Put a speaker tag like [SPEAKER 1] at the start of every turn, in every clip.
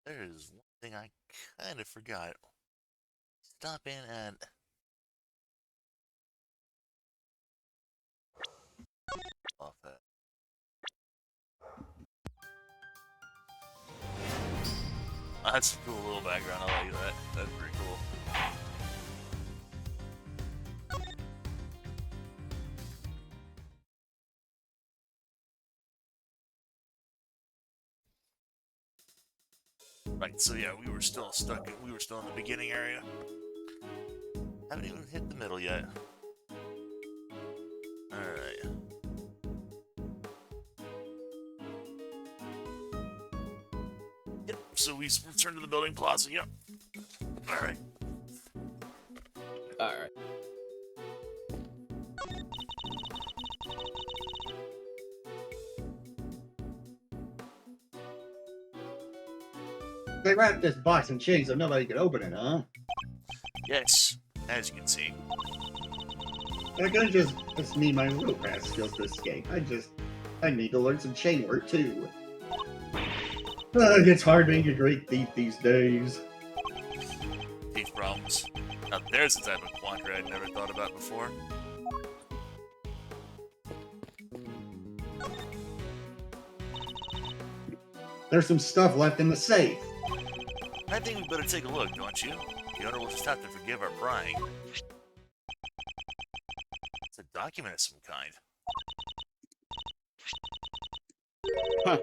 [SPEAKER 1] There is one thing I kind of forgot. Stop in at... Off that. That's a cool little background. I like that. That's pretty cool. Right, so yeah, we were still we were still in the beginning area. Haven't even hit the middle yet. Alright. Yep, so we return to the building plaza, yep. Alright.
[SPEAKER 2] Alright.
[SPEAKER 3] They wrapped this box in chains so nobody could open it, huh?
[SPEAKER 1] Yes, as you can see.
[SPEAKER 3] I could just need my rope pass skills to escape. I need to learn some chain work too. It's hard being a great thief these days.
[SPEAKER 1] Thief problems. Now there's a type of quandary I'd never thought about before.
[SPEAKER 3] There's some stuff left in the safe.
[SPEAKER 1] I think we better take a look, don't you? The owner will just have to forgive our prying. It's a document of some kind.
[SPEAKER 3] Huh.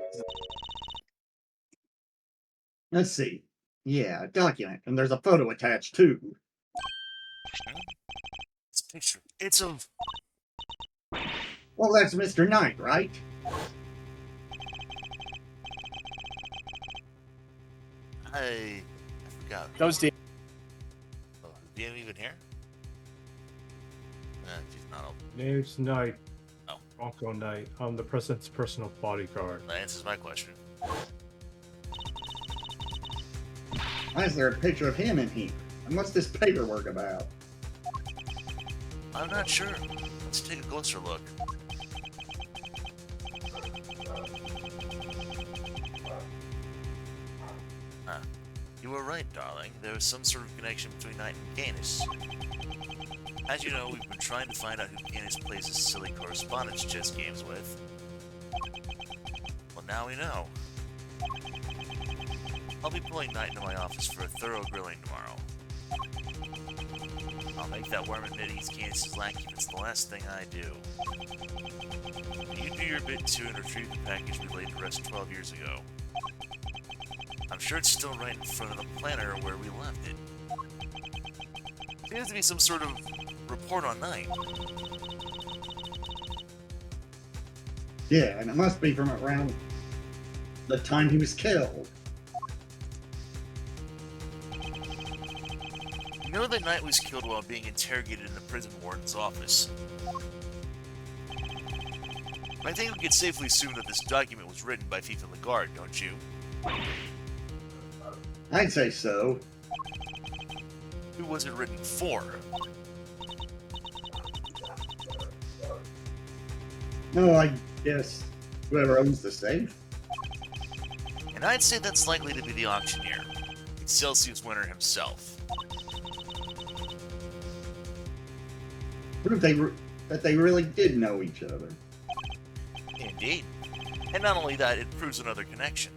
[SPEAKER 3] Let's see. Yeah, a document, and there's a photo attached too.
[SPEAKER 1] This picture, it's of...
[SPEAKER 3] Well, that's Mr. Knight, right?
[SPEAKER 1] I forgot.
[SPEAKER 2] That was the.
[SPEAKER 1] Oh, is DM even here? She's not open.
[SPEAKER 4] Name's Knight.
[SPEAKER 1] Oh.
[SPEAKER 4] Bronco Knight. I'm the president's personal bodyguard.
[SPEAKER 1] That answers my question.
[SPEAKER 3] Why is there a picture of him in here? And what's this paperwork about?
[SPEAKER 1] I'm not sure. Let's take a closer look. Huh. You were right, darling. There is some sort of connection between Knight and Canis. As you know, we've been trying to find out who Canis plays his silly correspondence chess games with. Well, now we know. I'll be pulling Knight into my office for a thorough grilling tomorrow. I'll make that worm admit he's Canis' lackey if it's the last thing I do. You do your bit too and retrieve the package we laid to rest 12 years ago. I'm sure it's still right in front of the planner where we left it. Seems to be some sort of report on Knight.
[SPEAKER 3] Yeah, and it must be from around the time he was killed.
[SPEAKER 1] You know that Knight was killed while being interrogated in the prison warden's office. I think we could safely assume that this document was written by Thief in the Guard, don't you?
[SPEAKER 3] I'd say so.
[SPEAKER 1] Who was it written for?
[SPEAKER 3] No, I guess whoever owns the safe.
[SPEAKER 1] And I'd say that's likely to be the auctioneer, Excelsius winner himself.
[SPEAKER 3] Proof that they really did know each other.
[SPEAKER 1] Indeed. And not only that, it proves another connection.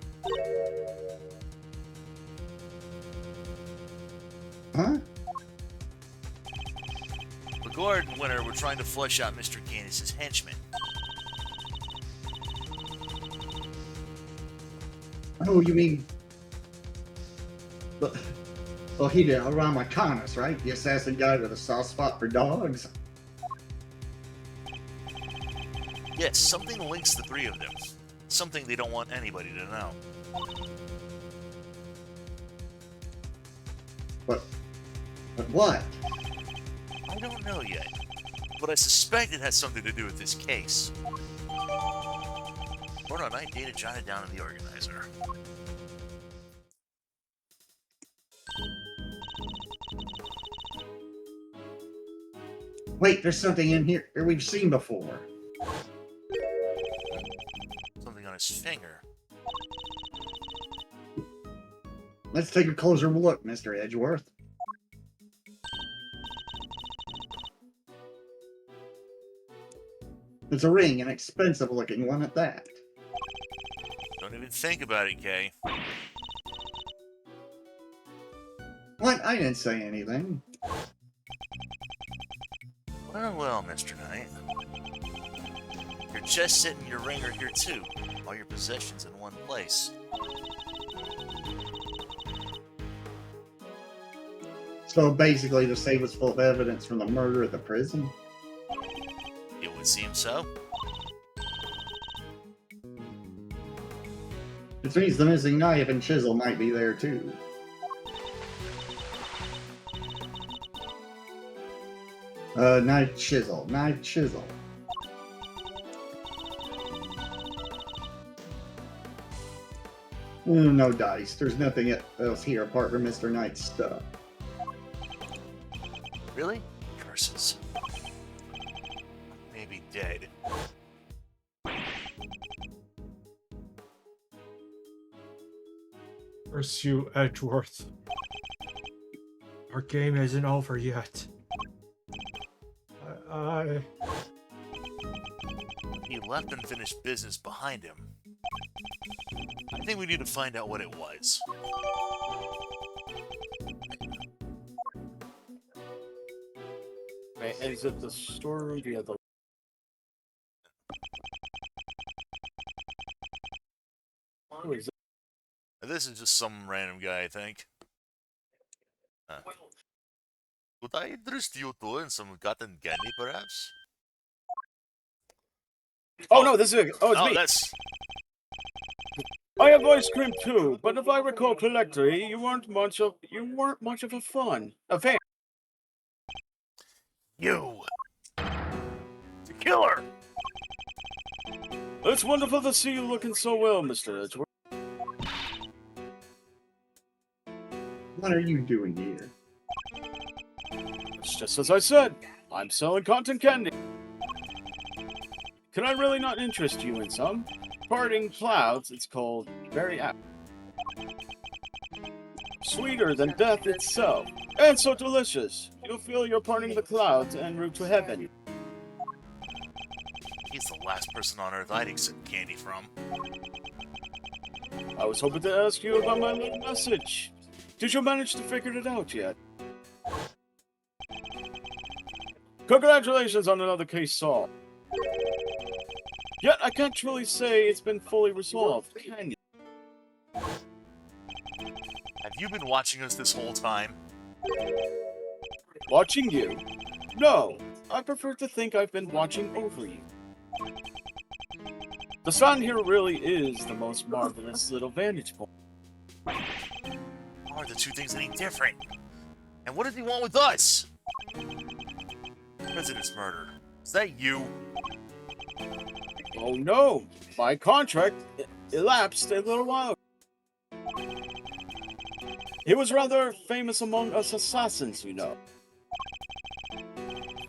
[SPEAKER 3] Huh?
[SPEAKER 1] The Guard and Winner were trying to flush out Mr. Canis' henchmen.
[SPEAKER 3] Oh, you mean... Well, he did Ramakanus, right? The assassin guy with a soft spot for dogs?
[SPEAKER 1] Yes, something links the three of them. Something they don't want anybody to know.
[SPEAKER 3] But what?
[SPEAKER 1] I don't know yet, but I suspect it has something to do with this case. Or no, Night data jotted down in the organizer.
[SPEAKER 3] Wait, there's something in here we've seen before.
[SPEAKER 1] Something on his finger.
[SPEAKER 3] Let's take a closer look, Mr. Edgeworth. It's a ring, an expensive looking one at that.
[SPEAKER 1] Don't even think about it, Kay.
[SPEAKER 3] What? I didn't say anything.
[SPEAKER 1] Well, Mr. Knight. Your chest set and your ring are here too. All your possessions in one place.
[SPEAKER 3] So basically, the safe was full of evidence from the murder at the prison?
[SPEAKER 1] It would seem so.
[SPEAKER 3] Which means the missing knife and chisel might be there too. Knife, chisel, knife, chisel. No dice. There's nothing else here apart from Mr. Knight's stuff.
[SPEAKER 1] Really? Curses. Maybe dead.
[SPEAKER 4] Curse you, Edgeworth. Our game isn't over yet.
[SPEAKER 1] He left unfinished business behind him. I think we need to find out what it was.
[SPEAKER 2] Right, exit the storeroom via the... Who is it?
[SPEAKER 1] This is just some random guy, I think. Could I interest you two in some cotton candy, perhaps?
[SPEAKER 2] Oh no, this is it's
[SPEAKER 1] Oh,
[SPEAKER 2] me.
[SPEAKER 1] that's...
[SPEAKER 2] I have ice cream too, but if I recall correctly, you weren't much of a fan.
[SPEAKER 1] You! The killer!
[SPEAKER 2] It's wonderful to see you looking so well, Mr. Edgeworth.
[SPEAKER 3] What are you doing here?
[SPEAKER 2] It's just as I said. I'm selling cotton candy. Can I really not interest you in some? Parting clouds, it's called, very apt. Sweeter than death itself, and so delicious. You'll feel you're parting the clouds en route to heaven.
[SPEAKER 1] He's the last person on Earth I'd accept candy from.
[SPEAKER 2] I was hoping to ask you about my little message. Did you manage to figure it out yet? Congratulations on another case solved. Yet I can't truly say it's been fully resolved, can you?
[SPEAKER 1] Have you been watching us this whole time?
[SPEAKER 2] Watching you? No, I prefer to think I've been watching over you. The sun here really is the most marvelous little vantage point.
[SPEAKER 1] How are the two things any different? And what did he want with us? President's murder. Is that you?
[SPEAKER 2] Oh no, my contract elapsed a little while ago. He was rather famous among us assassins, you know.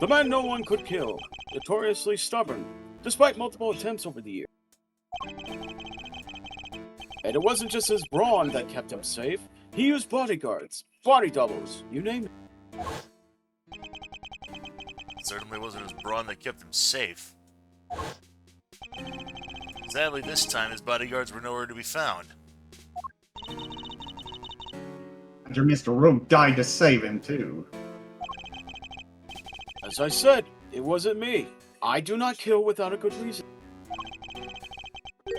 [SPEAKER 2] The man no one could kill, notoriously stubborn, despite multiple attempts over the years. And it wasn't just his brawn that kept him safe. He used bodyguards, body doubles, you name it.
[SPEAKER 1] It certainly wasn't his brawn that kept him safe. Sadly, this time his bodyguards were nowhere to be found.
[SPEAKER 3] After Mr. Rope died to save him, too.
[SPEAKER 2] As I said, it wasn't me. I do not kill without a good reason.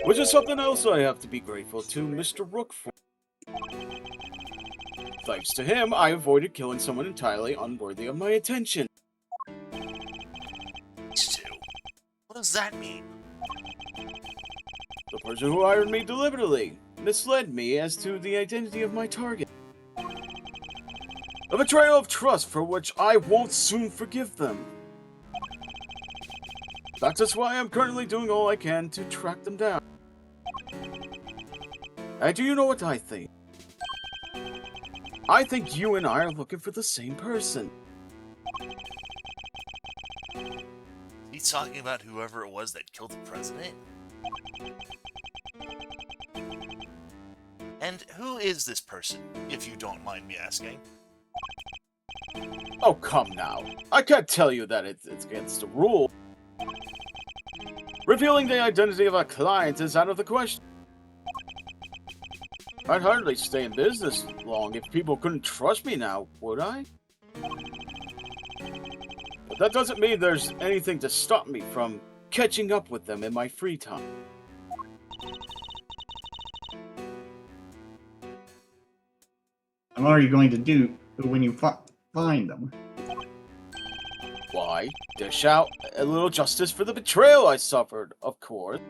[SPEAKER 2] Which is something else I have to be grateful to Mr. Rook for. Thanks to him, I avoided killing someone entirely unworthy of my attention.
[SPEAKER 1] These two. What does that mean?
[SPEAKER 2] The person who hired me deliberately misled me as to the identity of my target. A betrayal of trust for which I won't soon forgive them. That is why I'm currently doing all I can to track them down. And do you know what I think? I think you and I are looking for the same person.
[SPEAKER 1] Is he talking about whoever it was that killed the president? And who is this person, if you don't mind me asking?
[SPEAKER 2] Oh, come now. I can't tell you that it's against the rule. Revealing the identity of a client is out of the question. I'd hardly stay in business long if people couldn't trust me now, would I? But that doesn't mean there's anything to stop me from catching up with them in my free time.
[SPEAKER 3] And what are you going to do when you find them?
[SPEAKER 2] Why, dish out a little justice for the betrayal I suffered, of course.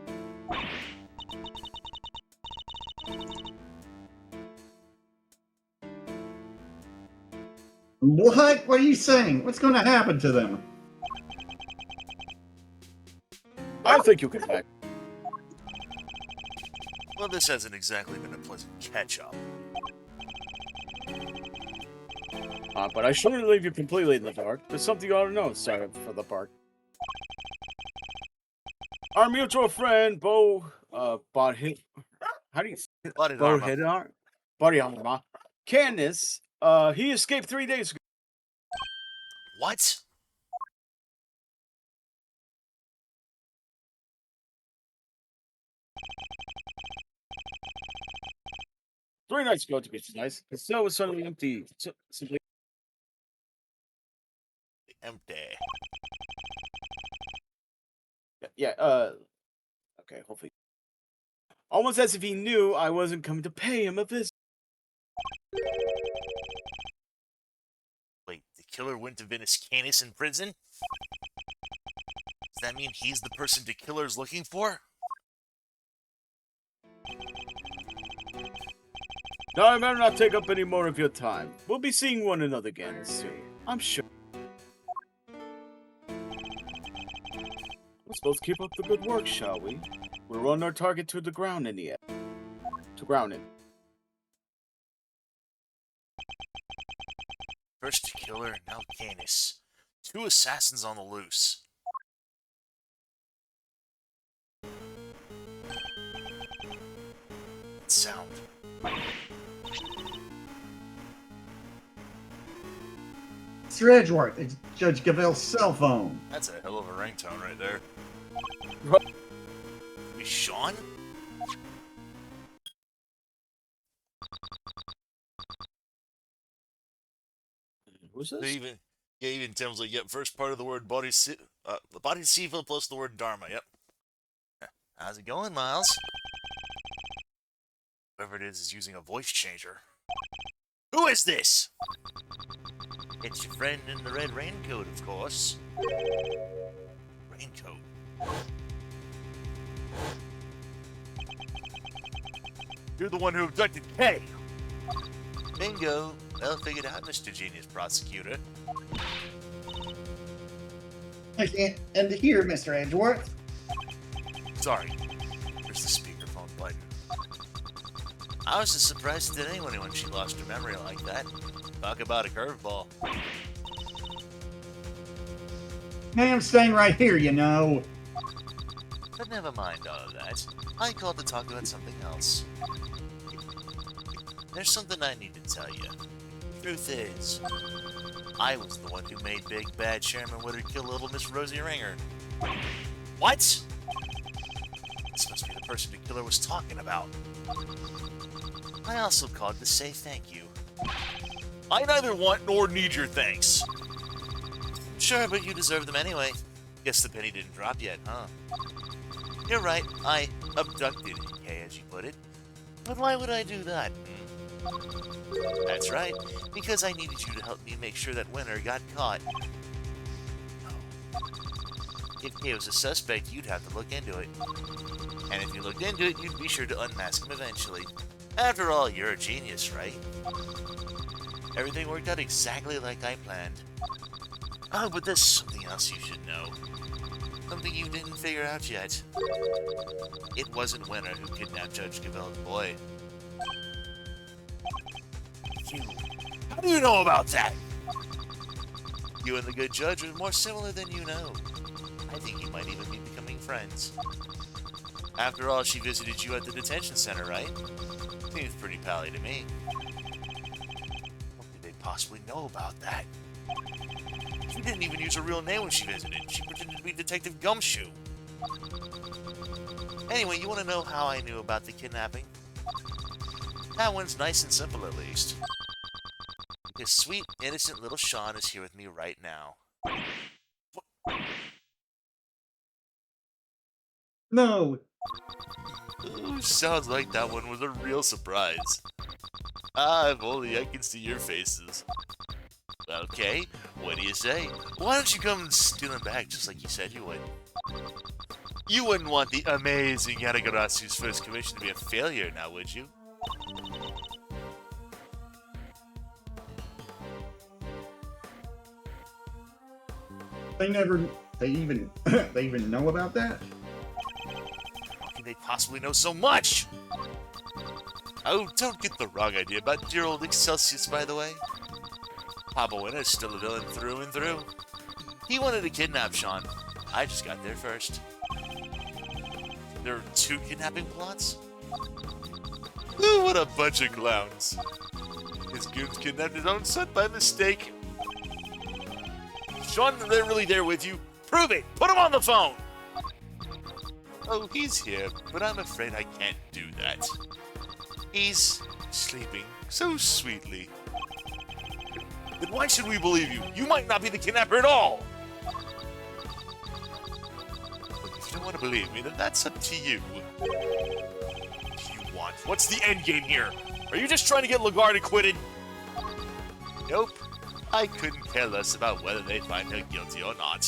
[SPEAKER 3] What? What are you saying? What's going to happen to them?
[SPEAKER 2] I think you can back.
[SPEAKER 1] Well, this hasn't exactly been a pleasant catch-up.
[SPEAKER 2] But I shouldn't leave you completely in the dark. There's something you ought to know, sorry for the bark. Our mutual friend, Bo, how do you say
[SPEAKER 1] Bloody
[SPEAKER 2] Bo
[SPEAKER 1] Dharma.
[SPEAKER 2] Hidar? Buddy Arma. Candace, he escaped 3 days ago.
[SPEAKER 1] What?
[SPEAKER 2] Three nights ago, to be precise. The cell was suddenly empty. Simply.
[SPEAKER 1] Empty.
[SPEAKER 2] Yeah, okay, hopefully. Almost as if he knew I wasn't coming to pay him a visit.
[SPEAKER 1] Wait, the killer wouldn't have been Canis in prison? Does that mean he's the person the killer's looking for?
[SPEAKER 2] No, I better not take up any more of your time. We'll be seeing one another again soon, I'm sure. Let's both keep up the good work, shall we? We'll run our target to the ground in the end. To ground it.
[SPEAKER 1] First killer, now Canis. Two assassins on the loose. That sound.
[SPEAKER 3] Mr. Edgeworth, it's Judge Gaville's cell phone.
[SPEAKER 1] That's a hell of a ringtone right there.
[SPEAKER 2] What?
[SPEAKER 1] We Sean?
[SPEAKER 2] Who's
[SPEAKER 1] They
[SPEAKER 2] this?
[SPEAKER 1] even Tim's like, yep, first part of the word body the body civil plus the word dharma, yep. How's it going, Miles? Whoever it is using a voice changer. Who is this? It's your friend in the red raincoat, of course. Raincoat. You're the one who abducted Kay. Bingo. Well figured out, Mr. Genius Prosecutor.
[SPEAKER 3] I can't end it here, Mr. Edgeworth.
[SPEAKER 1] Sorry. There's the speakerphone button. I was as surprised as anyone when she lost her memory like that. Talk about a curveball.
[SPEAKER 3] Hey, I'm staying right here, you know.
[SPEAKER 1] But never mind all of that. I called to talk about something else. There's something I need to tell you. Truth is, I was the one who made Big Bad Chairman Woodard kill little Miss Rosie Ringer. What? This must be the person the killer was talking about. I also called to say thank you. I neither want nor need your thanks. Sure, but you deserve them anyway. Guess the penny didn't drop yet, huh? You're right, I abducted Kay, as you put it. But why would I do that? That's right, because I needed you to help me make sure that Winner got caught. If Kay was a suspect, you'd have to look into it. And if you looked into it, you'd be sure to unmask him eventually. After all, you're a genius, right? Everything worked out exactly like I planned. Oh, but there's something else you should know. Something you didn't figure out yet. It wasn't Winner who kidnapped Judge Gavel's boy. You. How do you know about that? You and the good judge are more similar than you know. I think you might even be becoming friends. After all, she visited you at the detention center, right? Seems pretty pally to me. What could they possibly know about that? She didn't even use her real name when she visited. She pretended to be Detective Gumshoe. Anyway, you want to know how I knew about the kidnapping? That one's nice and simple, at least. Because sweet, innocent little Sean is here with me right now.
[SPEAKER 3] No.
[SPEAKER 1] Ooh, sounds like that one was a real surprise. Ah, if only I can see your faces. Okay, what do you say? Why don't you come stealing back just like you said you would? You wouldn't want the amazing Yatagarasu's first commission to be a failure now, would you?
[SPEAKER 3] They even they even know about that?
[SPEAKER 1] How can they possibly know so much? Oh, don't get the wrong idea about dear old Excelsius, by the way. Papa Winter's still a villain through and through. He wanted to kidnap Sean. I just got there first. There are 2 kidnapping plots? Ooh, what a bunch of clowns. His goons kidnapped his own son by mistake. Sean, they're really there with you. Prove it! Put him on the phone! Oh, he's here, but I'm afraid I can't do that. He's sleeping so sweetly. Then why should we believe you? You might not be the kidnapper at all! Look, if you don't want to believe me, then that's up to you. What do you want? What's the end game here? Are you just trying to get Lagarde acquitted? Nope. I couldn't care less about whether they find her guilty or not.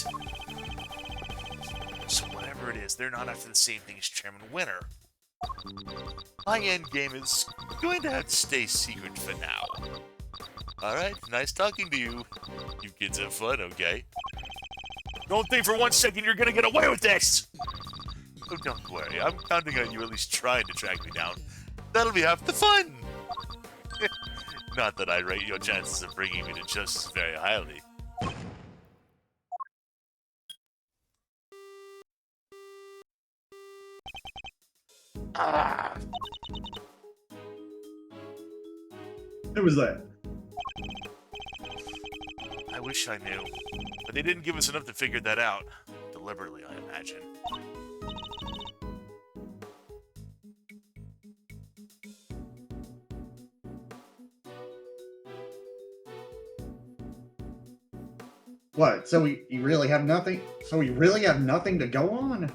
[SPEAKER 1] So whatever it is, they're not after the same thing as Chairman Winter. My end game is going to have to stay secret for now. Alright, nice talking to you. You kids have fun, okay? Don't think for 1 second you're gonna get away with this! Oh, don't worry, I'm counting on you at least trying to track me down. That'll be half the fun! Not that I rate your chances of bringing me to justice very highly. Ah!
[SPEAKER 3] Who was that?
[SPEAKER 1] I wish I knew, but they didn't give us enough to figure that out. Deliberately, I imagine.
[SPEAKER 3] What? So you really have nothing? So we really have nothing to go on?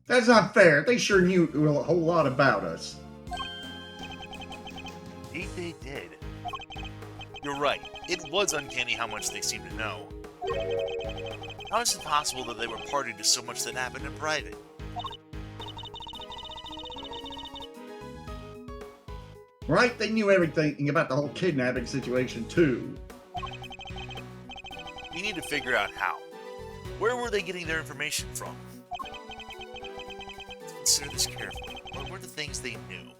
[SPEAKER 3] That's not fair. They sure knew a whole lot about us.
[SPEAKER 1] Indeed they did. You're right. It was uncanny how much they seemed to know. How is it possible that they were party to so much that happened in private?
[SPEAKER 3] Right? They knew everything about the whole kidnapping situation, too.
[SPEAKER 1] We need to figure out how. Where were they getting their information from? Consider this carefully. What were the things they knew?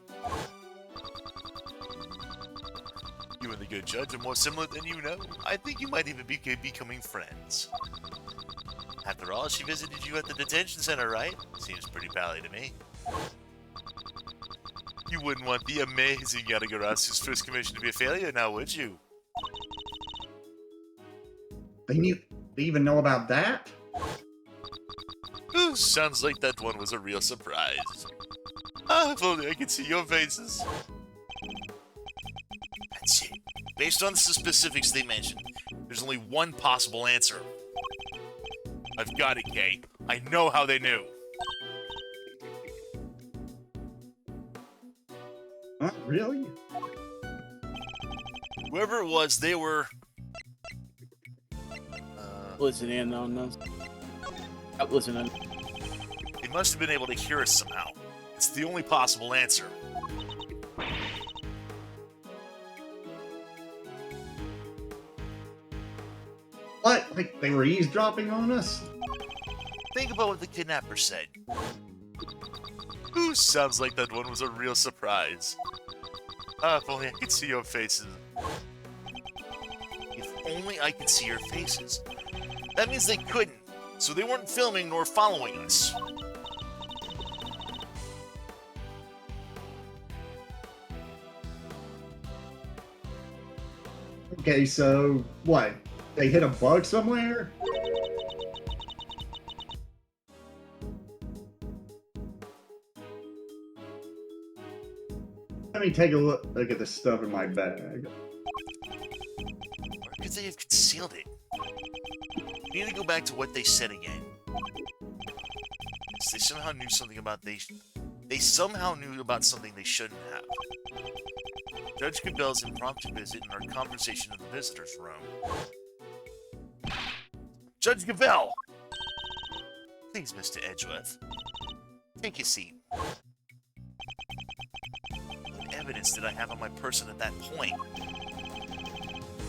[SPEAKER 1] You and the good judge are more similar than you know. I think you might even be becoming friends. After all, she visited you at the detention center, right? Seems pretty pally to me. You wouldn't want the amazing Yatagarasu's first commission to be a failure now, would you?
[SPEAKER 3] They even know about that?
[SPEAKER 1] Ooh, sounds like that one was a real surprise. Ah, if only I could see your faces. That's it. Based on the specifics they mentioned, there's only one possible answer. I've got it, Kay. I know how they knew.
[SPEAKER 3] Huh? Really?
[SPEAKER 1] Whoever it was, they were...
[SPEAKER 2] Listen in on this. Listen in.
[SPEAKER 1] They must have been able to hear us somehow. It's the only possible answer.
[SPEAKER 3] What? Like they were eavesdropping on us?
[SPEAKER 1] Think about what the kidnapper said. Ooh, sounds like that one was a real surprise. Ah, if only I could see your faces. If only I could see your faces. That means they couldn't. So they weren't filming nor following us.
[SPEAKER 3] Okay, so what? They hit a bug somewhere? Let me take a look at the stuff in my bag.
[SPEAKER 1] Or could they have concealed it? We need to go back to what they said again. They somehow knew something about they somehow knew about something they shouldn't have. Judge Cabell's impromptu visit and our conversation in the visitor's room. Judge Cabell! Please, Mr. Edgeworth. Take a seat. What evidence did I have on my person at that point?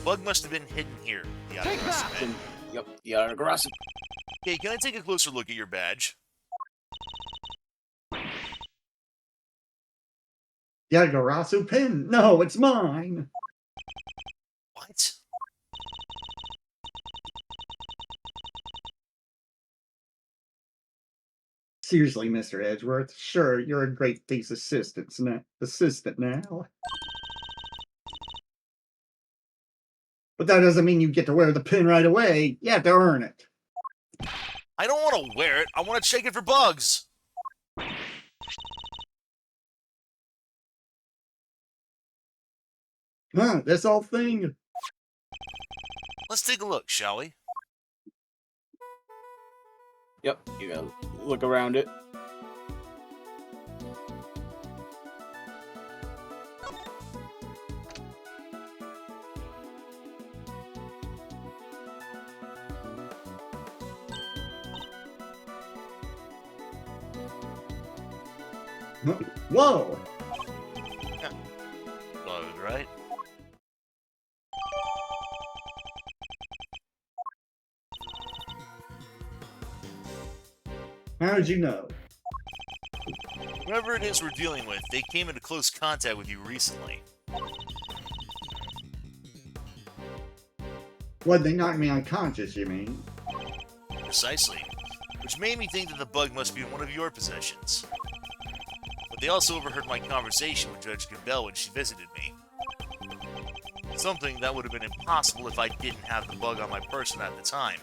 [SPEAKER 1] Bug must have been hidden here. The autograph man.
[SPEAKER 2] Yep, the autograph.
[SPEAKER 1] Okay, can I take a closer look at your badge?
[SPEAKER 3] Yagarasu pin? No, it's mine!
[SPEAKER 1] What?
[SPEAKER 3] Seriously, Mr. Edgeworth, sure, you're a great thief's assistant now. But that doesn't mean you get to wear the pin right away. You have to earn it.
[SPEAKER 1] I don't want to wear it. I want to check it for bugs.
[SPEAKER 3] Huh, this whole thing?
[SPEAKER 1] Let's take a look, shall we?
[SPEAKER 2] Yep, you gotta look around it.
[SPEAKER 3] Whoa!
[SPEAKER 1] Load, right?
[SPEAKER 3] How did you know?
[SPEAKER 1] Whoever it is we're dealing with, they came into close contact with you recently.
[SPEAKER 3] What, they knocked me unconscious, you mean?
[SPEAKER 1] Precisely. Which made me think that the bug must be in one of your possessions. But they also overheard my conversation with Judge Gambit when she visited me. Something that would have been impossible if I didn't have the bug on my person at the time.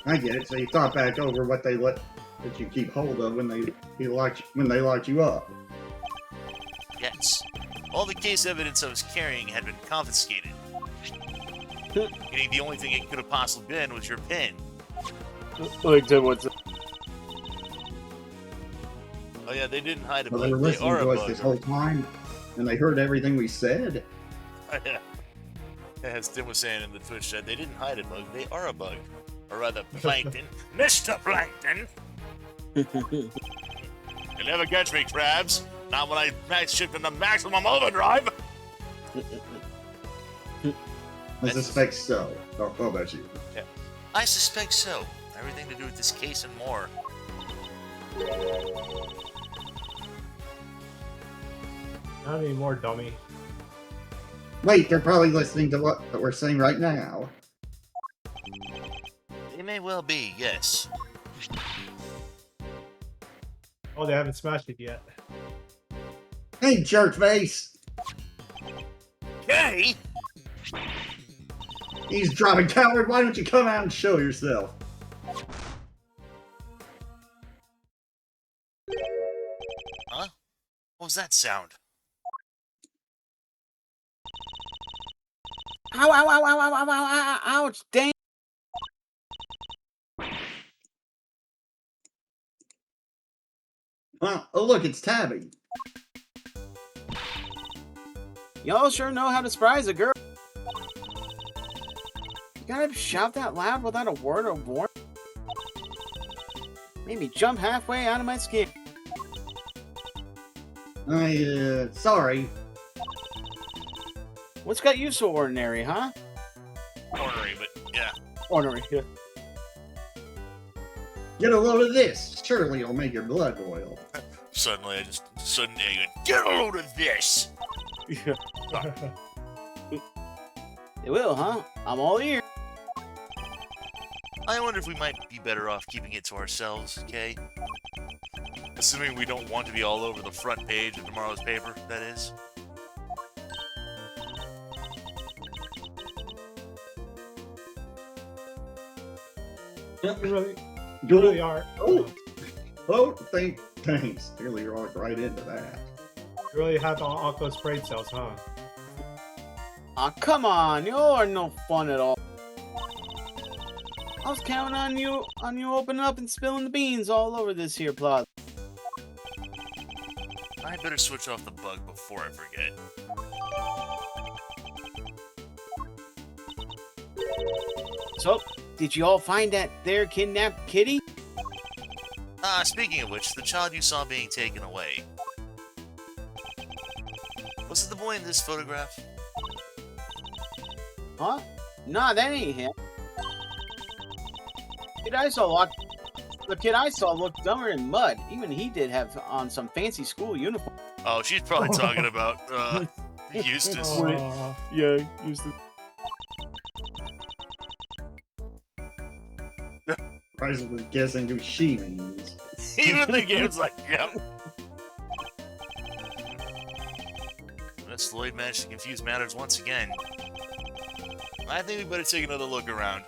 [SPEAKER 3] I get it, so you thought back over what they let you keep hold of when they locked you up.
[SPEAKER 1] Yes. All the case evidence I was carrying had been confiscated. Meaning the only thing it could have possibly been was your pin.
[SPEAKER 2] Like, what's
[SPEAKER 1] Oh yeah, they didn't hide a
[SPEAKER 3] Well,
[SPEAKER 1] bug.
[SPEAKER 3] they were listening
[SPEAKER 1] are a
[SPEAKER 3] to us
[SPEAKER 1] bug.
[SPEAKER 3] this whole time, and they heard everything we said.
[SPEAKER 1] Yeah. As Tim was saying in the Twitch chat, they didn't hide a bug. They are a bug. Or rather, Plankton. Mr. Plankton! You never catch me, crabs. Not when I shift into maximum overdrive.
[SPEAKER 3] I suspect so. How about you?
[SPEAKER 1] Yeah. I suspect so. Everything to do with this case and more.
[SPEAKER 4] Not anymore, dummy.
[SPEAKER 3] Wait, they're probably listening to what we're saying right now.
[SPEAKER 1] They may well be, yes.
[SPEAKER 4] Oh, they haven't smashed it yet.
[SPEAKER 3] Hey, jerkface!
[SPEAKER 1] Hey!
[SPEAKER 3] Eavesdropping coward, why don't you come out and show yourself?
[SPEAKER 1] Huh? What was that sound?
[SPEAKER 2] Ow, ow, ow, ow, ow, ow, ow, ow, ouch, dang.
[SPEAKER 3] Oh look, it's Tabby.
[SPEAKER 2] Y'all sure know how to surprise a girl. You gotta shout that loud without a word of warning. Made me jump halfway out of my skin.
[SPEAKER 3] Sorry.
[SPEAKER 2] What's got you so ordinary, huh?
[SPEAKER 1] Ornery, but yeah.
[SPEAKER 2] Ordinary, yeah.
[SPEAKER 3] Get a load of this. Surely it'll make your blood boil.
[SPEAKER 1] Suddenly, get a load of this!
[SPEAKER 2] It will, huh? I'm all ears.
[SPEAKER 1] I wonder if we might be better off keeping it to ourselves, okay? Assuming we don't want to be all over the front page of tomorrow's paper, that is.
[SPEAKER 4] You really are.
[SPEAKER 3] Oh, thanks. Really rocked right into that.
[SPEAKER 4] You really have all those brain cells, huh?
[SPEAKER 2] Aw, come on, you are no fun at all. I was counting on you opening up and spilling the beans all over this here plaza.
[SPEAKER 1] I better switch off the bug before I forget.
[SPEAKER 2] So, did you all find that there kidnapped kitty?
[SPEAKER 1] Speaking of which, the child you saw being taken away. Was it the boy in this photograph?
[SPEAKER 2] Huh? Nah, that ain't him. The kid I saw looked dumber than mud. Even he did have on some fancy school uniform.
[SPEAKER 1] Oh, she's probably talking about, Eustace.
[SPEAKER 4] Aw.
[SPEAKER 2] Yeah, Eustace.
[SPEAKER 3] Surprisingly guessing who she means.
[SPEAKER 1] Even the game's like, yep. Miss Lloyd managed to confuse matters once again. I think we better take another look around.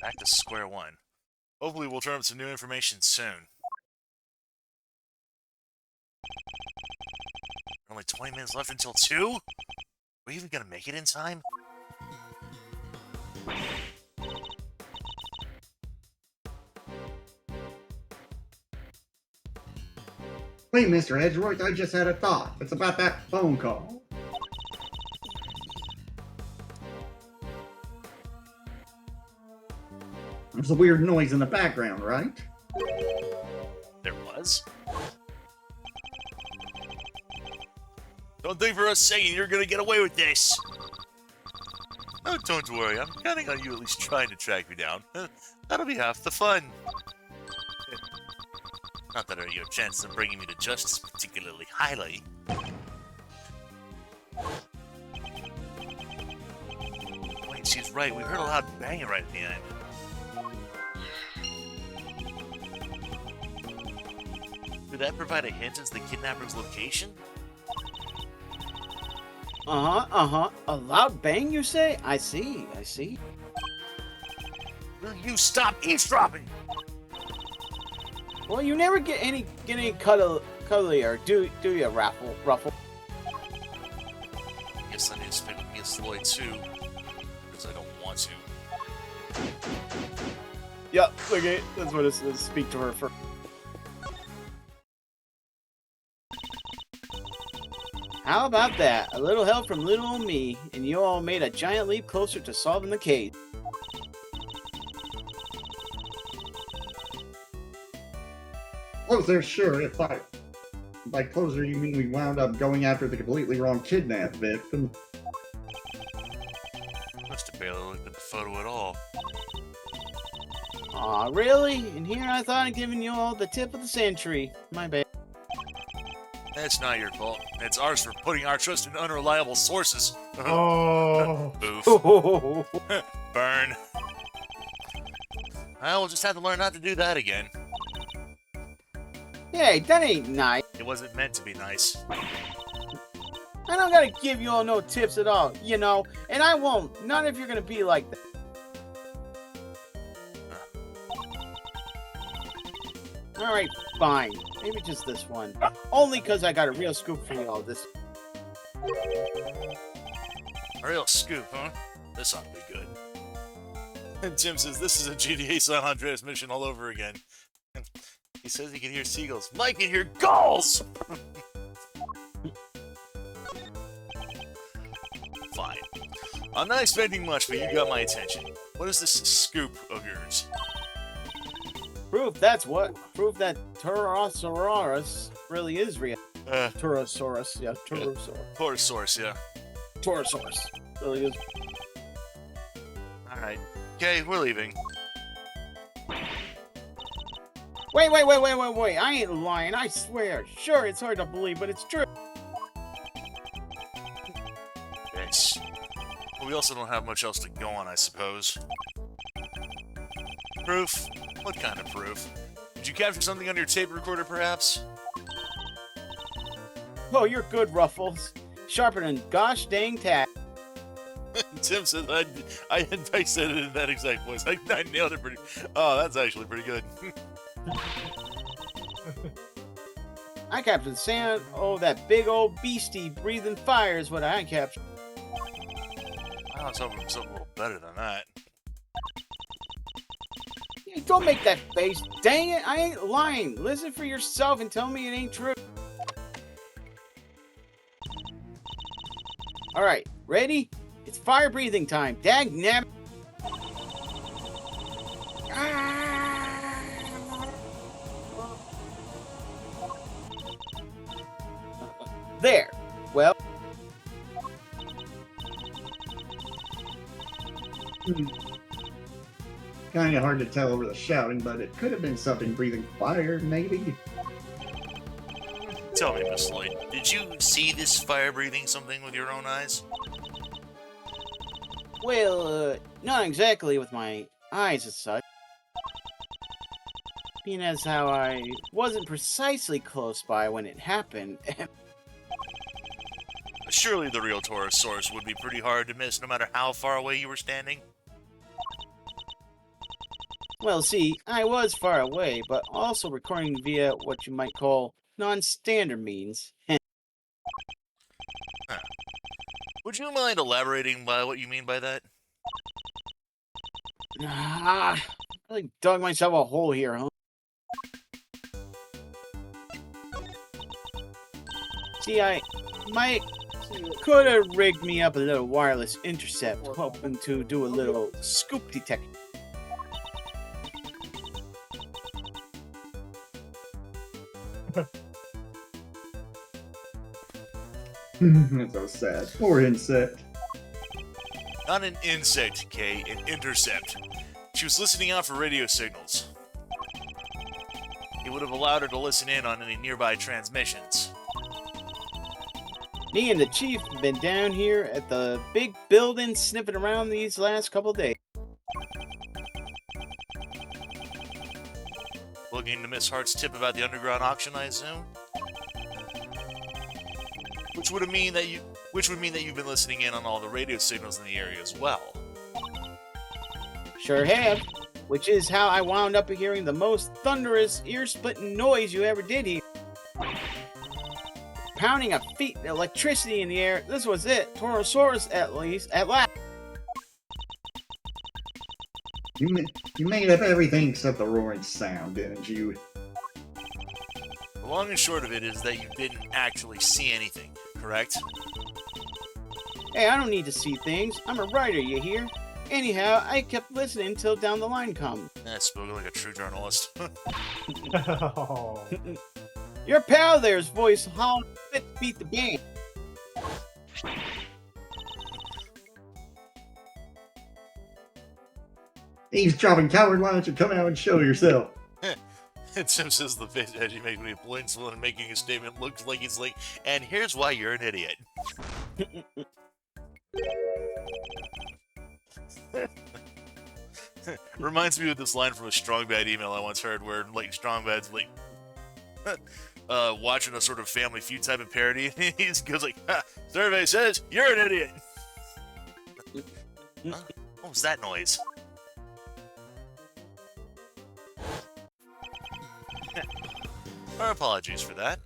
[SPEAKER 1] Back to square one. Hopefully we'll turn up some new information soon. Only 20 minutes left until 2? Are we even gonna make it in time?
[SPEAKER 3] Wait, Mr. Edgeworth, I just had a thought. It's about that phone call. There's a weird noise in the background, right?
[SPEAKER 1] There was? Don't think for a second you're gonna get away with this! Oh, don't worry, I'm counting on you at least trying to track me down. That'll be half the fun. Not that your chances of bringing me to justice particularly highly. Wait, she's right, we heard a loud banging right at the end. Could that provide a hint as the kidnapper's location?
[SPEAKER 2] A loud bang, you say? I see.
[SPEAKER 1] Will you stop eavesdropping?
[SPEAKER 2] Well, you never get any cuddlier, do you, Ruffle?
[SPEAKER 1] Guess I need to speak with Miss Lloyd too, because I don't want to.
[SPEAKER 2] Yep, okay, that's what it says. Speak to her first. How about that? A little help from little old me, and you all made a giant leap closer to solving the case.
[SPEAKER 3] Closer, sure. If by closer you mean we wound up going after the completely wrong kidnap victim.
[SPEAKER 1] Must have barely looked at the photo at all.
[SPEAKER 2] Aw, really? And here I thought I'd given you all the tip of the century. My bad.
[SPEAKER 1] That's not your fault. It's ours for putting our trust in unreliable sources.
[SPEAKER 4] Oh.
[SPEAKER 1] Oof. Burn. Well, we'll just have to learn not to do that again.
[SPEAKER 2] Hey, that ain't nice.
[SPEAKER 1] It wasn't meant to be nice.
[SPEAKER 2] I don't gotta give you all no tips at all, you know, and I won't. Not if you're gonna be like that. Alright, fine. Maybe just this one. Only because I got a real scoop for you all this.
[SPEAKER 1] A real scoop, huh? This ought to be good. And Tim says this is a GTA San Andreas mission all over again. He says he can hear seagulls. Mike can hear gulls! Fine. I'm not expecting much, but you got my attention. What is this scoop of yours?
[SPEAKER 2] Proof that Tyrannosaurus really is real. Tyrannosaurus, yeah, Tyrannosaurus.
[SPEAKER 1] Torosaurus, yeah.
[SPEAKER 2] Tyrannosaurus really is.
[SPEAKER 1] Alright. Okay, we're leaving.
[SPEAKER 2] Wait, I ain't lying, I swear. Sure, it's hard to believe, but it's true.
[SPEAKER 1] This. But we also don't have much else to go on, I suppose. Proof? What kind of proof? Did you capture something on your tape recorder, perhaps?
[SPEAKER 2] Oh, you're good, Ruffles. Sharper than gosh dang tack.
[SPEAKER 1] Tim says I said it in that exact voice. I nailed it pretty. Oh, that's actually pretty good.
[SPEAKER 2] I captured the sound. Oh, that big old beastie breathing fire is what I captured.
[SPEAKER 1] I was hoping for something a little better than that.
[SPEAKER 2] Hey, don't make that face. Dang it, I ain't lying. Listen for yourself and tell me it ain't true. Alright, ready? It's fire breathing time. Dag nabbit. There. Well,
[SPEAKER 3] Kind of hard to tell over the shouting, but it could have been something breathing fire, maybe.
[SPEAKER 1] Tell me, Miss Lloyd, did you see this fire-breathing something with your own eyes?
[SPEAKER 2] well, not exactly with my eyes as such. Being as how I wasn't precisely close by when it happened.
[SPEAKER 1] Surely the real Taurus source would be pretty hard to miss no matter how far away you were standing.
[SPEAKER 2] Well, see, I was far away, but also recording via what you might call non-standard means.
[SPEAKER 1] Would you mind elaborating by what you mean by that?
[SPEAKER 2] I really dug myself a hole here, huh? See, I might could have rigged me up a little wireless intercept, hoping to do a little scoop detection.
[SPEAKER 3] That's so sad. Poor insect.
[SPEAKER 1] Not an insect, Kay, an intercept. She was listening out for radio signals. It would have allowed her to listen in on any nearby transmissions.
[SPEAKER 2] Me and the chief have been down here at the big building sniffing around these last couple days.
[SPEAKER 1] Looking into Miss Hart's tip about the underground auction, I assume? Which would mean that you've been listening in on all the radio signals in the area as well.
[SPEAKER 2] Sure have. Which is how I wound up hearing the most thunderous, ear-splitting noise you ever did hear. Pounding of feet, electricity in the air. This was it. Torosaurus, at last.
[SPEAKER 3] You made up everything except the roaring sound, didn't you?
[SPEAKER 1] The long and short of it is that you didn't actually see anything, correct?
[SPEAKER 2] Hey, I don't need to see things. I'm a writer, you hear? Anyhow, I kept listening till down the line come.
[SPEAKER 1] Spoken like a true journalist.
[SPEAKER 4] Oh.
[SPEAKER 2] Your pal there's voice howling fit to beat the game.
[SPEAKER 3] Eavesdropping coward, why don't you come out and show yourself?
[SPEAKER 1] And Tim says the face as you make me blinks when making a statement looks like he's like, and here's why you're an idiot. Reminds me of this line from a Strong Bad email I once heard where like Strong Bad's like watching a sort of Family Feud type of parody. He just goes like, ha, survey says you're an idiot. Huh? What was that noise? Our apologies for that.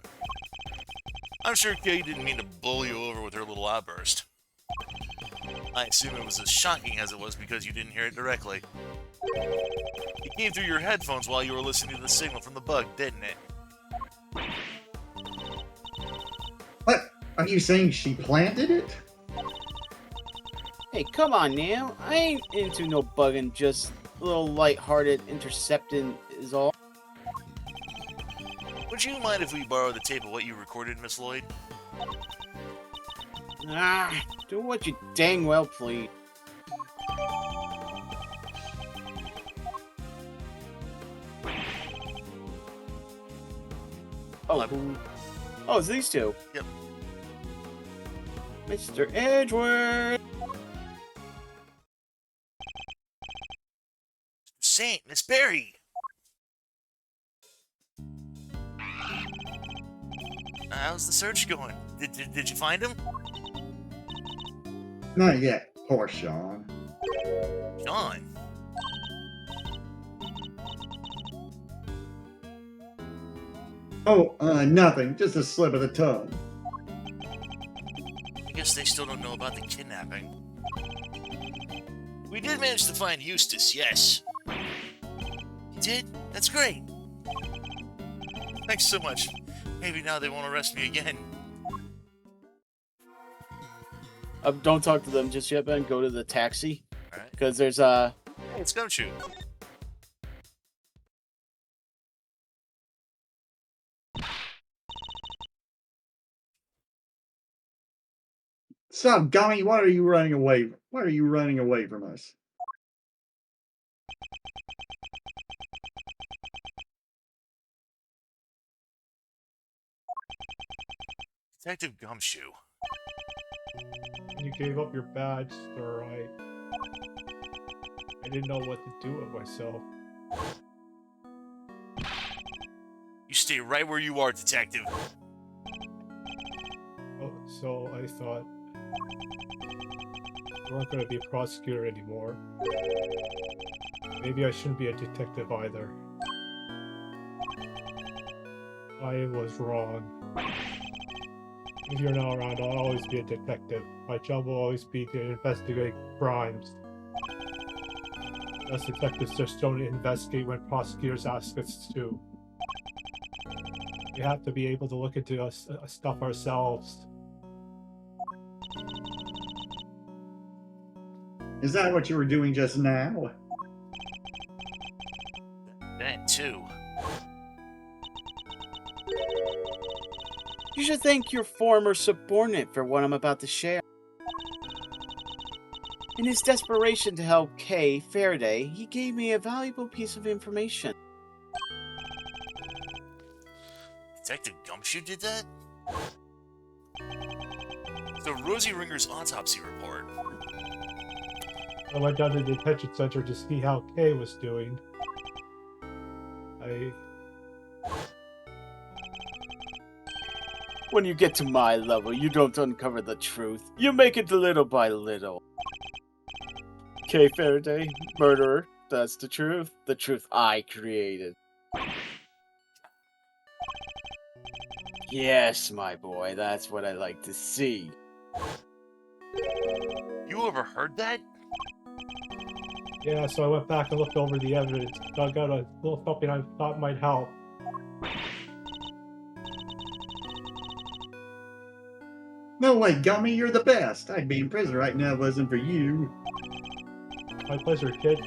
[SPEAKER 1] I'm sure Kay didn't mean to bowl you over with her little outburst. I assume it was as shocking as it was because you didn't hear it directly. It came through your headphones while you were listening to the signal from the bug, didn't it?
[SPEAKER 3] What? Are you saying she planted it?
[SPEAKER 2] Hey, come on now. I ain't into no bugging, just a little light-hearted intercepting is all.
[SPEAKER 1] Would you mind if we borrow the tape of what you recorded, Miss Lloyd?
[SPEAKER 2] Do what you dang well please. Oh, oh, it's these two.
[SPEAKER 1] Yep.
[SPEAKER 2] Mr. Edgeworth.
[SPEAKER 1] Saint, Miss Berry! How's the search going? Did you find him?
[SPEAKER 3] Not yet, poor Sean.
[SPEAKER 1] Sean?
[SPEAKER 3] Oh, nothing. Just a slip of the tongue.
[SPEAKER 1] I guess they still don't know about the kidnapping. We did manage to find Eustace, yes. You did? That's great. Thanks so much. Maybe now they won't arrest me again.
[SPEAKER 2] Don't talk to them just yet, Ben. Go to the taxi.
[SPEAKER 1] Alright.
[SPEAKER 2] Because there's
[SPEAKER 1] Hey, it's Gumshoe.
[SPEAKER 3] Stop, Gummy! Why are you running away? Why are you running away from us?
[SPEAKER 1] Detective Gumshoe.
[SPEAKER 4] You gave up your badge, sir. I didn't know what to do with myself.
[SPEAKER 1] You stay right where you are, Detective.
[SPEAKER 4] Oh, so I thought you weren't going to be a prosecutor anymore. Maybe I shouldn't be a detective either. I was wrong. If you're not around, I'll always be a detective. My job will always be to investigate crimes. Us detectives just don't investigate when prosecutors ask us to. We have to be able to look into stuff ourselves.
[SPEAKER 3] Is that what you were doing just now?
[SPEAKER 1] Ben, too.
[SPEAKER 2] You should thank your former subordinate for what I'm about to share. In his desperation to help Kay Faraday, he gave me a valuable piece of information.
[SPEAKER 1] Detective Gumshoe did that? So Rosie Ringer's autopsy report.
[SPEAKER 4] I went down to the detention center to see how Kay was doing.
[SPEAKER 2] When you get to my level, you don't uncover the truth. You make it little by little. Kay Faraday, murderer. That's the truth. The truth I created. Yes, my boy, that's what I like to see.
[SPEAKER 1] You overheard that?
[SPEAKER 4] Yeah, so I went back and looked over the evidence. Dug out a little something I thought might help.
[SPEAKER 3] No way, Gummy, you're the best. I'd be in prison right now if it wasn't for you.
[SPEAKER 4] My pleasure, kid.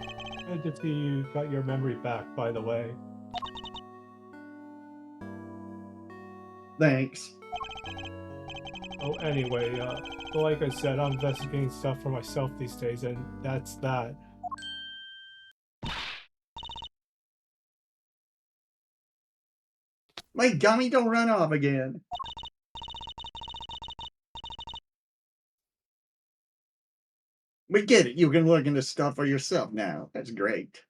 [SPEAKER 4] Good to see you got your memory back, by the way.
[SPEAKER 3] Thanks.
[SPEAKER 4] Oh, anyway, like I said, I'm investigating stuff for myself these days, and that's that.
[SPEAKER 3] Wait, Gummy, don't run off again. We get it. You can look into stuff for yourself now. That's great.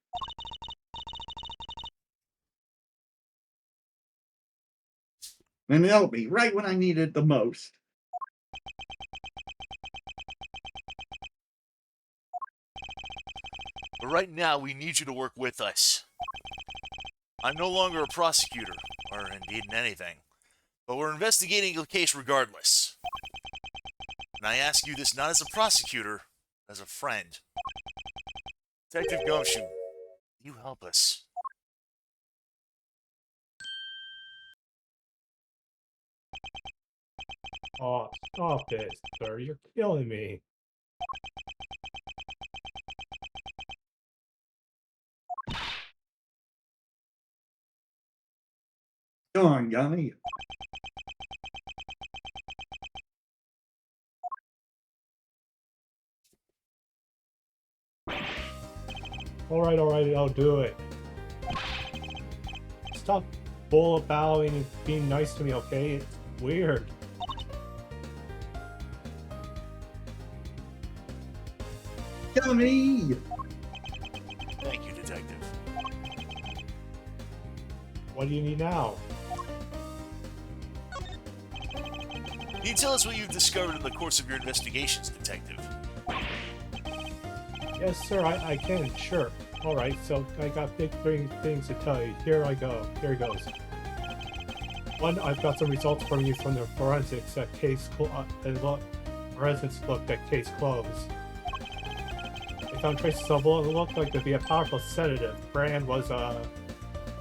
[SPEAKER 3] And help me right when I need it the most.
[SPEAKER 1] But right now, we need you to work with us. I'm no longer a prosecutor, or indeed in anything, but we're investigating the case regardless. And I ask you this not as a prosecutor, as a friend. Detective Gumshoe, you help us.
[SPEAKER 4] Oh, stop it, sir. You're killing me.
[SPEAKER 3] Go on, Gummy.
[SPEAKER 4] Alright, I'll do it. Stop bull-bowing and being nice to me, okay? It's weird.
[SPEAKER 3] Gummy!
[SPEAKER 1] Thank you, Detective.
[SPEAKER 4] What do you need now?
[SPEAKER 1] Can you tell us what you've discovered in the course of your investigations, Detective?
[SPEAKER 4] Yes, sir, I can, sure. Alright, so I got big things to tell you. Here I go. Here goes. One, I've got some results from you from the forensics at forensics looked at case closed. They found traces of what looked like to be a powerful sedative. Brand was,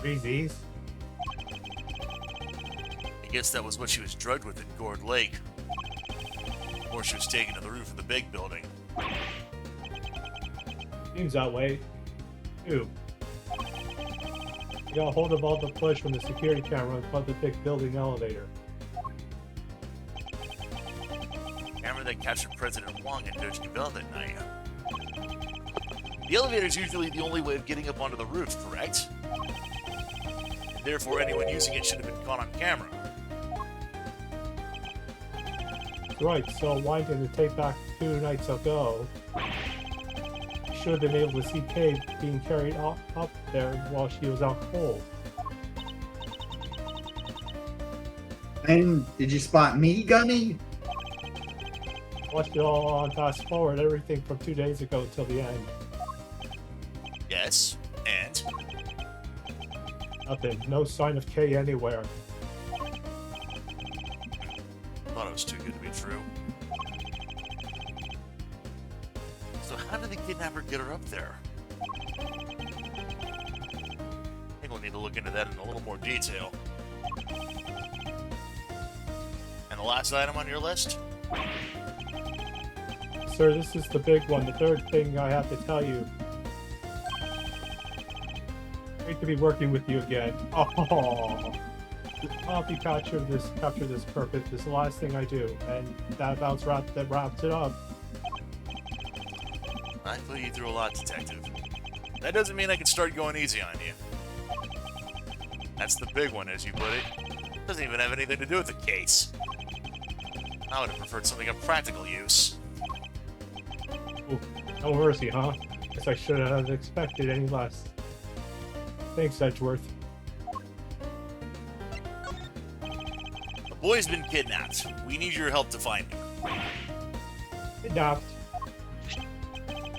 [SPEAKER 4] Reese's.
[SPEAKER 1] I guess that was what she was drugged with at Gourd Lake. Or she was taken to the roof of the big building.
[SPEAKER 4] Seems that way. 2. I got a hold of all the footage from the security camera above the big building elevator.
[SPEAKER 1] Camera that captured President Wong and Doge Bell that night. The elevator is usually the only way of getting up onto the roof, correct? And therefore, anyone using it should have been caught on camera.
[SPEAKER 4] Right, so winding the tape back 2 nights ago, you should have been able to see Kay being carried up there while she was out cold.
[SPEAKER 3] And did you spot me, Gunny?
[SPEAKER 4] Watched it all on fast forward, everything from 2 days ago till the end.
[SPEAKER 1] Yes, and?
[SPEAKER 4] Nothing. No sign of Kay anywhere.
[SPEAKER 1] Thought it was too good to be true. So how did the kidnapper get her up there? I think we'll need to look into that in a little more detail. And the last item on your list?
[SPEAKER 4] Sir, this is the big one, the third thing I have to tell you. Great to be working with you again. Oh, I'll be capture this purpose. This is the last thing I do, and that wraps it up.
[SPEAKER 1] I put you through a lot, Detective. That doesn't mean I can start going easy on you. That's the big one, as you put it. Doesn't even have anything to do with the case. I would have preferred something of practical use.
[SPEAKER 4] Ooh, no mercy, huh? Guess I shouldn't have expected any less. Thanks, Edgeworth.
[SPEAKER 1] The boy's been kidnapped. We need your help to find him.
[SPEAKER 4] Kidnapped.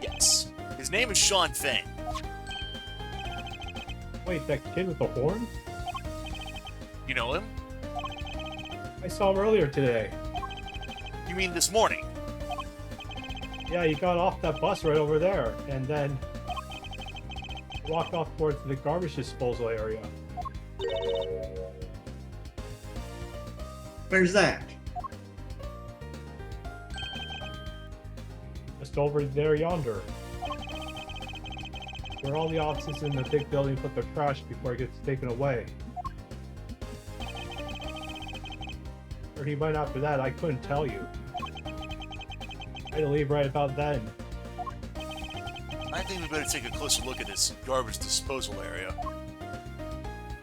[SPEAKER 1] Yes. His name is Sean Feng.
[SPEAKER 4] Wait, that kid with the horn?
[SPEAKER 1] You know him?
[SPEAKER 4] I saw him earlier today.
[SPEAKER 1] You mean this morning?
[SPEAKER 4] Yeah, he got off that bus right over there, and then walked off towards the garbage disposal area.
[SPEAKER 3] Where's that?
[SPEAKER 4] Just over there yonder. Where all the offices in the big building put their trash before it gets taken away. Where he went after that, I couldn't tell you. I had to leave right about then.
[SPEAKER 1] I think we better take a closer look at this garbage disposal area.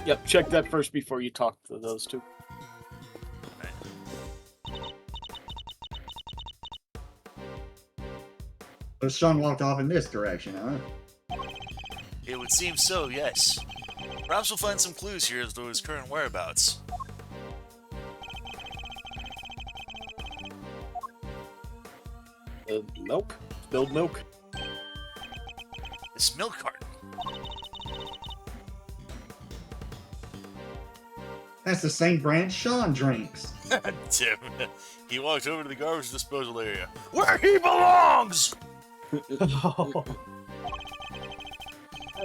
[SPEAKER 2] Yep, check that first before you talk to those two.
[SPEAKER 3] So Sean walked off in this direction, huh?
[SPEAKER 1] It would seem so, yes. Perhaps we'll find some clues here as to his current whereabouts.
[SPEAKER 2] Milk? Spilled milk?
[SPEAKER 1] This milk carton.
[SPEAKER 3] That's the same brand Sean drinks.
[SPEAKER 1] Tim, he walked over to the garbage disposal area. Where he belongs!
[SPEAKER 4] That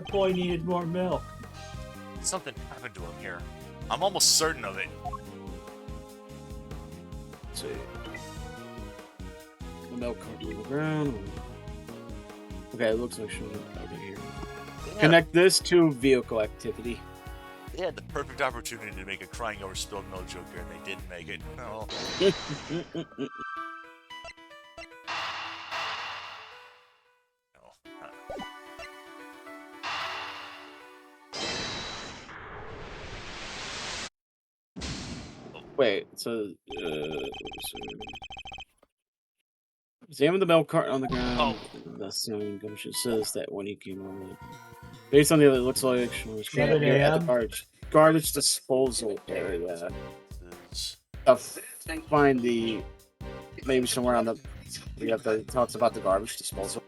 [SPEAKER 4] boy needed more milk.
[SPEAKER 1] Something happened to him here. I'm almost certain of it.
[SPEAKER 2] Let's see. The milk carton on the ground. Okay, it looks like she'll over here.
[SPEAKER 1] Yeah,
[SPEAKER 2] Connect this to vehicle activity.
[SPEAKER 1] they had the perfect opportunity to make a crying over spilled milk joke here, and they didn't make it. Oh.
[SPEAKER 2] Wait, so examine the milk carton on the ground. That's not even gumshoe says that when he came over. Based on the other, it looks like she was
[SPEAKER 4] 7 a.m.?
[SPEAKER 2] garbage disposal area.
[SPEAKER 1] Is-
[SPEAKER 2] Find the maybe somewhere on the we have the talks about the garbage disposal.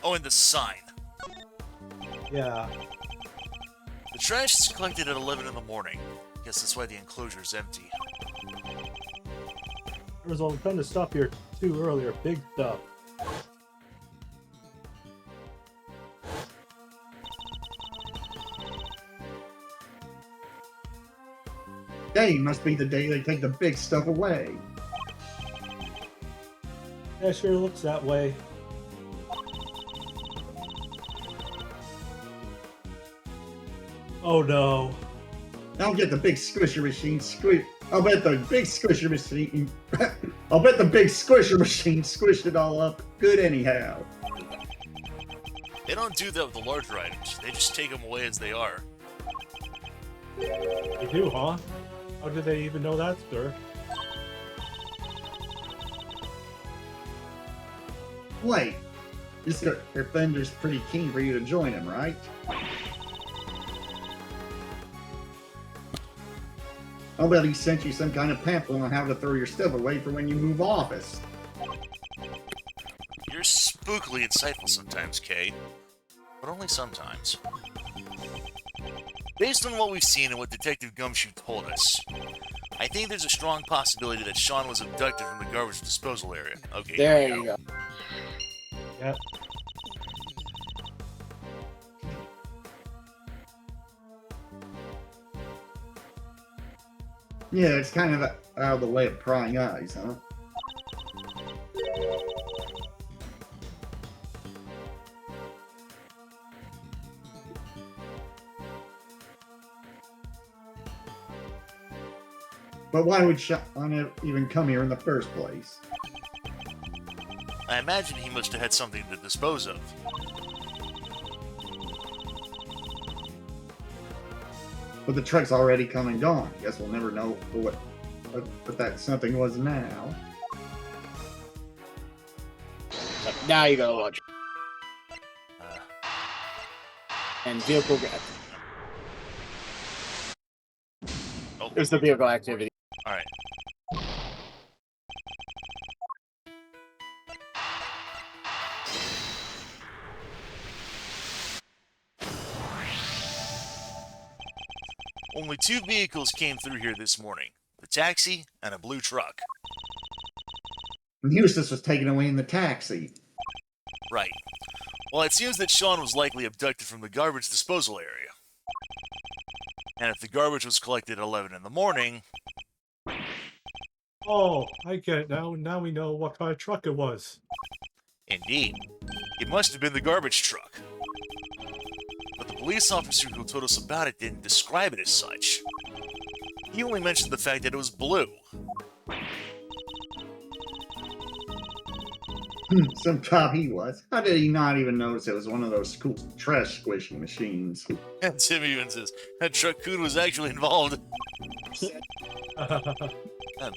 [SPEAKER 1] Oh, and the sign.
[SPEAKER 4] Yeah.
[SPEAKER 1] The trash is collected at 11 in the morning. Guess that's why the enclosure is empty.
[SPEAKER 4] There was a ton of stuff here too earlier. Big stuff.
[SPEAKER 3] Day must be the day they take the big stuff away.
[SPEAKER 4] Yeah, sure looks that way. Oh no.
[SPEAKER 3] I'll get the big squisher machine I'll bet the big squisher machine I'll bet the big squisher machine squished it all up good anyhow.
[SPEAKER 1] They don't do that with the larger items. They just take them away as they are.
[SPEAKER 4] They do, huh? How did they even know that, sir?
[SPEAKER 3] Wait, Mr. Fender's pretty keen for you to join him, right? I'll bet he sent you some kind of pamphlet on how to throw your stuff away for when you move office.
[SPEAKER 1] You're spookily insightful sometimes, Kay. But only sometimes. Based on what we've seen and what Detective Gumshoe told us, I think there's a strong possibility that Sean was abducted from the garbage disposal area. Okay,
[SPEAKER 2] There
[SPEAKER 1] here we
[SPEAKER 2] you go.
[SPEAKER 4] Yep.
[SPEAKER 3] Yeah, it's kind of out of the way of prying eyes, huh? But why would Sean even come here in the first place?
[SPEAKER 1] I imagine he must have had something to dispose of.
[SPEAKER 3] But the truck's already come and gone. Guess we'll never know what that something was now.
[SPEAKER 2] Now you gotta watch.
[SPEAKER 1] Uh,
[SPEAKER 2] And vehicle.
[SPEAKER 1] oh,
[SPEAKER 2] There's the vehicle activity.
[SPEAKER 1] alright. Only 2 vehicles came through here this morning. The taxi and a blue truck.
[SPEAKER 3] And Eustace was taken away in the taxi.
[SPEAKER 1] Right. Well, it seems that Sean was likely abducted from the garbage disposal area. And if the garbage was collected at 11 in the morning...
[SPEAKER 4] Oh, I get it now. Now we know what kind of truck it was.
[SPEAKER 1] Indeed. It must have been the garbage truck. But the police officer who told us about it didn't describe it as such. He only mentioned the fact that it was blue.
[SPEAKER 3] Some cop he was. How did he not even notice it was one of those cool trash squishing machines?
[SPEAKER 1] And Tim even says, that truck coon was actually involved.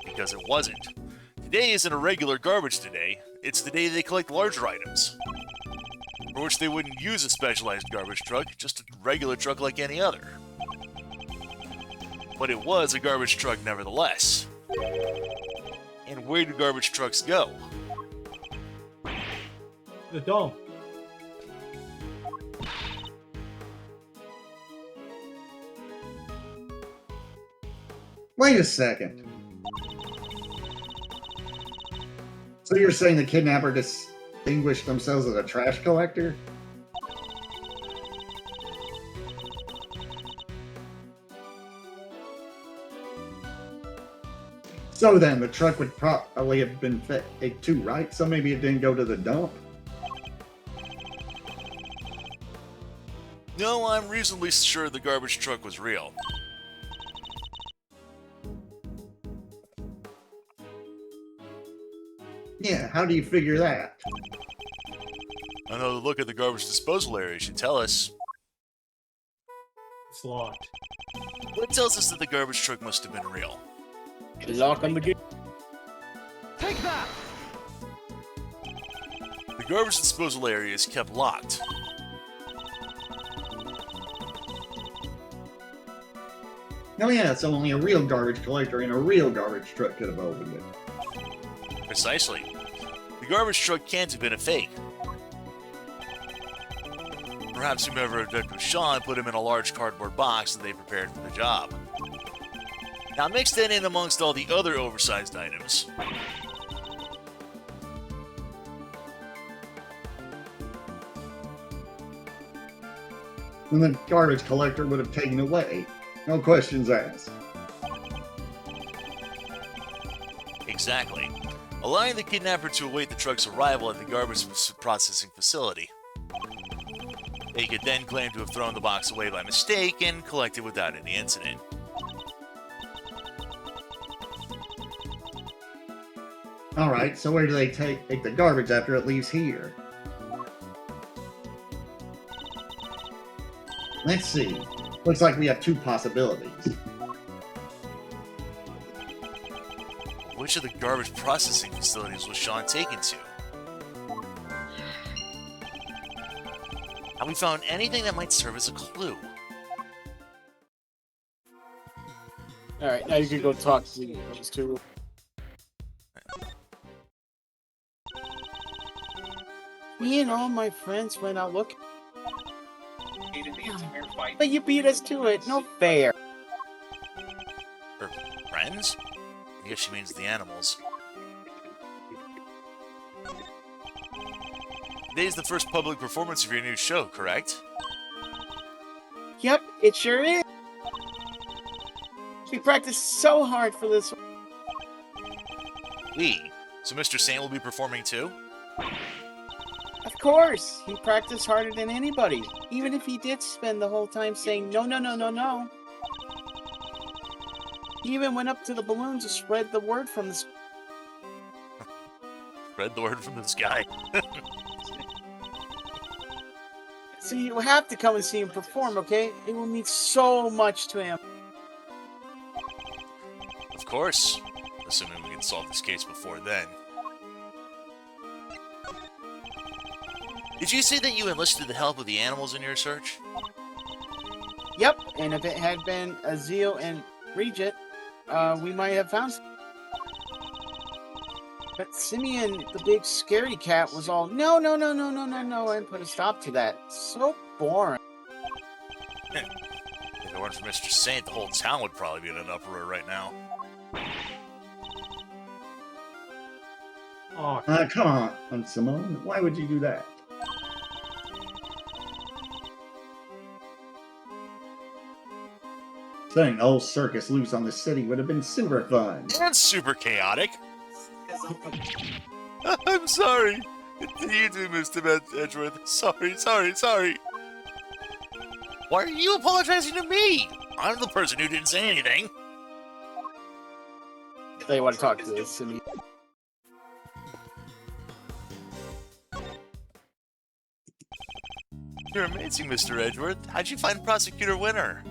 [SPEAKER 1] Because it wasn't. Today isn't a regular garbage day. It's the day they collect larger items. For which they wouldn't use a specialized garbage truck, just a regular truck like any other. But it was a garbage truck nevertheless. And where do garbage trucks go?
[SPEAKER 4] The dump.
[SPEAKER 3] Wait a second. So you're saying the kidnapper distinguished themselves as a trash collector? So then, the truck would probably have been fake too, right? So maybe it didn't go to the dump?
[SPEAKER 1] No, I'm reasonably sure the garbage truck was real.
[SPEAKER 3] Yeah, how do you figure that?
[SPEAKER 1] I know the look at the garbage disposal area should tell us.
[SPEAKER 4] It's locked.
[SPEAKER 1] What tells us that the garbage truck must have been real?
[SPEAKER 2] Lock on the gate.
[SPEAKER 5] Take that!
[SPEAKER 1] The garbage disposal area is kept locked.
[SPEAKER 3] Oh yeah, so only a real garbage collector and a real garbage truck could have opened it.
[SPEAKER 1] Precisely. The garbage truck can't have been a fake. Perhaps whomever abducted Sean put him in a large cardboard box that they prepared for the job. Now mix that in amongst all the other oversized items.
[SPEAKER 3] And the garbage collector would have taken it away. No questions asked.
[SPEAKER 1] Exactly. Allowing the kidnapper to await the truck's arrival at the garbage processing facility. He could then claim to have thrown the box away by mistake and collect it without any incident.
[SPEAKER 3] Alright, so where do they take the garbage after it leaves here? Let's see. Looks like we have two possibilities.
[SPEAKER 1] Which of the garbage processing facilities was Sean taken to? Have we found anything that might serve as a clue?
[SPEAKER 2] Alright, now you can go talk to those two. Me and all my friends went out looking. But you beat us to it. No fair.
[SPEAKER 1] Her friends? I guess she means the animals. Today's the first public performance of your new show, correct?
[SPEAKER 2] Yep, it sure is. We practiced so hard for this.
[SPEAKER 1] So Mr. Saint will be performing too?
[SPEAKER 2] Of course, he practiced harder than anybody. Even if he did spend the whole time saying no, no, no, no, no. He even went up to the balloon to spread the word from the...
[SPEAKER 1] Spread the word from the sky.
[SPEAKER 2] So you have to come and see him perform, okay? It will mean so much to him.
[SPEAKER 1] Of course. Assuming we can solve this case before then. Did you say that you enlisted the help of the animals in your search?
[SPEAKER 2] Yep, and if it had been Azil and Regent, we might have found some. But Simeon, the big scary cat, was all, no, no, no, no, no, no, no, and put a stop to that. So boring.
[SPEAKER 1] If it weren't for Mr. Saint, the whole town would probably be in an uproar right now.
[SPEAKER 4] Oh,
[SPEAKER 3] Come on, Simone. Why would you do that? Setting the whole circus loose on the city would have been super fun.
[SPEAKER 1] And super chaotic. I'm sorry. You do, Mr. Edgeworth. Sorry. Why are you apologizing to me? I'm the person who didn't say anything.
[SPEAKER 2] They want to talk to this Simeon.
[SPEAKER 1] You're amazing, Mr. Edgeworth. How'd you find Prosecutor Winner?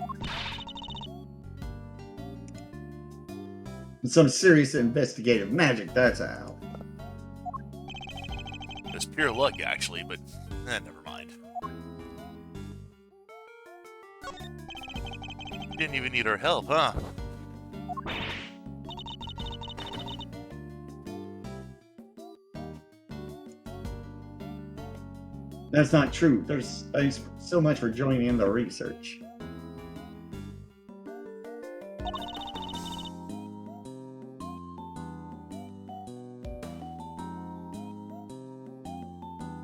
[SPEAKER 3] Some serious investigative magic, that's how.
[SPEAKER 1] It was pure luck, actually, but never mind. You didn't even need our help, huh?
[SPEAKER 3] That's not true. Thanks so much for joining in the research.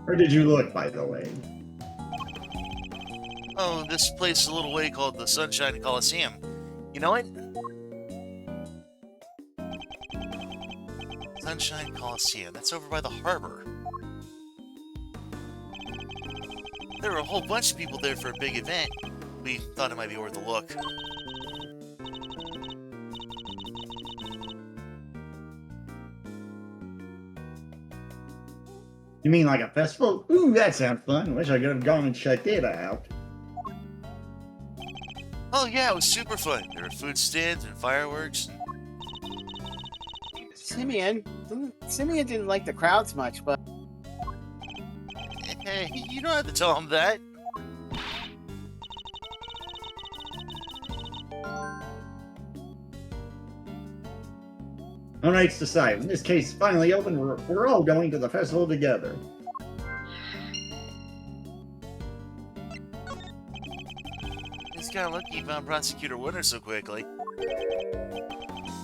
[SPEAKER 3] Where did you look, by the way?
[SPEAKER 1] Oh, this place is a little way called the Sunshine Coliseum. You know it? Sunshine Coliseum. That's over by the harbor. There were a whole bunch of people there for a big event. We thought it might be worth a look.
[SPEAKER 3] You mean like a festival? Ooh, that sounds fun. Wish I could have gone and checked it out.
[SPEAKER 1] Oh yeah, it was super fun. There were food stands and fireworks.
[SPEAKER 2] Simeon didn't like the crowds much, but
[SPEAKER 1] Hey, you don't have to tell him that.
[SPEAKER 3] All rights decide. When this case is finally open, we're all going to the festival together.
[SPEAKER 1] It's kind of lucky you found Prosecutor Winner so quickly.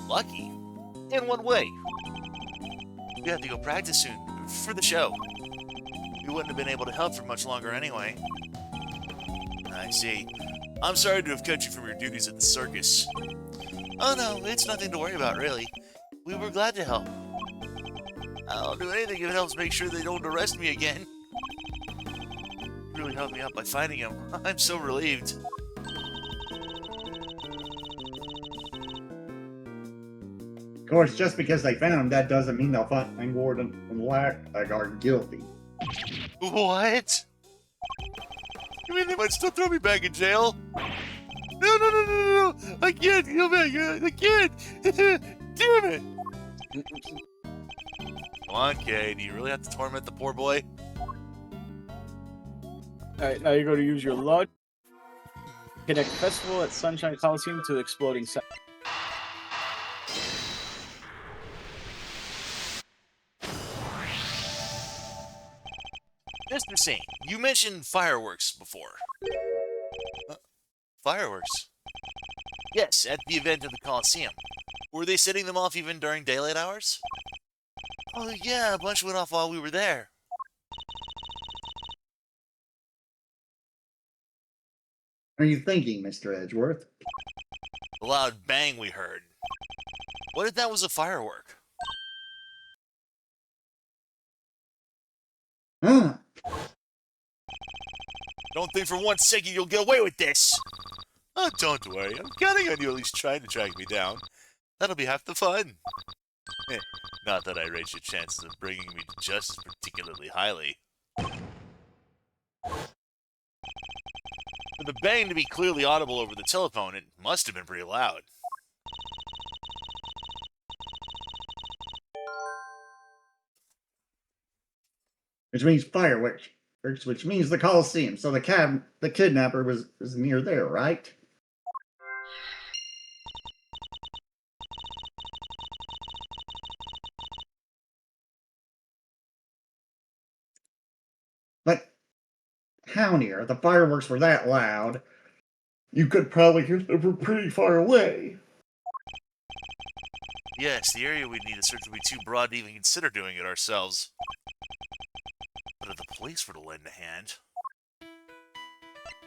[SPEAKER 1] Lucky? In what way? We have to go practice soon for the show. We wouldn't have been able to help for much longer anyway. I see. I'm sorry to have kept you from your duties at the circus. Oh no, it's nothing to worry about, really. We were glad to help. I'll do anything if it helps make sure they don't arrest me again. You really helped me out by finding him. I'm so relieved.
[SPEAKER 3] Of course, just because they found him, that doesn't mean they'll find Gordon and are guilty.
[SPEAKER 1] What? You mean they might still throw me back in jail? No, no, no, no, no, no! I can't go back! I can't! Damn it! Come on, Kay, do you really have to torment the poor boy?
[SPEAKER 2] Alright, now you're going to use your luck. Connect festival at Sunshine Coliseum to exploding sound.
[SPEAKER 1] Mr. Singh, you mentioned fireworks before. Fireworks? Yes, at the event of the Coliseum. Were they setting them off even during daylight hours? Oh yeah, a bunch went off while we were there.
[SPEAKER 3] What are you thinking, Mr. Edgeworth?
[SPEAKER 1] The loud bang we heard. What if that was a firework?
[SPEAKER 3] Huh?
[SPEAKER 1] Don't think for 1 second you'll get away with this! Oh, don't worry, I'm counting on you at least trying to track me down. That'll be half the fun. Not that I rate your chances of bringing me to justice particularly highly. For the bang to be clearly audible over the telephone, it must have been pretty loud.
[SPEAKER 3] Which means fireworks, which means the Coliseum. So the kidnapper was near there, right? But how near? The fireworks were that loud. You could probably hear them from pretty far away.
[SPEAKER 1] Yes, the area we'd need to search would be too broad to even consider doing it ourselves. But if the police were to lend a hand...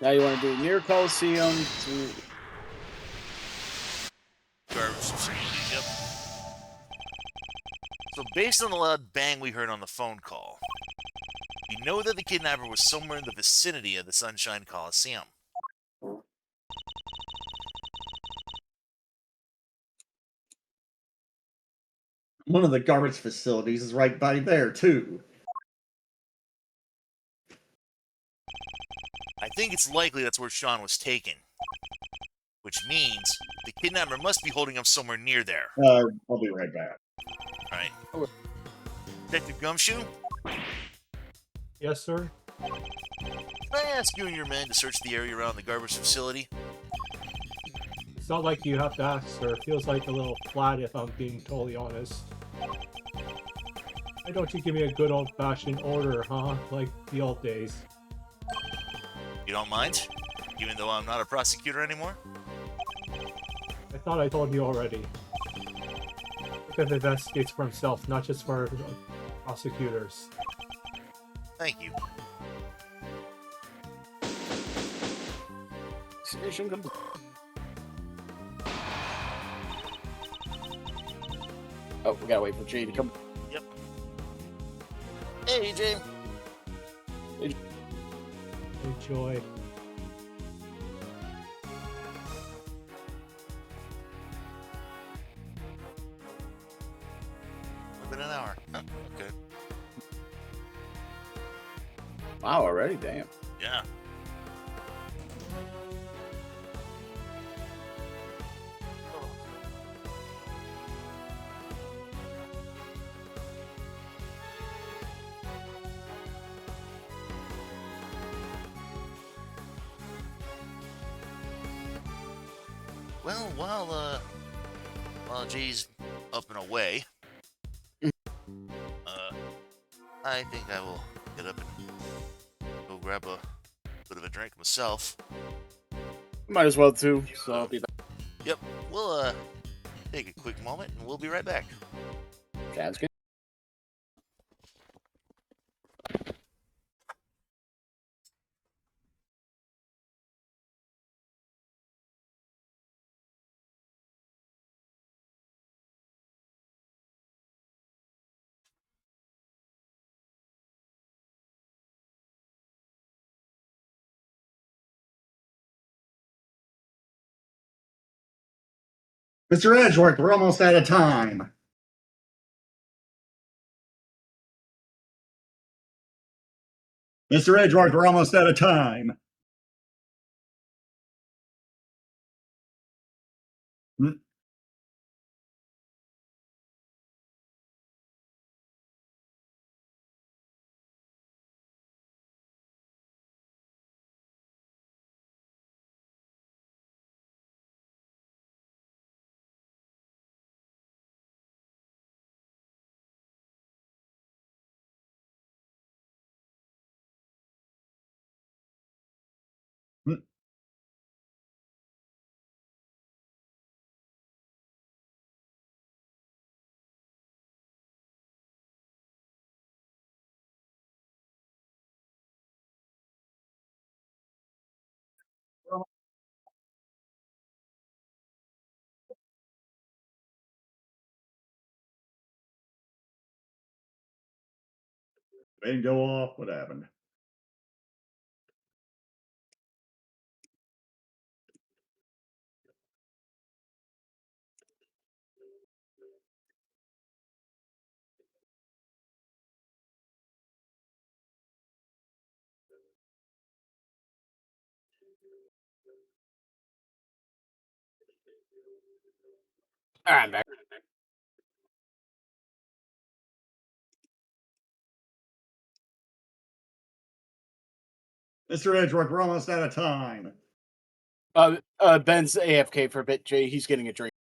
[SPEAKER 2] Now you want to do near Coliseum to...
[SPEAKER 1] Garbage facilities, yep. So based on the loud bang we heard on the phone call, we know that the kidnapper was somewhere in the vicinity of the Sunshine Coliseum.
[SPEAKER 3] One of the garbage facilities is right by there, too.
[SPEAKER 1] I think it's likely that's where Sean was taken. Which means the kidnapper must be holding him somewhere near there.
[SPEAKER 3] I'll be right back.
[SPEAKER 1] Right. Detective Gumshoe,
[SPEAKER 4] Yes, sir?
[SPEAKER 1] can I ask you and your men to search the area around the garbage facility?
[SPEAKER 4] It's not like you have to ask, sir. It feels like a little flat if I'm being totally honest. Why don't you give me a good old-fashioned order, huh? Like the old days.
[SPEAKER 1] You don't mind? Even though I'm not a prosecutor anymore?
[SPEAKER 4] I thought I told you already. Because investigates for himself, not just for prosecutors.
[SPEAKER 1] Thank you.
[SPEAKER 2] Mission complete. Oh, we gotta wait for Jay to come.
[SPEAKER 1] Yep. Hey, Jay.
[SPEAKER 4] Enjoy.
[SPEAKER 1] Within an hour. Huh, okay.
[SPEAKER 2] Wow, already, damn.
[SPEAKER 1] Yeah. Well, while Jay's up and away, I think I will get up and go grab a bit of a drink myself.
[SPEAKER 2] Might as well too. So I'll be back.
[SPEAKER 1] Yep, we'll take a quick moment and we'll be right back.
[SPEAKER 2] Sounds good.
[SPEAKER 3] Mr. Edgeworth, we're almost out of time. Mr. Edgeworth, we're almost out of time. Hmm. Hmm. They didn't go off. What happened?
[SPEAKER 2] All right, I'm back.
[SPEAKER 3] Mr. Edgeworth, we're almost out of time.
[SPEAKER 2] Ben's AFK for a bit. Jay, he's getting a drink.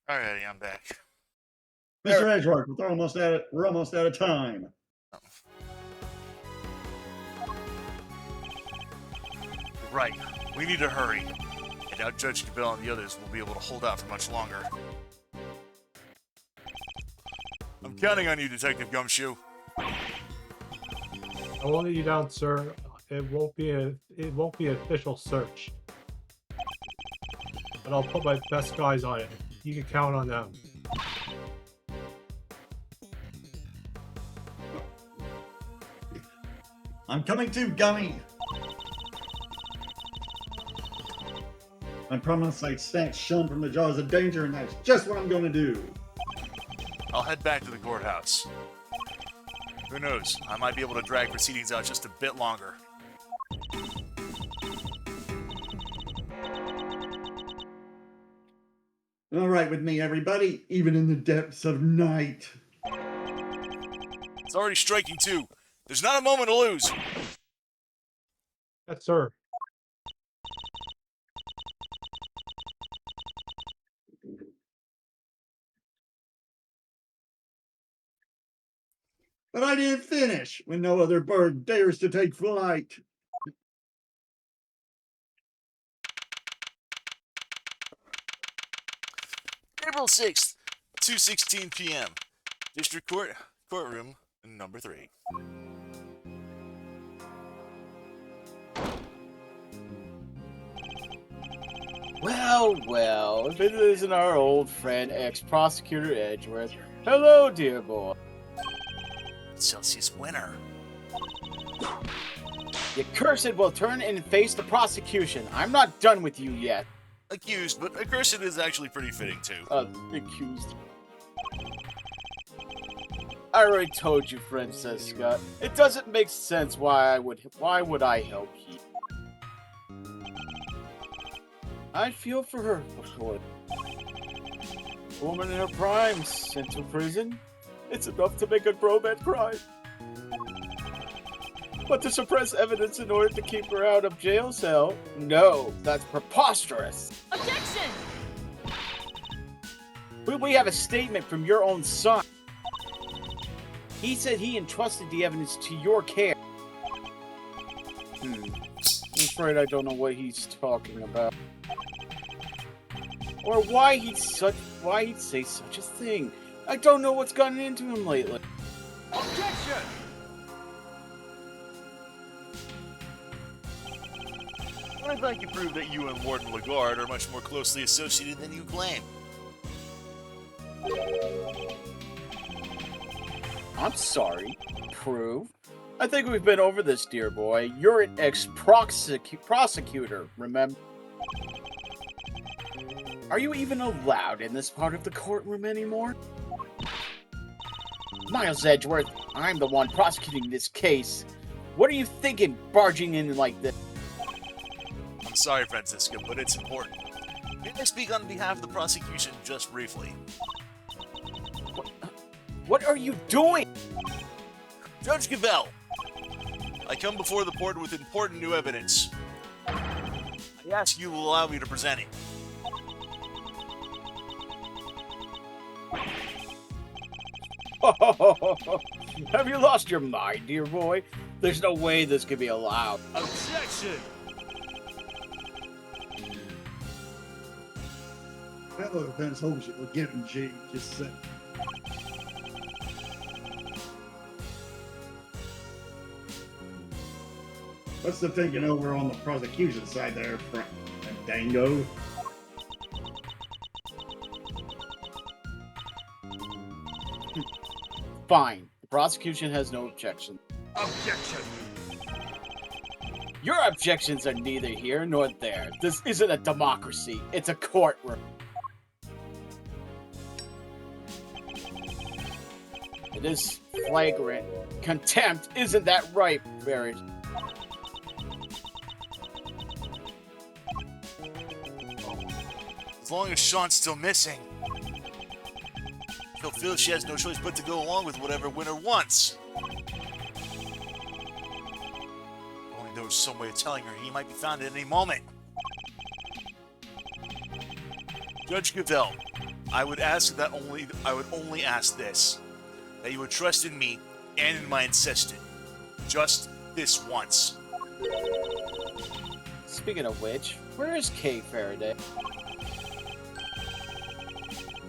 [SPEAKER 1] Alrighty, I'm back.
[SPEAKER 3] Mr. Edgeworth, we're almost out of time.
[SPEAKER 1] Right. We need to hurry. And now Judge Cabell and the others will be able to hold out for much longer. I'm counting on you, Detective Gumshoe.
[SPEAKER 4] I won't let you down, sir. It won't be an official search, but I'll put my best guys on it. You can count on them.
[SPEAKER 3] I'm coming too, Gummy. I promise I'd snatch Sean from the jaws of danger, and that's just what I'm going to do.
[SPEAKER 1] I'll head back to the courthouse. Who knows? I might be able to drag proceedings out just a bit longer.
[SPEAKER 3] All right with me, everybody, even in the depths of night.
[SPEAKER 1] It's already striking 2. There's not a moment to lose.
[SPEAKER 4] Yes, sir.
[SPEAKER 3] But I didn't finish when no other bird dares to take flight.
[SPEAKER 1] April 6th, 2:16 p.m. District Court, courtroom number 3.
[SPEAKER 2] Well, well, if it isn't our old friend, ex-prosecutor Edgeworth. Hello, dear boy.
[SPEAKER 1] Celsius winner.
[SPEAKER 2] You cursed will turn and face the prosecution. I'm not done with you yet.
[SPEAKER 1] Accused, but accursed is actually pretty fitting too.
[SPEAKER 2] Accused. I already told you, Francesca. It doesn't make sense why would I help you? I feel for her, of course. A woman in her prime sent to prison. It's enough to make a grown man cry. But to suppress evidence in order to keep her out of jail cell? No, that's preposterous.
[SPEAKER 6] Objection!
[SPEAKER 2] We have a statement from your own son. He said he entrusted the evidence to your care. I'm afraid I don't know what he's talking about. Or why he'd say such a thing. I don't know what's gotten into him lately.
[SPEAKER 5] Objection!
[SPEAKER 1] I'd like to prove that you and Warden Lagarde are much more closely associated than you claim.
[SPEAKER 2] I'm sorry. Prove? I think we've been over this, dear boy. You're an ex-prosecutor, remember? Are you even allowed in this part of the courtroom anymore? Miles Edgeworth, I'm the one prosecuting this case. What are you thinking, barging in like this?
[SPEAKER 1] I'm sorry, Francisca, but it's important. May I speak on behalf of the prosecution just briefly?
[SPEAKER 2] What are you doing?
[SPEAKER 1] Judge Gavell, I come before the court with important new evidence. I ask you to allow me to present it.
[SPEAKER 2] Have you lost your mind, dear boy? There's no way this could be allowed.
[SPEAKER 5] Objection!
[SPEAKER 3] That little fence hopes it will get him, G. Just said. What's the thinking over on the prosecution side there, Dango?
[SPEAKER 2] Fine. The prosecution has no objection.
[SPEAKER 5] Objection!
[SPEAKER 2] Your objections are neither here nor there. This isn't a democracy. It's a courtroom. It is flagrant. Contempt, isn't that right, Barrett?
[SPEAKER 1] As long as Sean's still missing, she'll feel she has no choice but to go along with whatever Winner wants. Only there was some way of telling her he might be found at any moment. Judge Gavell, I would only ask this, that you would trust in me and in my assistant. Just this once.
[SPEAKER 2] Speaking of which, where is Kay Faraday?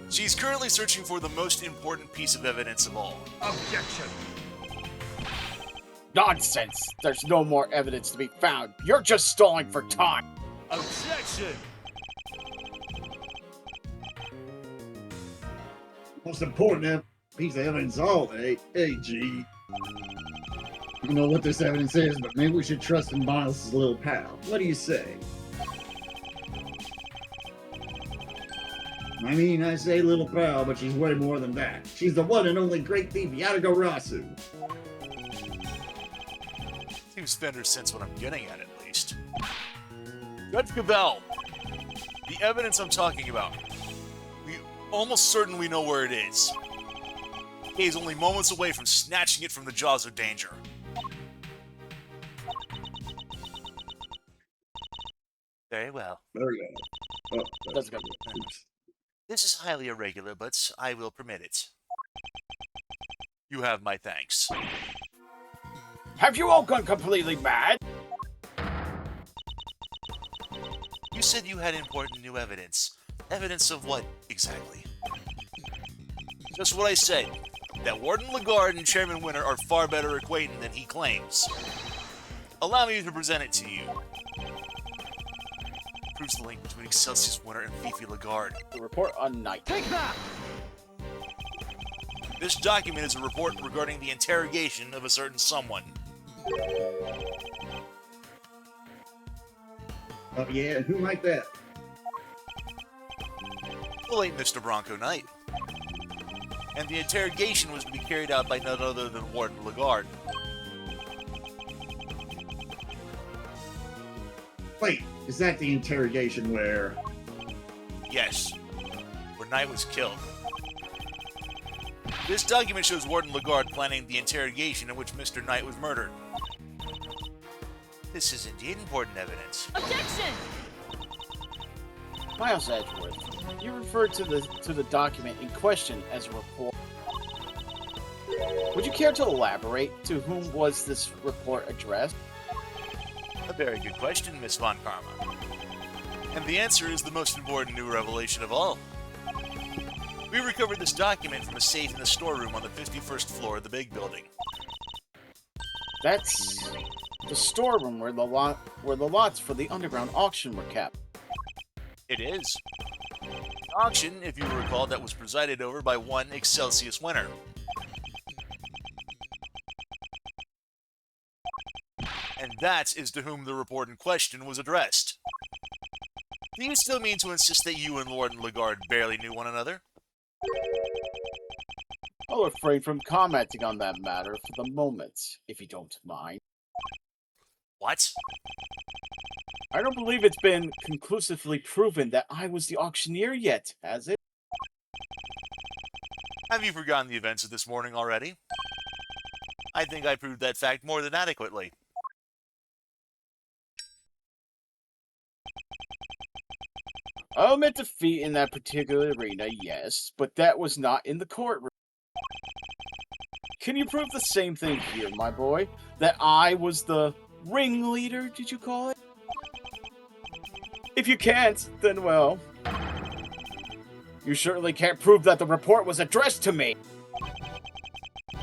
[SPEAKER 1] She's currently searching for the most important piece of evidence of all.
[SPEAKER 5] Objection!
[SPEAKER 2] Nonsense! There's no more evidence to be found. You're just stalling for time.
[SPEAKER 5] Objection!
[SPEAKER 3] Most important piece of evidence of all, G. I don't know what this evidence is, but maybe we should trust in Miles' little pal. What do you say? I mean, I say little pal, but she's way more than that. She's the one and only great thief Yatagarasu.
[SPEAKER 1] Seems to spend her sense what I'm getting at least. Judge Gavell, the evidence I'm talking about, we almost certain we know where it is. Kay is only moments away from snatching it from the jaws of danger. Very well.
[SPEAKER 3] There we go. Oh,
[SPEAKER 2] That's good.
[SPEAKER 3] oops.
[SPEAKER 1] This is highly irregular, but I will permit it. You have my thanks.
[SPEAKER 2] Have you all gone completely mad?
[SPEAKER 1] You said you had important new evidence. Evidence of what, exactly? Just what I said. That Warden Lagarde and Chairman Winter are far better acquainted than he claims. Allow me to present it to you. Proves the link between Excelsius Winter and Fifi Lagarde.
[SPEAKER 2] The report on Knight.
[SPEAKER 5] Take that!
[SPEAKER 1] This document is a report regarding the interrogation of a certain someone.
[SPEAKER 3] Oh yeah, who like that?
[SPEAKER 1] The late Mr. Bronco Knight. And the interrogation was to be carried out by none other than Warden Lagarde.
[SPEAKER 3] Wait, is that the interrogation where...
[SPEAKER 1] Yes, where Knight was killed. This document shows Warden Lagarde planning the interrogation in which Mr. Knight was murdered. This is indeed important evidence.
[SPEAKER 6] Objection!
[SPEAKER 2] Miles Edgeworth, you referred to the document in question as a report. Would you care to elaborate? To whom was this report addressed?
[SPEAKER 1] A very good question, Miss Von Karma. And the answer is the most important new revelation of all. We recovered this document from a safe in the storeroom on the 51st floor of the big building.
[SPEAKER 2] That's the storeroom where the lots for the underground auction were kept.
[SPEAKER 1] It is. An auction, if you recall, that was presided over by one Excelsius Winter. And that is to whom the report in question was addressed. Do you still mean to insist that you and Warden Lagarde barely knew one another?
[SPEAKER 2] I'll refrain from commenting on that matter for the moment, if you don't mind.
[SPEAKER 1] What?
[SPEAKER 2] I don't believe it's been conclusively proven that I was the auctioneer yet, has it?
[SPEAKER 1] Have you forgotten the events of this morning already? I think I proved that fact more than adequately.
[SPEAKER 2] I'll admit defeat in that particular arena, yes, but that was not in the courtroom. Can you prove the same thing here, my boy? That I was the ringleader, did you call it? If you can't, then well, you certainly can't prove that the report was addressed to me.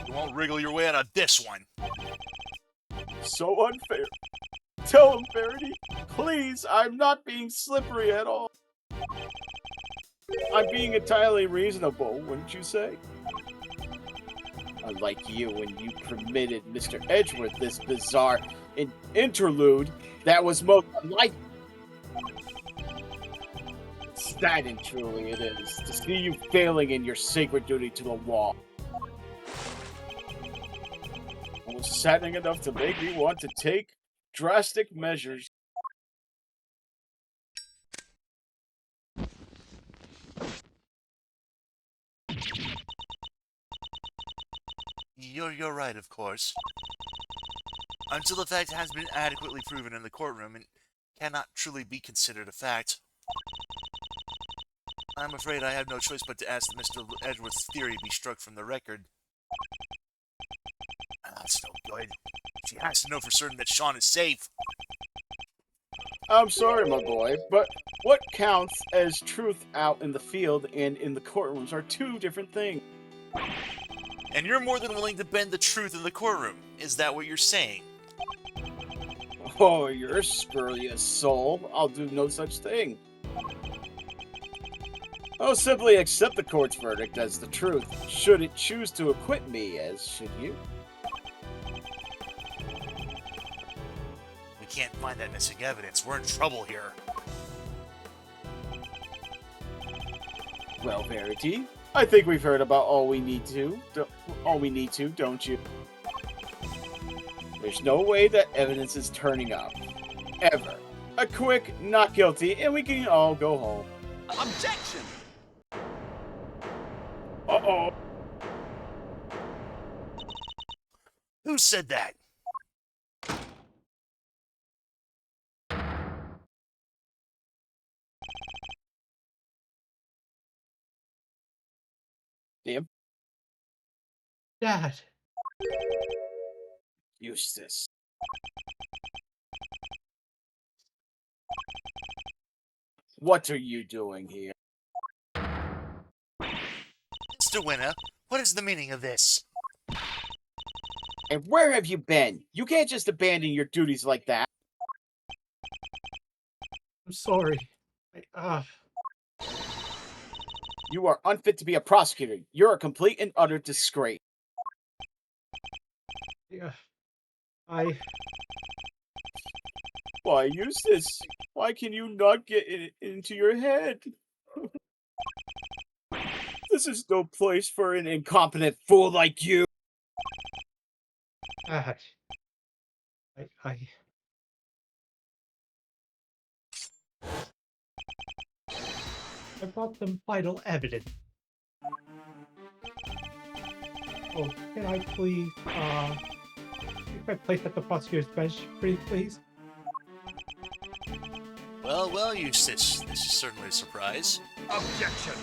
[SPEAKER 1] You won't wriggle your way out of this one.
[SPEAKER 2] So unfair. Tell him, Verity. Please, I'm not being slippery at all. I'm being entirely reasonable, wouldn't you say? Unlike you, when you permitted Mr. Edgeworth this bizarre interlude that was most unlike. Sad and truly it is to see you failing in your sacred duty to the law. It was saddening enough to make me want to take drastic measures.
[SPEAKER 1] You're right, of course. Until the fact has been adequately proven in the courtroom, it cannot truly be considered a fact. I'm afraid I have no choice but to ask that Mr. Edgeworth's theory be struck from the record. That's no good. She has to know for certain that Sean is safe.
[SPEAKER 2] I'm sorry, my boy, but what counts as truth out in the field and in the courtrooms are two different things.
[SPEAKER 1] And you're more than willing to bend the truth in the courtroom. Is that what you're saying?
[SPEAKER 2] Oh, you're a spurious soul. I'll do no such thing. I'll simply accept the court's verdict as the truth, should it choose to acquit me, as should you.
[SPEAKER 1] We can't find that missing evidence. We're in trouble here.
[SPEAKER 2] Well, Verity, I think we've heard about all we need to, don't you? There's no way that evidence is turning up. Ever. A quick not guilty, and we can all go home.
[SPEAKER 5] Objection!
[SPEAKER 2] Uh-oh.
[SPEAKER 1] Who said that?
[SPEAKER 2] Damn.
[SPEAKER 4] Dad.
[SPEAKER 2] Eustace. What are you doing here?
[SPEAKER 1] Mr. Winner, what is the meaning of this?
[SPEAKER 2] And where have you been? You can't just abandon your duties like that.
[SPEAKER 4] I'm sorry.
[SPEAKER 2] You are unfit to be a prosecutor. You're a complete and utter disgrace.
[SPEAKER 4] Yeah.
[SPEAKER 2] Why, Eustace? Why can you not get it into your head? This is no place for an incompetent fool like you.
[SPEAKER 4] Dad. I brought them vital evidence. Oh, can I please, take my place at the prosecutor's bench, please?
[SPEAKER 1] Well, Eustace, this is certainly a surprise.
[SPEAKER 5] Objection.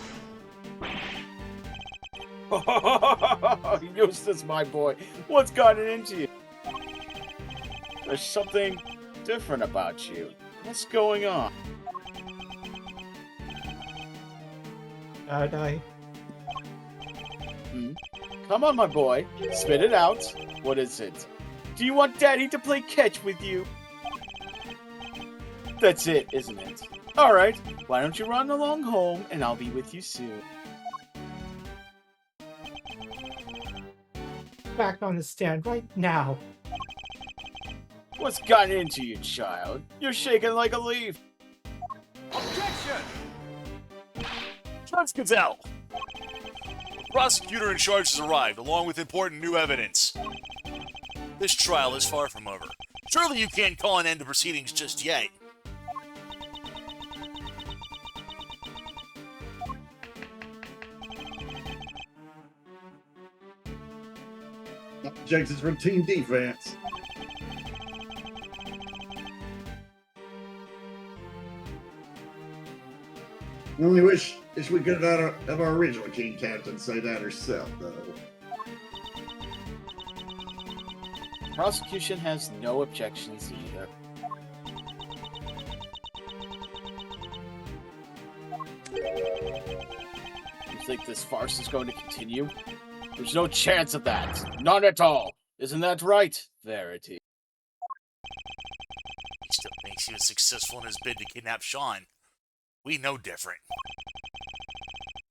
[SPEAKER 2] Eustace, my boy, what's gotten into you? There's something different about you. What's going on?
[SPEAKER 4] Dad,
[SPEAKER 2] Come on, my boy. Spit it out. What is it? Do you want Daddy to play catch with you? That's it, isn't it? Alright, why don't you run along home and I'll be with you soon.
[SPEAKER 4] back on the stand right now.
[SPEAKER 2] What's gotten into you, child? You're shaking like a leaf.
[SPEAKER 5] Objection.
[SPEAKER 1] Judge Gazelle! The prosecutor in charge has arrived, along with important new evidence. This trial is far from over. Surely you can't call an end to proceedings just yet.
[SPEAKER 3] Objects is routine defense. I only wish we could have our original king captain say that herself, though.
[SPEAKER 2] Prosecution has no objections either. You think this farce is going to continue? There's no chance of that. None at all. Isn't that right, Verity?
[SPEAKER 1] He still thinks he was successful in his bid to kidnap Sean. We know different.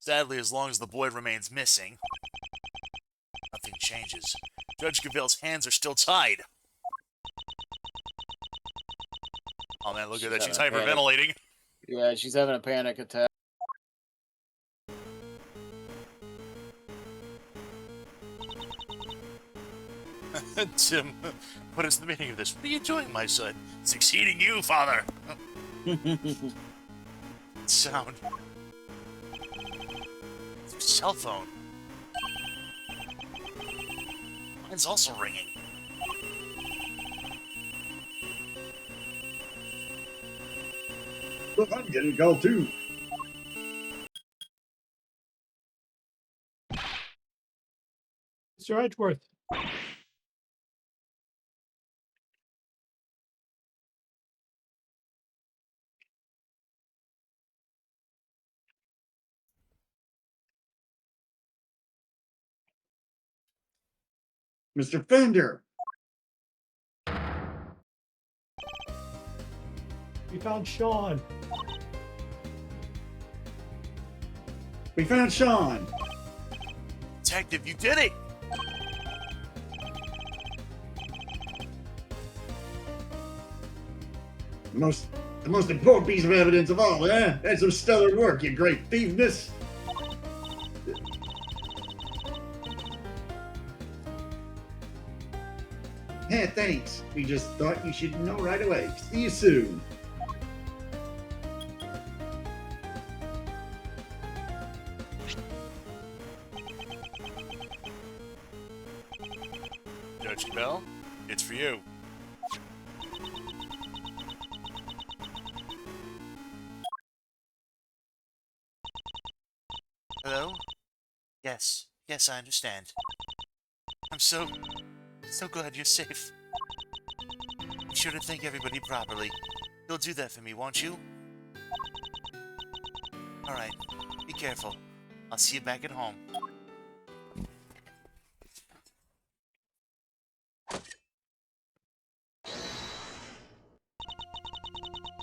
[SPEAKER 1] Sadly, as long as the boy remains missing, nothing changes. Judge Gavelle's hands are still tied. Oh man, look at that. She's hyperventilating.
[SPEAKER 2] Yeah, she's having a panic attack.
[SPEAKER 1] Tim, what is the meaning of this? What are you doing, my son? Succeeding you, father. Sound. It's your cell phone. Mine's also ringing.
[SPEAKER 3] Look, I'm getting a call too.
[SPEAKER 4] Mr. Edgeworth.
[SPEAKER 3] Mr. Fender,
[SPEAKER 4] We found Sean.
[SPEAKER 3] we found Sean.
[SPEAKER 1] Detective, you did it!
[SPEAKER 3] The most important piece of evidence of all, eh? That's some stellar work, you great thiefness. Hey, thanks. We just thought you should know right away. See you soon.
[SPEAKER 1] Judge Bell, it's for you. Hello? Yes, I understand. I'm so glad you're safe. Be sure to thank everybody properly. You'll do that for me, won't you? Alright, be careful. I'll see you back at home.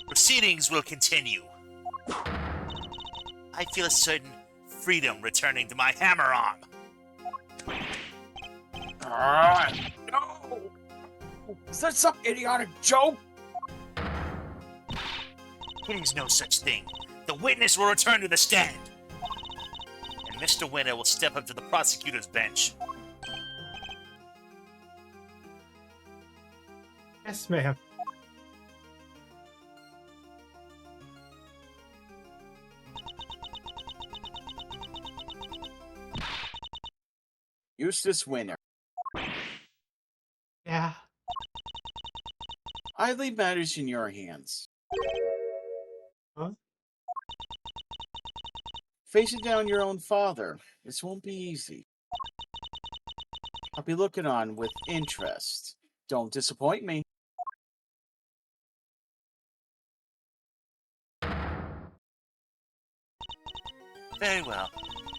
[SPEAKER 1] Proceedings will continue. I feel a certain freedom returning to my hammer arm.
[SPEAKER 2] No! Is that some idiotic joke?
[SPEAKER 1] It is no such thing. The witness will return to the stand. And Mr. Winner will step up to the prosecutor's bench.
[SPEAKER 4] Yes, ma'am.
[SPEAKER 2] Eustace Winner.
[SPEAKER 4] Yeah.
[SPEAKER 2] I leave matters in your hands.
[SPEAKER 4] Huh?
[SPEAKER 2] Facing down your own father. This won't be easy. I'll be looking on with interest. Don't disappoint me.
[SPEAKER 1] Very well.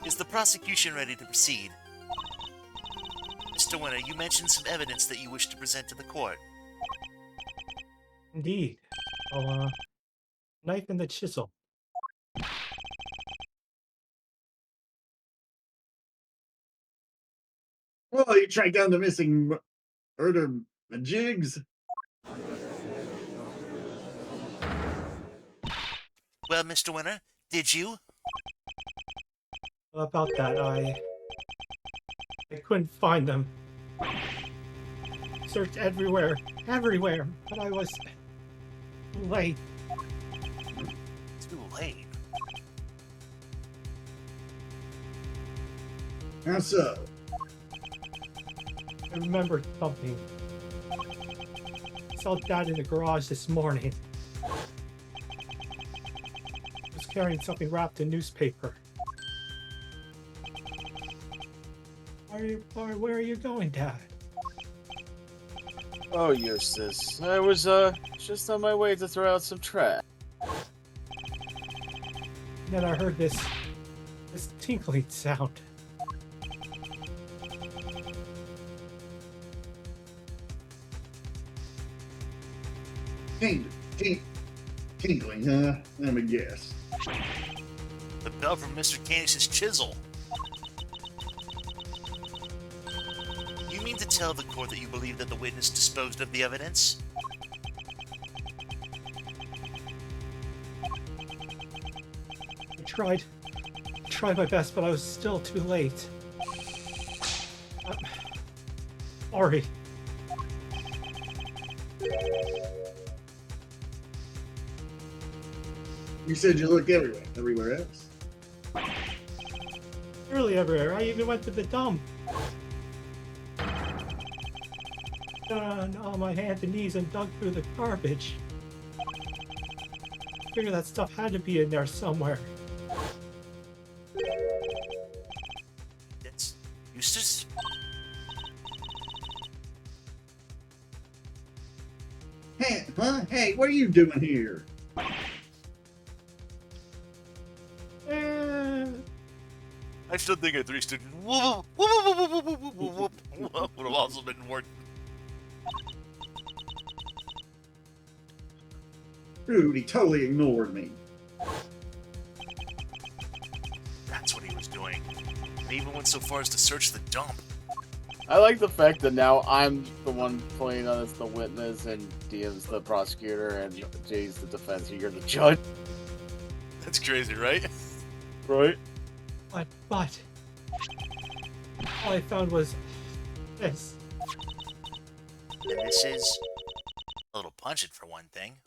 [SPEAKER 1] Is the prosecution ready to proceed? Mr. Winner, you mentioned some evidence that you wish to present to the court.
[SPEAKER 4] Indeed. Knife and the chisel.
[SPEAKER 3] Well, you tracked down the missing murder jigs.
[SPEAKER 1] Well, Mr. Winner, did you?
[SPEAKER 4] About that, I couldn't find them. Searched everywhere, but I was too late.
[SPEAKER 1] Too late.
[SPEAKER 3] How so?
[SPEAKER 4] I remembered something. I saw Dad in the garage this morning. He was carrying something wrapped in newspaper. Where are you going, Dad?
[SPEAKER 2] Oh, Eustace. I was, just on my way to throw out some trash.
[SPEAKER 4] Then I heard this tinkling sound.
[SPEAKER 3] Tinkling, huh? Let me guess.
[SPEAKER 1] The bell from Mr. Canis's chisel. You mean to tell the court that you believe that the witness disposed of the evidence?
[SPEAKER 4] I tried my best, but I was still too late. Sorry.
[SPEAKER 3] You said you looked everywhere else.
[SPEAKER 4] Nearly everywhere. I even went to the dump. Down on my hands and knees and dug through the garbage. Figured that stuff had to be in there somewhere.
[SPEAKER 1] That's Eustace?
[SPEAKER 3] Hey, huh? Hey, what are you doing here?
[SPEAKER 1] I still think a 3-student would have also been more.
[SPEAKER 3] Dude, he totally ignored me.
[SPEAKER 1] That's what he was doing. And even went so far as to search the dump.
[SPEAKER 2] I like the fact that now I'm the one playing on as the witness, and DM's the prosecutor, and Jay's the defense, and you're the judge.
[SPEAKER 1] That's crazy, right?
[SPEAKER 2] Right?
[SPEAKER 4] But all I found was this.
[SPEAKER 1] And this is a little pungent for one thing.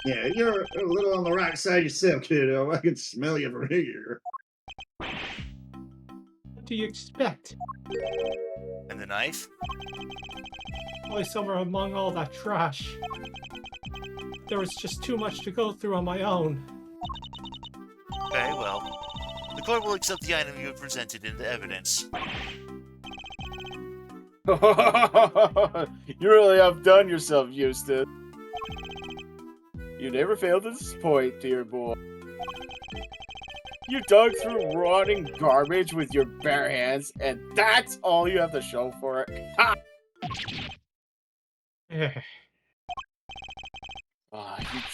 [SPEAKER 3] Yeah, you're a little on the right side yourself, kiddo. I can smell you from here.
[SPEAKER 4] What do you expect?
[SPEAKER 1] And the knife?
[SPEAKER 4] Probably somewhere among all that trash. There was just too much to go through on my own.
[SPEAKER 1] Very well. The court will accept the item you have presented into evidence.
[SPEAKER 2] You really outdone yourself, Eustace. You never fail to disappoint, dear boy. You dug through rotting garbage with your bare hands, and that's all you have to show for it. Ha! You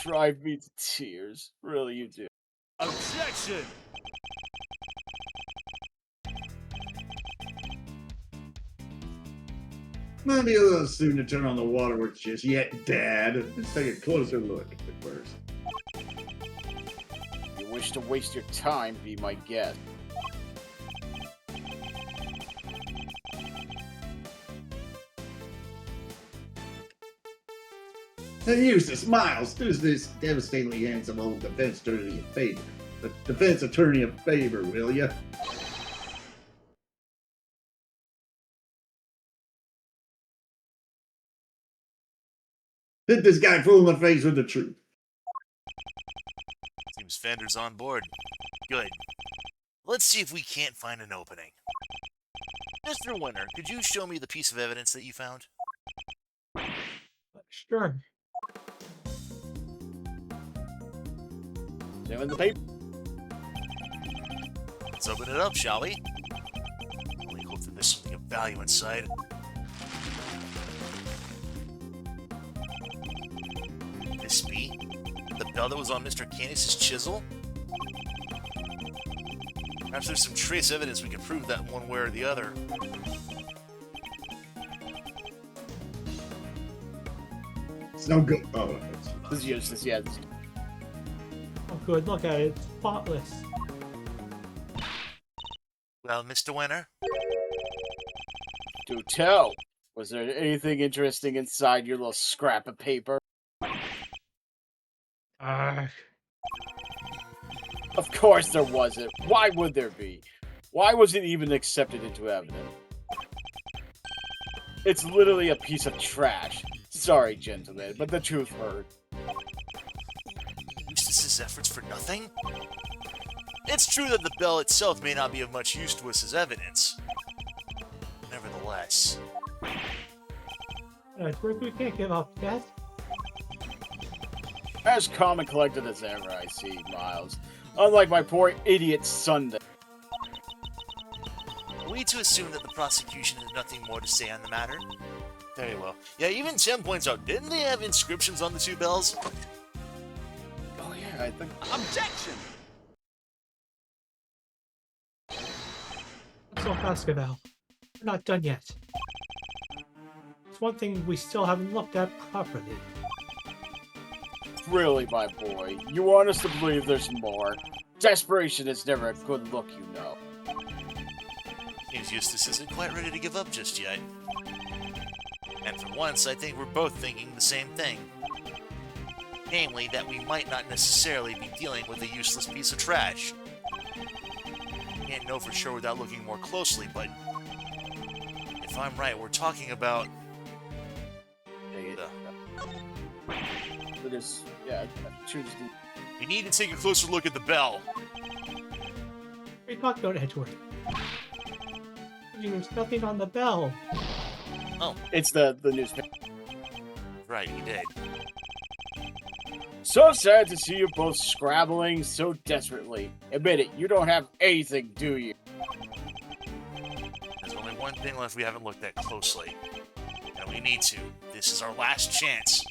[SPEAKER 2] drive me to tears. Really, you do.
[SPEAKER 5] Objection!
[SPEAKER 3] Might be a little soon to turn on the waterworks just yet, Dad. Let's take a closer look at it first.
[SPEAKER 2] If you wish to waste your time, be my guest.
[SPEAKER 3] Hey, Eustace, Miles, do this devastatingly handsome old defense attorney a favor. The defense attorney a favor, will ya? Hit this guy full in the face with the truth.
[SPEAKER 1] Seems Fender's on board. Good. Let's see if we can't find an opening. Mr. Winter, could you show me the piece of evidence that you found?
[SPEAKER 4] Sure.
[SPEAKER 2] Now in the paper.
[SPEAKER 1] Let's open it up, shall we? Only hope that there's something of value inside. This be the bell that was on Mr. Canis' chisel? Perhaps there's some trace evidence we can prove that one way or the other.
[SPEAKER 3] It's no good. Oh,
[SPEAKER 2] This is Eustace, yeah. This...
[SPEAKER 4] Oh, good. Look at it. It's spotless.
[SPEAKER 1] Well, Mr. Winter?
[SPEAKER 2] Do tell. Was there anything interesting inside your little scrap of paper? Of course there wasn't. Why would there be? Why was it even accepted into evidence? It's literally a piece of trash. Sorry, gentlemen, but the truth hurts.
[SPEAKER 1] Eustace's efforts for nothing? It's true that the bell itself may not be of much use to us as evidence. Nevertheless...
[SPEAKER 4] We can't give up yet.
[SPEAKER 2] As calm and collected as ever, I see, Miles. Unlike my poor idiot Sunday.
[SPEAKER 1] Are we to assume that the prosecution has nothing more to say on the matter? Very well. Yeah, even Tim points out, didn't they have inscriptions on the two bells?
[SPEAKER 2] Oh yeah, I think...
[SPEAKER 5] Objection!
[SPEAKER 4] So fast now. We're not done yet. It's one thing we still haven't looked at properly.
[SPEAKER 2] Really, my boy, you want us to believe there's more. Desperation is never a good look, you know.
[SPEAKER 1] Seems Eustace isn't quite ready to give up just yet. And for once, I think we're both thinking the same thing. Namely, that we might not necessarily be dealing with a useless piece of trash. Can't know for sure without looking more closely, but... if I'm right, we're talking about...
[SPEAKER 2] It is, yeah, choose the...
[SPEAKER 1] We need to take a closer look at the bell.
[SPEAKER 4] We talked about Edgeworth. There's nothing on the bell.
[SPEAKER 1] Oh,
[SPEAKER 2] It's the newspaper.
[SPEAKER 1] right, you did.
[SPEAKER 2] So sad to see you both scrabbling so desperately. Admit it, you don't have anything, do you?
[SPEAKER 1] There's only one thing left we haven't looked at closely. And we need to. This is our last chance.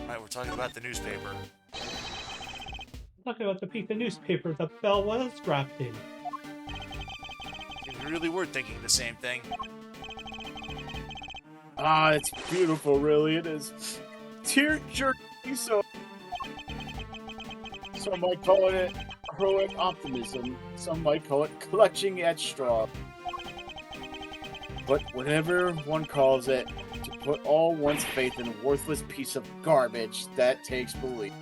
[SPEAKER 1] Alright, we're talking about the newspaper.
[SPEAKER 4] Talking about the piece of newspaper the bell was wrapped in.
[SPEAKER 1] We really were thinking the same thing.
[SPEAKER 2] Ah, it's beautiful, really, it is. Tear-jerking, so... Some might call it heroic optimism. Some might call it clutching at straw. But whatever one calls it, to put all one's faith in a worthless piece of garbage, that takes belief.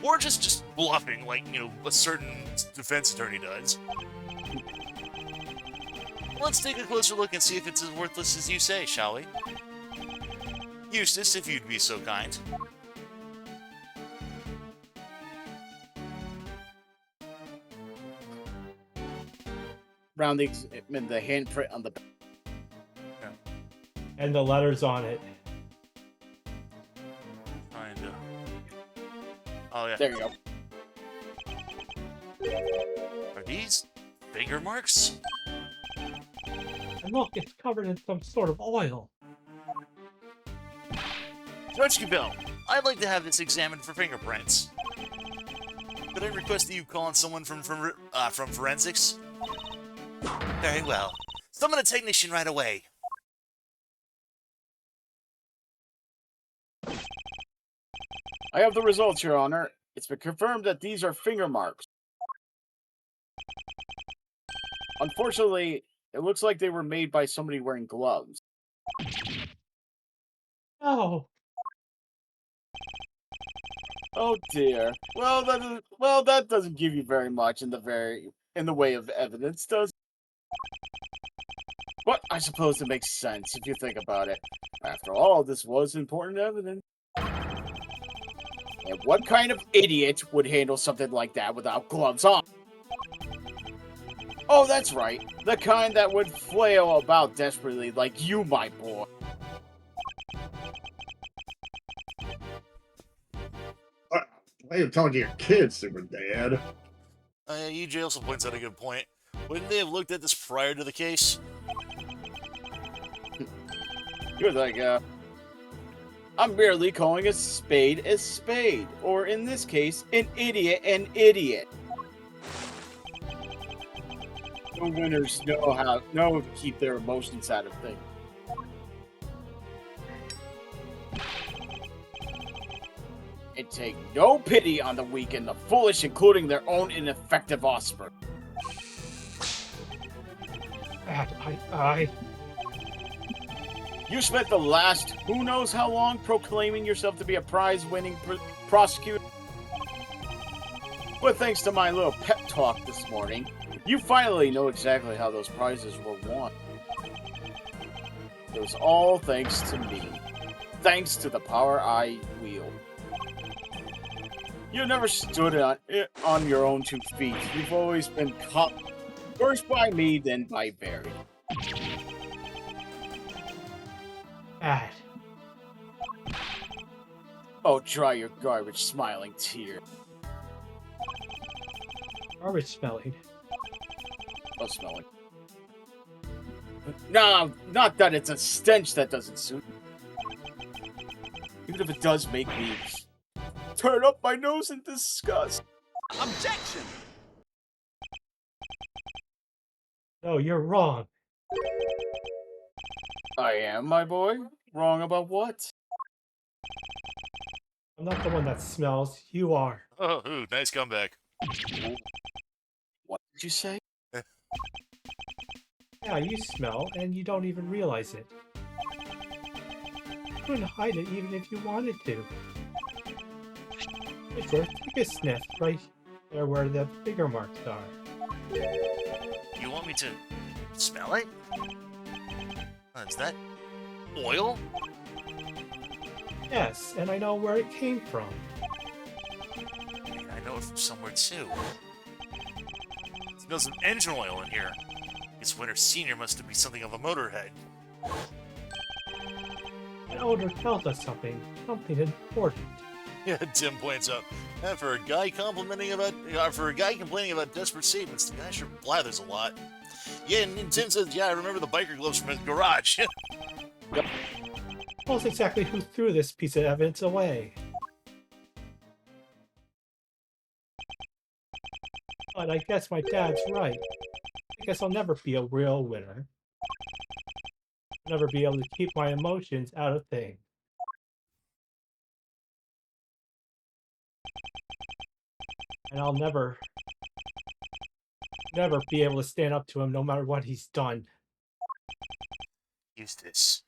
[SPEAKER 1] Or just bluffing, like, you know, a certain defense attorney does. Let's take a closer look and see if it's as worthless as you say, shall we? Eustace, if you'd be so kind.
[SPEAKER 2] around the handprint on the back.
[SPEAKER 4] And the letters on it.
[SPEAKER 1] Kinda. Oh yeah.
[SPEAKER 2] There you go.
[SPEAKER 1] Are these finger marks?
[SPEAKER 4] And look, it's covered in some sort of oil.
[SPEAKER 1] Judge Cubell, I'd like to have this examined for fingerprints. Could I request that you call on someone from forensics? Very well. Summon a technician right away.
[SPEAKER 2] I have the results, Your Honor. It's been confirmed that these are finger marks. Unfortunately, it looks like they were made by somebody wearing gloves.
[SPEAKER 4] Oh,
[SPEAKER 2] Oh dear. Well, that doesn't give you very much in the way of evidence, does it? But I suppose it makes sense if you think about it. After all, this was important evidence. And what kind of idiot would handle something like that without gloves on? Oh, that's right. The kind that would flail about desperately like you, my boy.
[SPEAKER 3] I have told your kids, Super Dad.
[SPEAKER 1] EJ also points out a good point. Wouldn't they have looked at this prior to the case?
[SPEAKER 2] You're like, I'm merely calling a spade, or in this case, an idiot. No winners know to keep their emotions out of things. And take no pity on the weak and the foolish, including their own ineffective offspring.
[SPEAKER 4] I
[SPEAKER 2] You spent the last who knows how long proclaiming yourself to be a prize-winning prosecutor. But thanks to my little pep talk this morning, you finally know exactly how those prizes were won. It was all thanks to me. Thanks to the power I wield. You never stood on your own 2 feet. You've always been caught first by me, then by Barry.
[SPEAKER 4] bad.
[SPEAKER 2] Oh, dry your garbage smiling tear.
[SPEAKER 4] Garbage smelling.
[SPEAKER 2] Oh, smelling. No, not that it's a stench that doesn't suit me. Even if it does make me turn up my nose in disgust.
[SPEAKER 5] Objection!
[SPEAKER 4] No, you're wrong.
[SPEAKER 2] I am, my boy. Wrong about what?
[SPEAKER 4] I'm not the one that smells. You are.
[SPEAKER 1] Oh, ooh, nice comeback.
[SPEAKER 2] What did you say?
[SPEAKER 4] Yeah, you smell, and you don't even realize it. You couldn't hide it even if you wanted to. Sure, take a sniff right there where the finger marks are.
[SPEAKER 1] You want me to smell it? Is that oil?
[SPEAKER 4] Yes, and I know where it came from.
[SPEAKER 1] I know it from somewhere too. It smells of engine oil in here. Guess Winter Senior must be something of a motorhead.
[SPEAKER 4] That odor tells us something important.
[SPEAKER 1] Yeah, Tim points out. For a guy complaining about desperate statements, the guy sure blathers a lot. Yeah, and Tim says, yeah, I remember the biker gloves from his garage.
[SPEAKER 2] Yep.
[SPEAKER 4] Tell us exactly who threw this piece of evidence away. But I guess my dad's right. I guess I'll never be a real winner. I'll never be able to keep my emotions out of things. And I'll never be able to stand up to him no matter what he's done.
[SPEAKER 1] Eustace.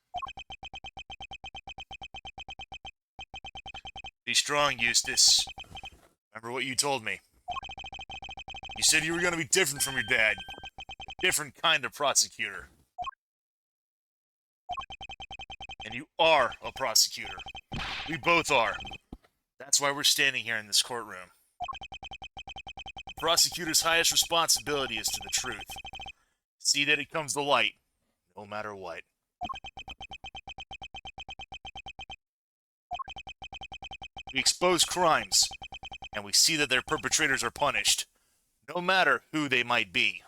[SPEAKER 1] Be strong, Eustace. Remember what you told me. You said you were going to be different from your dad. Different kind of prosecutor. And you are a prosecutor. We both are. That's why we're standing here in this courtroom. The prosecutor's highest responsibility is to the truth. See that it comes to light, no matter what. We expose crimes, and we see that their perpetrators are punished, no matter who they might be.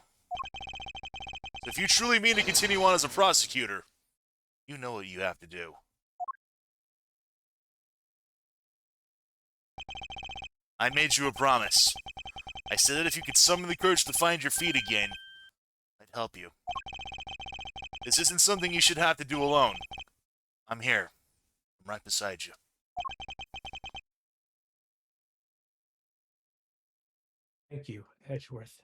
[SPEAKER 1] So if you truly mean to continue on as a prosecutor, you know what you have to do. I made you a promise. I said that if you could summon the courage to find your feet again, I'd help you. This isn't something you should have to do alone. I'm here. I'm right beside you.
[SPEAKER 4] Thank you, Edgeworth.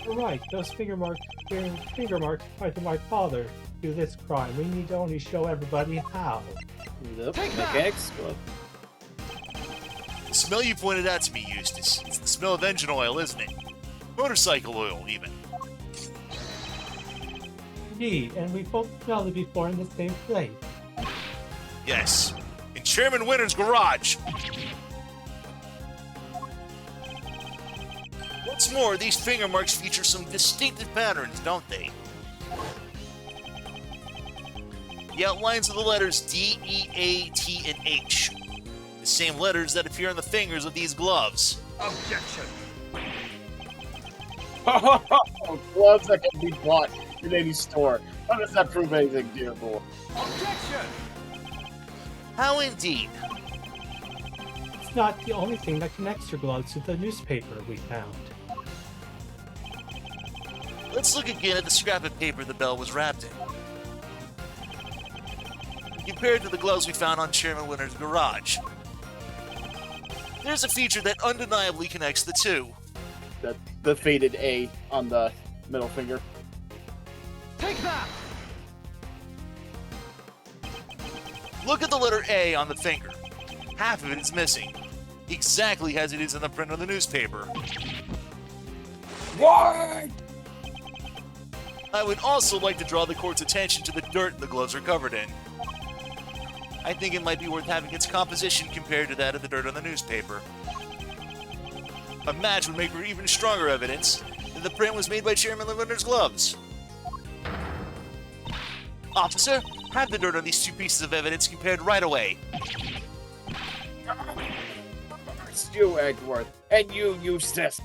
[SPEAKER 4] You're right, those finger marks tied to my father do this crime. We need to only show everybody how.
[SPEAKER 2] The
[SPEAKER 5] Take that!
[SPEAKER 2] mechanics club.
[SPEAKER 1] The smell you pointed out to me, Eustace. It's the smell of engine oil, isn't it? Motorcycle oil, even.
[SPEAKER 4] Indeed, and we both smelled it before in the same place.
[SPEAKER 1] Yes. In Chairman Winter's garage. What's more, these finger marks feature some distinctive patterns, don't they? The outlines of the letters D, E, A, T, and H. The same letters that appear on the fingers of these gloves.
[SPEAKER 5] Objection!
[SPEAKER 2] Gloves that can be bought in any store. How does that prove anything, dear boy?
[SPEAKER 5] Objection!
[SPEAKER 1] How indeed?
[SPEAKER 4] It's not the only thing that connects your gloves to the newspaper we found.
[SPEAKER 1] Let's look again at the scrap of paper the bell was wrapped in. Compared to the gloves we found on Chairman Winter's garage, there's a feature that undeniably connects the two.
[SPEAKER 2] The faded A on the middle finger.
[SPEAKER 5] Take that!
[SPEAKER 1] Look at the letter A on the finger. Half of it is missing, exactly as it is in the print of the newspaper.
[SPEAKER 2] What?
[SPEAKER 1] I would also like to draw the court's attention to the dirt the gloves are covered in. I think it might be worth having its composition compared to that of the dirt on the newspaper. A match would make for even stronger evidence that the print was made by Chairman Winter's gloves. Officer, have the dirt on these two pieces of evidence compared right away.
[SPEAKER 2] It's you, Edgeworth, and you, Eustace.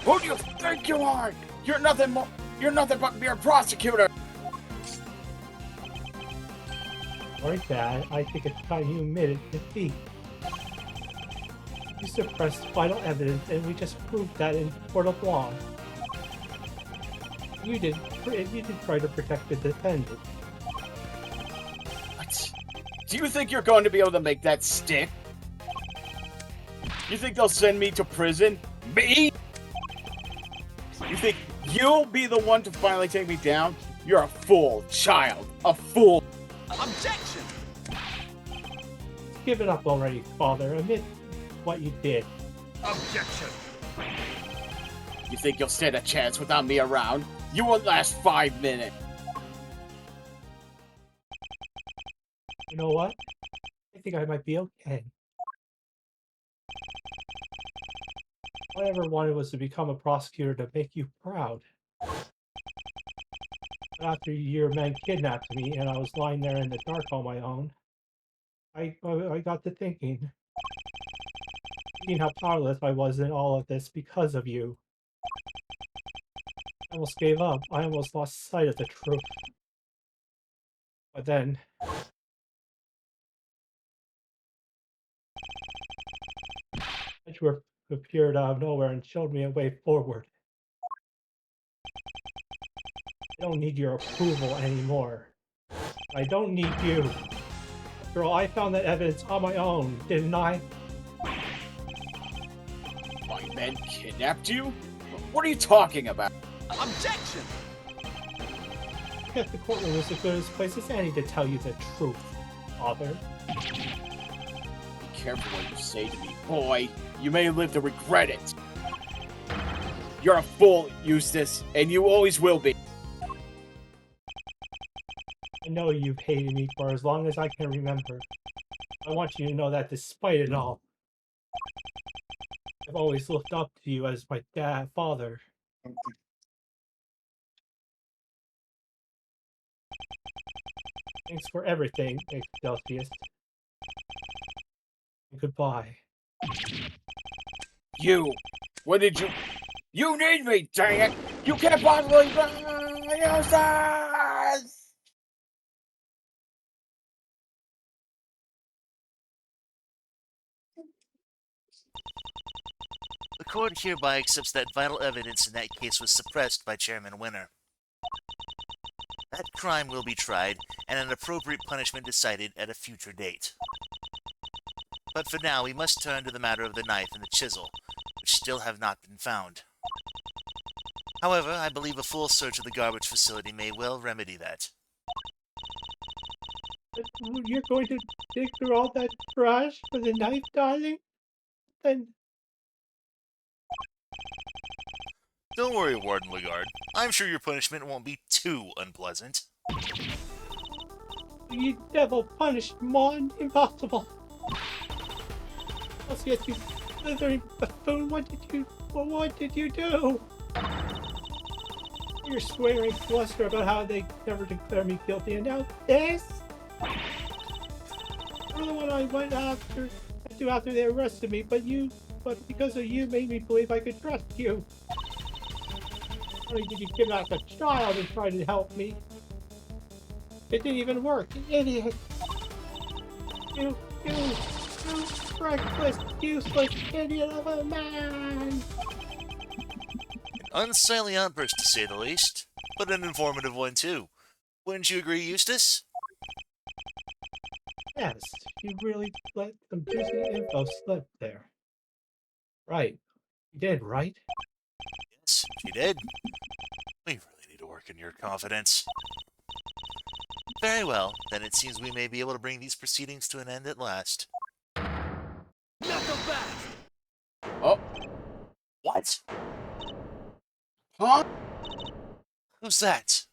[SPEAKER 2] Who do you think you are? You're nothing more. You're nothing but mere prosecutor.
[SPEAKER 4] Alright, Dad, I think it's time you admitted defeat. You suppressed vital evidence, and we just proved that in court of law. You did try to protect the defendant.
[SPEAKER 2] What? Do you think you're going to be able to make that stick? You think they'll send me to prison? Me? You think you'll be the one to finally take me down? You're a fool, child. A fool.
[SPEAKER 5] Objection!
[SPEAKER 4] Give it up already, Father. Admit what you did.
[SPEAKER 5] Objection!
[SPEAKER 2] You think you'll stand a chance without me around? You won't last 5 minutes.
[SPEAKER 4] You know what? I think I might be okay. All I ever wanted was to become a prosecutor to make you proud. But after your men kidnapped me and I was lying there in the dark on my own, I got to thinking how powerless I was in all of this because of you. I almost gave up. I almost lost sight of the truth. But then... Edgeworth appeared out of nowhere and showed me a way forward. I don't need your approval anymore. I don't need you. After all, I found that evidence on my own, didn't I?
[SPEAKER 2] My men kidnapped you? What are you talking about?
[SPEAKER 5] Objection!
[SPEAKER 4] If the courtroom is as good a place as any to tell you the truth, Father.
[SPEAKER 2] Be careful what you say to me, boy. You may live to regret it. You're a fool, Eustace, and you always will be.
[SPEAKER 4] I know you've hated me for as long as I can remember. I want you to know that despite it all, I've always looked up to you as my father. Thanks for everything, Excelsius. Goodbye.
[SPEAKER 2] You! What did you... You need me, dang it! You can't possibly use this!
[SPEAKER 1] The court hereby accepts that vital evidence in that case was suppressed by Chairman Winner. That crime will be tried, and an appropriate punishment decided at a future date. But for now, we must turn to the matter of the knife and the chisel, which still have not been found. However, I believe a full search of the garbage facility may well remedy that.
[SPEAKER 4] But you're going to dig through all that trash for the knife, darling? Then
[SPEAKER 1] Don't worry, Warden Lagarde. I'm sure your punishment won't be too unpleasant.
[SPEAKER 4] you devil punished Mon. Impossible. I'll get you, slithering buffoon. What did you do? You're swearing bluster about how they never declare me guilty, and now this? You're the one I went after they arrested me, but because of you made me believe I could trust you. Not only did you kidnap a child and try to help me, it didn't even work. You idiot. You reckless, useless idiot of a man.
[SPEAKER 1] Unsightly outburst, to say the least, but an informative one, too. Wouldn't you agree, Eustace?
[SPEAKER 4] Yes, you really let some juicy info slip there. Right. You did, right?
[SPEAKER 1] Yes, she did. We really need to work on your confidence. Very well, then it seems we may be able to bring these proceedings to an end at last.
[SPEAKER 5] Knuckle back!
[SPEAKER 2] Oh,
[SPEAKER 1] What?
[SPEAKER 2] huh?
[SPEAKER 1] Who's that?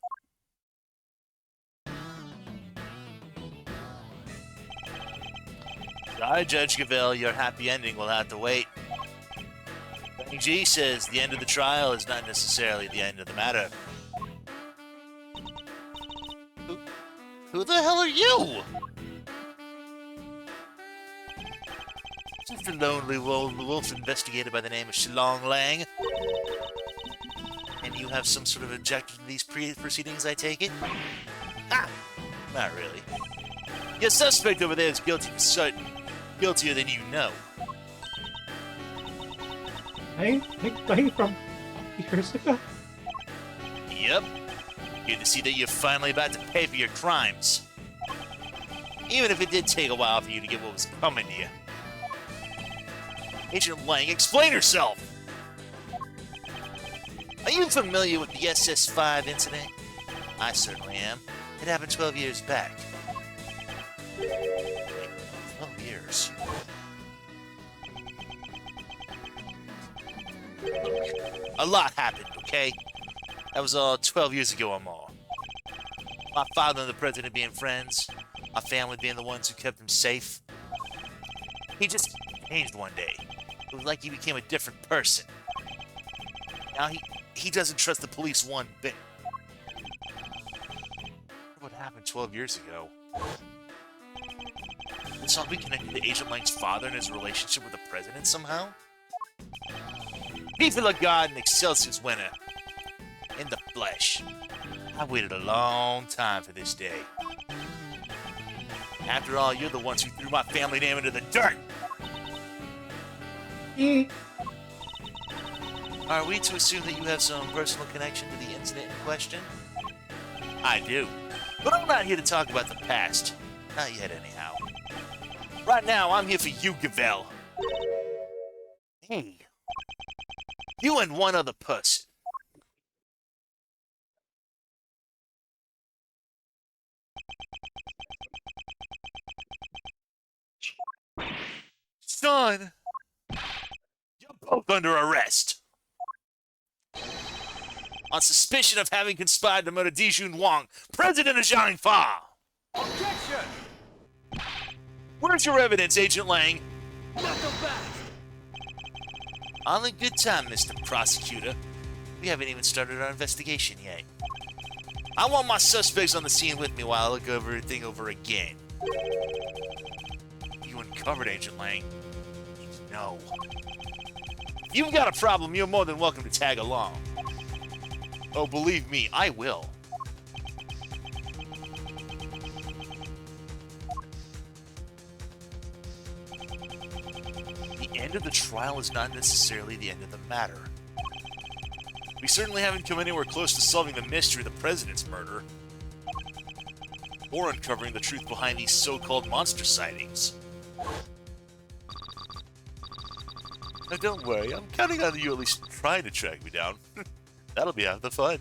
[SPEAKER 1] Sorry, Judge Gavelle, your happy ending will have to wait. Benny G says the end of the trial is not necessarily the end of the matter. Who the hell are you? Just a lonely wolf investigator by the name of Shilong Lang. And you have some sort of objection to these proceedings, I take it? Ah! Not really. Your suspect over there is guilty for certain. Guiltier than you know.
[SPEAKER 4] Lang from years ago?
[SPEAKER 1] Yep. Good to see that you're finally about to pay for your crimes. Even if it did take a while for you to get what was coming to you. Agent Lang, explain yourself! Are you familiar with the SS5 incident? I certainly am. It happened 12 years back. 12 years? A lot happened, okay? That was all 12 years ago or more. My father and the president being friends, my family being the ones who kept him safe. He just changed one day. It was like he became a different person. Now he doesn't trust the police one bit. What happened 12 years ago? This all be connected to Agent Lang's father and his relationship with the president somehow? Viva la God and Excelsius Winner. In the flesh. I waited a long time for this day. After all, you're the ones who threw my family name into the dirt. Are we to assume that you have some personal connection to the incident in question? I do. But I'm not here to talk about the past. Not yet, anyhow. Right now, I'm here for you, Gavelle. Hey. You and one other person. Son! You're both under arrest. On suspicion of having conspired to murder Dijun Wang, president of Jiangfa.
[SPEAKER 5] Objection!
[SPEAKER 1] Where's your evidence, Agent Lang?
[SPEAKER 5] Knuckle back!
[SPEAKER 1] On the good time, Mr. Prosecutor. We haven't even started our investigation yet. I want my suspects on the scene with me while I look over everything over again. You uncovered Agent Lang. No. If you've got a problem, you're more than welcome to tag along. Oh, believe me, I will. The end of the trial is not necessarily the end of the matter. We certainly haven't come anywhere close to solving the mystery of the President's murder. Or uncovering the truth behind these so-called monster sightings. Now don't worry, I'm counting on you at least trying to track me down. That'll be half the fun.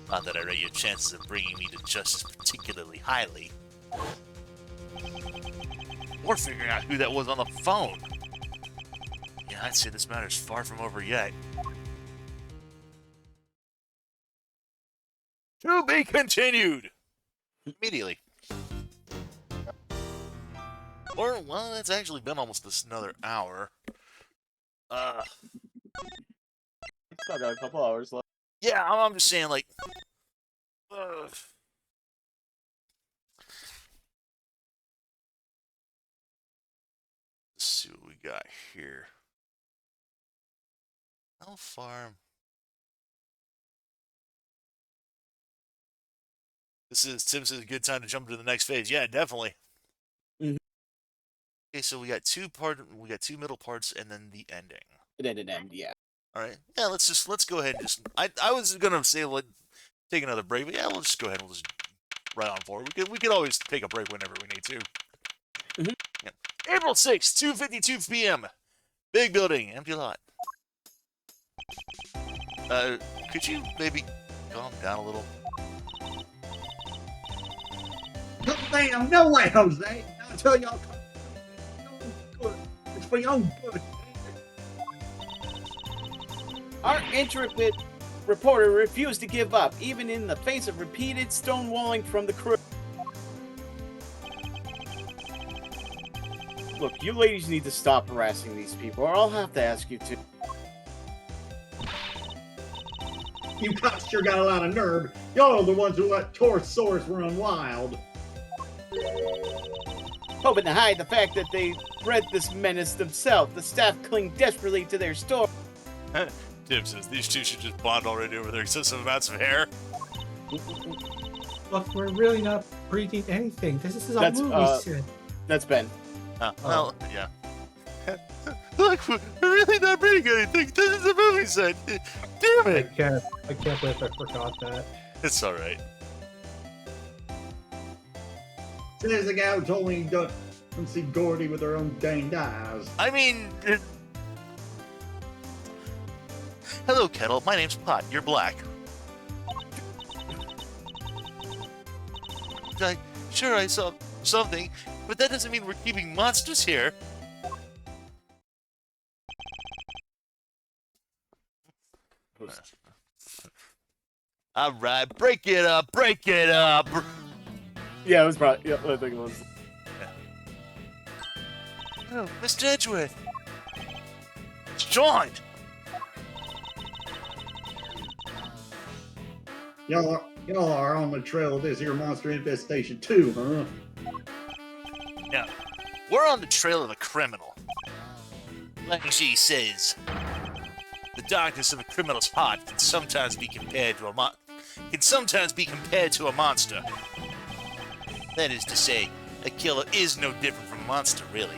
[SPEAKER 1] Not that I rate your chances of bringing me to justice particularly highly. Or figuring out who that was on the phone. Yeah, I'd say this matter's far from over yet. To be continued! Immediately. Or, well, it's actually been almost another hour.
[SPEAKER 2] Still got a couple hours left.
[SPEAKER 1] Yeah, I'm just saying, like... Let's see what we got here. How far... Tim says a good time to jump into the next phase. Yeah, definitely.
[SPEAKER 2] Mhm.
[SPEAKER 1] Okay, so we got two middle parts and then the ending.
[SPEAKER 2] It ended end, yeah.
[SPEAKER 1] All right. Yeah, let's go ahead and just. I was gonna say take another break, but yeah, we'll just go ahead and we'll just right on forward. We could always take a break whenever we need to.
[SPEAKER 2] Mhm.
[SPEAKER 1] Yeah. April 6th, 2:52 p.m. Big building, empty lot. Could you maybe calm down a little?
[SPEAKER 3] Damn, no way, Jose. I tell y'all, it's for your own good.
[SPEAKER 2] Our intrepid reporter refused to give up, even in the face of repeated stonewalling from the crew. Look, you ladies need to stop harassing these people, or I'll have to ask you to.
[SPEAKER 3] You cops sure got a lot of nerve. Y'all are the ones who let Torosaurus run wild.
[SPEAKER 2] Hoping to hide the fact that they bred this menace themselves, the staff cling desperately to their store.
[SPEAKER 1] Tim says these two should just bond already over their excessive amounts of hair.
[SPEAKER 4] Look, we're really not breeding anything. This is a
[SPEAKER 2] That's,
[SPEAKER 4] movie set.
[SPEAKER 2] That's Ben.
[SPEAKER 1] Well, yeah. Look, we're really not breeding anything. This is a movie set. Damn
[SPEAKER 4] I
[SPEAKER 1] it.
[SPEAKER 4] can't believe I forgot that.
[SPEAKER 1] It's all right.
[SPEAKER 3] Says the guy who told me he doesn't see Gordy with her own danged eyes.
[SPEAKER 1] I mean, hello, Kettle. My name's Pot. You're black. Sure, I saw something, but that doesn't mean we're keeping monsters here. All right, break it up, break it up.
[SPEAKER 2] Yeah, it was probably. Yeah, I think it was.
[SPEAKER 1] Oh, Mr. Edgeworth. It's John.
[SPEAKER 3] Y'all are on the trail of this here monster infestation too, huh?
[SPEAKER 1] No, we're on the trail of a criminal. Like she says, the darkness of a criminal's heart can sometimes be compared to a monster. That is to say, a killer is no different from a monster, really.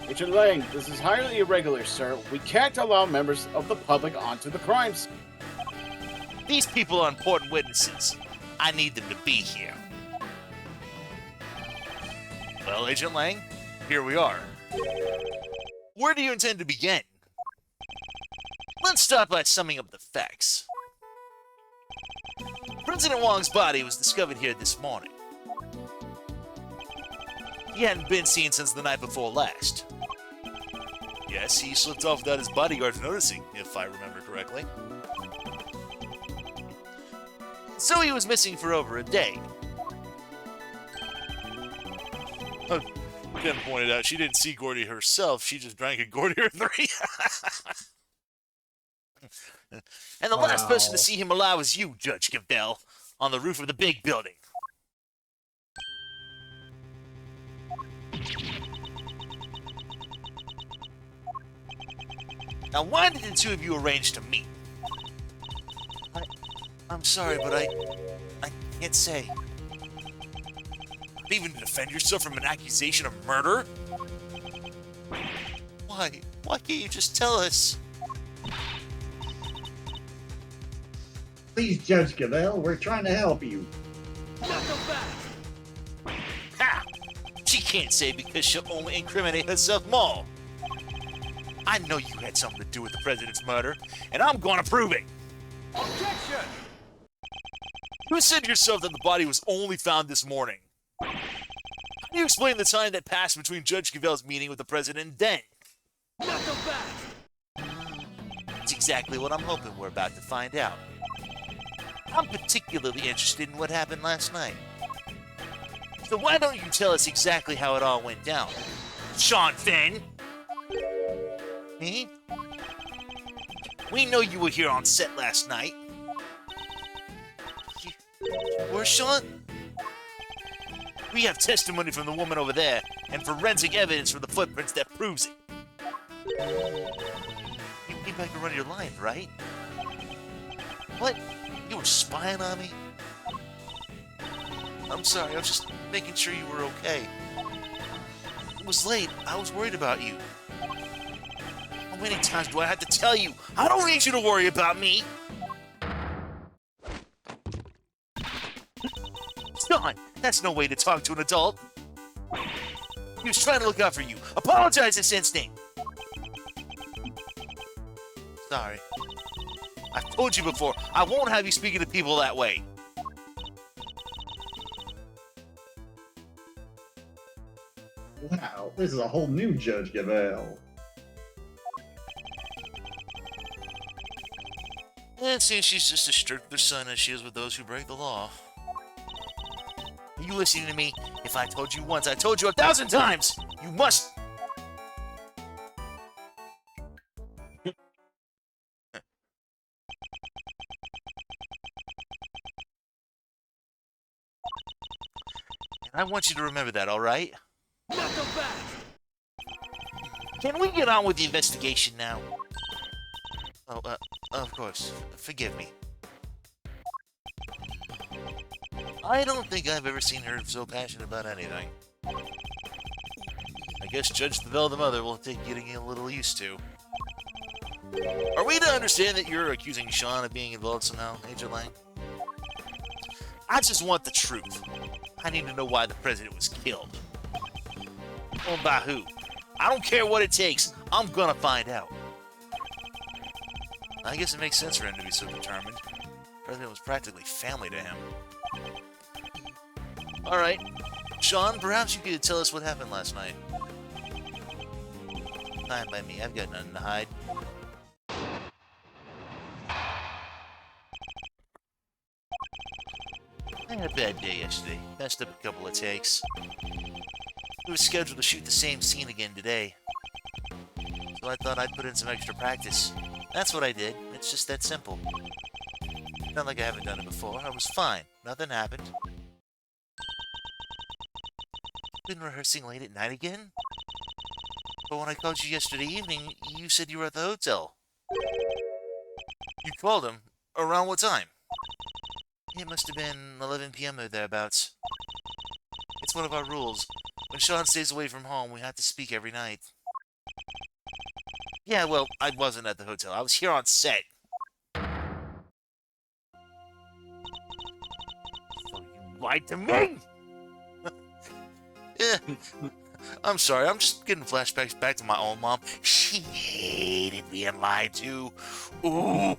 [SPEAKER 2] Agent Lang, this is highly irregular, sir. We can't allow members of the public onto the crime scene.
[SPEAKER 1] These people are important witnesses. I need them to be here. Well, Agent Lang, here we are. Where do you intend to begin? Let's start by summing up the facts. President Wong's body was discovered here this morning. He hadn't been seen since the night before last. Yes, he slipped off without his bodyguards noticing, if I remember correctly. So he was missing for over a day. Ken pointed out she didn't see Gordy herself. She just drank a Gordy or 3. And the last person to see him alive was you, Judge Gambit, on the roof of the big building. Now, why did the two of you arrange to meet? I'm sorry, but I can't say. Even to defend yourself from an accusation of murder? Why? Why can't you just tell us?
[SPEAKER 3] Please, Judge Gambit, we're trying to help you.
[SPEAKER 5] Knock him back!
[SPEAKER 1] Ha! She can't say because she'll only incriminate herself more. I know you had something to do with the president's murder, and I'm gonna prove it.
[SPEAKER 5] Objection!
[SPEAKER 1] You said yourself that the body was only found this morning. How do you explain the time that passed between Judge Gambit's meeting with the president and then?
[SPEAKER 5] Knock him back!
[SPEAKER 1] It's exactly what I'm hoping we're about to find out. I'm particularly interested in what happened last night. So why don't you tell us exactly how it all went down? Sean Finn! Me? We know you were here on set last night. Where's Sean? We have testimony from the woman over there, and forensic evidence from the footprints that proves it. You came back to run your line, right? What? You were spying on me? I'm sorry, I was just making sure you were okay. It was late. I was worried about you. How many times do I have to tell you? I don't need you to worry about me! Sean, that's no way to talk to an adult. He was trying to look out for you. Apologize this instant. Sorry. I've told you before, I won't have you speaking to people that way.
[SPEAKER 3] Wow, this is a whole new Judge Gambit.
[SPEAKER 1] It seems she's just as strict with her son as she is with those who break the law. Are you listening to me? If I told you once, I told you 1,000 times! You must... And I want you to remember that, alright?
[SPEAKER 5] Knock him back!
[SPEAKER 1] Can we get on with the investigation now? Oh, of course. Forgive me. I don't think I've ever seen her so passionate about anything. I guess Judge Gambit the mother will take getting a little used to. Are we to understand that you're accusing Sean of being involved somehow, Agent Lang? I just want the truth. I need to know why the president was killed. Or by who. I don't care what it takes. I'm gonna find out. I guess it makes sense for him to be so determined. The president was practically family to him. Alright. Sean, perhaps you could tell us what happened last night. Fine by me. I've got nothing to hide. I had a bad day yesterday. Messed up a couple of takes. We were scheduled to shoot the same scene again today. So I thought I'd put in some extra practice. That's what I did. It's just that simple. Not like I haven't done it before. I was fine. Nothing happened. Been rehearsing late at night again? But when I called you yesterday evening, you said you were at the hotel. You called him? Around what time? It must have been 11 p.m. or thereabouts. It's one of our rules. When Sean stays away from home, we have to speak every night. Yeah, well, I wasn't at the hotel. I was here on set. So you lied to me? Yeah. I'm sorry, I'm just getting flashbacks back to my own mom. She hated being lied to. Ooh.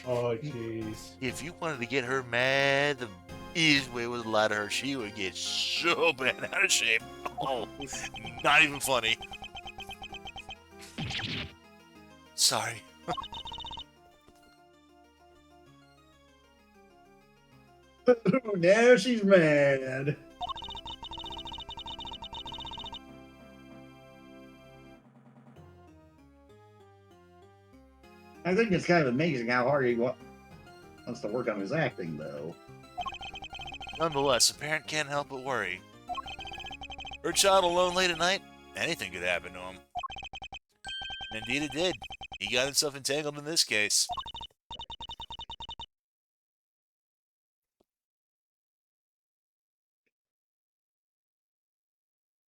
[SPEAKER 4] Oh, jeez.
[SPEAKER 1] If you wanted to get her mad, the easiest way was to lie to her. She would get so bent out of shape. Oh, not even funny. Sorry.
[SPEAKER 3] Now she's mad. I think it's kind of amazing how hard he wants to work on his acting, though.
[SPEAKER 1] Nonetheless, a parent can't help but worry. Her child alone late at night? Anything could happen to him. And indeed it did. He got himself entangled in this case.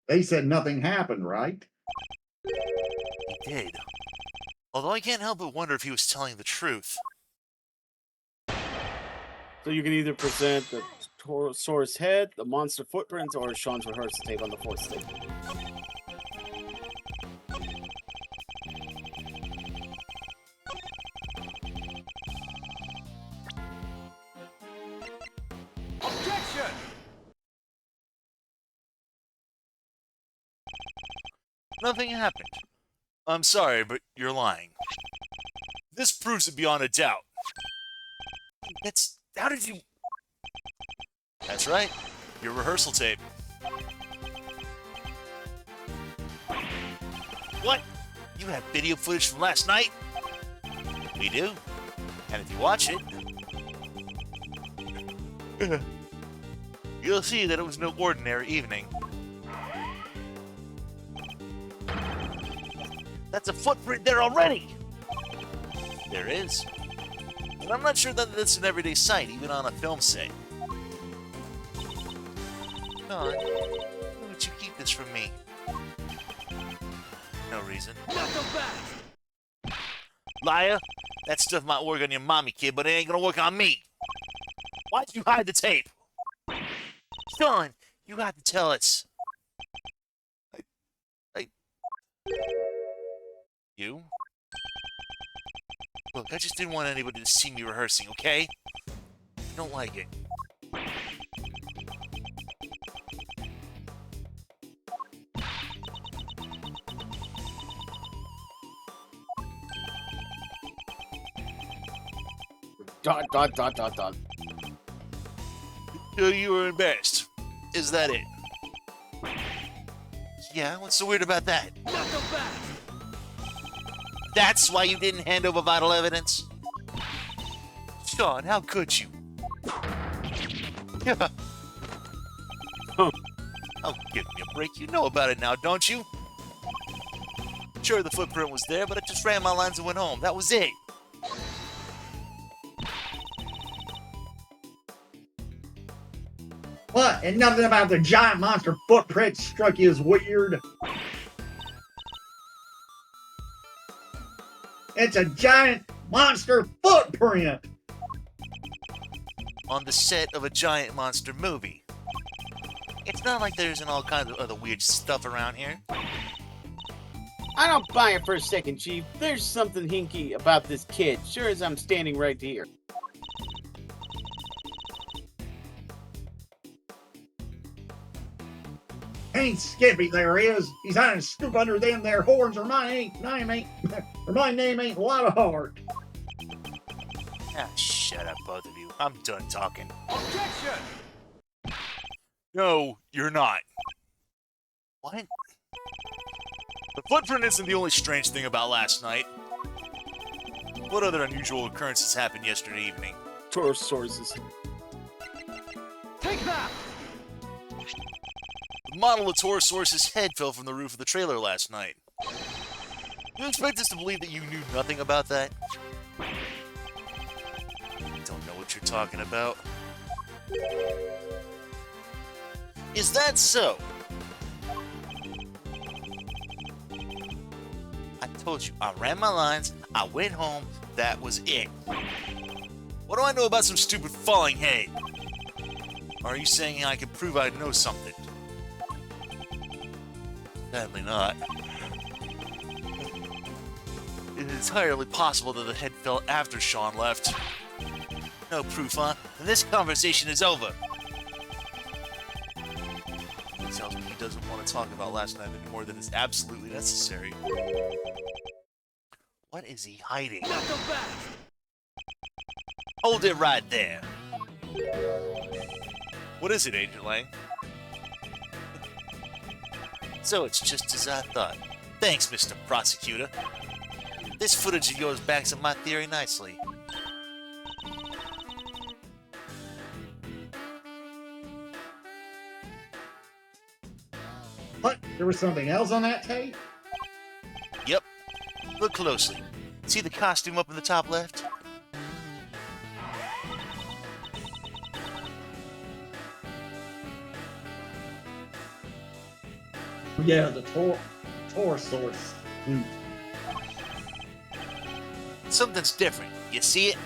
[SPEAKER 3] They said nothing happened, right?
[SPEAKER 1] He did. Although I can't help but wonder if he was telling the truth.
[SPEAKER 2] So you can either present the Torosaurus head, the monster footprints, or Sean's rehearsal tape on the fourth stage.
[SPEAKER 5] Objection!
[SPEAKER 1] Nothing happened. I'm sorry, but you're lying. This proves it beyond a doubt. How did you... That's right. Your rehearsal tape. What? You have video footage from last night? We do. And if you watch it... you'll see that it was no ordinary evening. That's a footprint there already! There is. And I'm not sure that that's an everyday sight, even on a film set. Come on. Why would you keep this from me? No reason.
[SPEAKER 5] Not so fast!
[SPEAKER 1] Liar! That stuff might work on your mommy, kid, but it ain't gonna work on me! Why'd you hide the tape? Sean, you have to tell us. You? Look, I just didn't want anybody to see me rehearsing, okay? I don't like it.
[SPEAKER 2] Dot, dot, dot, dot, dot.
[SPEAKER 1] So you were embarrassed. Is that it? Yeah, what's so weird about that?
[SPEAKER 5] Not so fast!
[SPEAKER 1] That's why you didn't hand over vital evidence? Sean, how could you? Yeah. Oh, give me a break. You know about it now, don't you? Sure, the footprint was there, but I just ran my lines and went home. That was it.
[SPEAKER 3] What? And nothing about the giant monster footprint struck you as weird? It's a giant monster footprint!
[SPEAKER 1] On the set of a giant monster movie. It's not like there isn't all kinds of other weird stuff around here.
[SPEAKER 2] I don't buy it for a second, Chief. There's something hinky about this kid, sure as I'm standing right here.
[SPEAKER 3] Ain't Skippy there is. He's trying to scoop under them there horns, or my name ain't a lot of heart.
[SPEAKER 1] Ah, shut up, both of you. I'm done talking.
[SPEAKER 5] Objection!
[SPEAKER 1] No, you're not. What? The footprint isn't the only strange thing about last night. What other unusual occurrences happened yesterday evening?
[SPEAKER 2] Torosaurus.
[SPEAKER 5] Take that!
[SPEAKER 1] The model of Torosaurus' head fell from the roof of the trailer last night. You expect us to believe that you knew nothing about that? I don't know what you're talking about. Is that so? I told you, I ran my lines, I went home, that was it. What do I know about some stupid falling head? Are you saying I can prove I know something? Sadly not. It is entirely possible that the head fell after Sean left. No proof, huh? Then this conversation is over. He tells me he doesn't want to talk about last night any more than is absolutely necessary. What is he hiding?
[SPEAKER 5] Not so fast!
[SPEAKER 1] Hold it right there. What is it, Agent Lang? So it's just as I thought. Thanks, Mr. Prosecutor. This footage of yours backs up my theory nicely.
[SPEAKER 3] What? There was something else on that tape?
[SPEAKER 1] Yep. Look closely. See the costume up in the top left?
[SPEAKER 3] Yeah, the Tor source.
[SPEAKER 1] Something's different. You see it?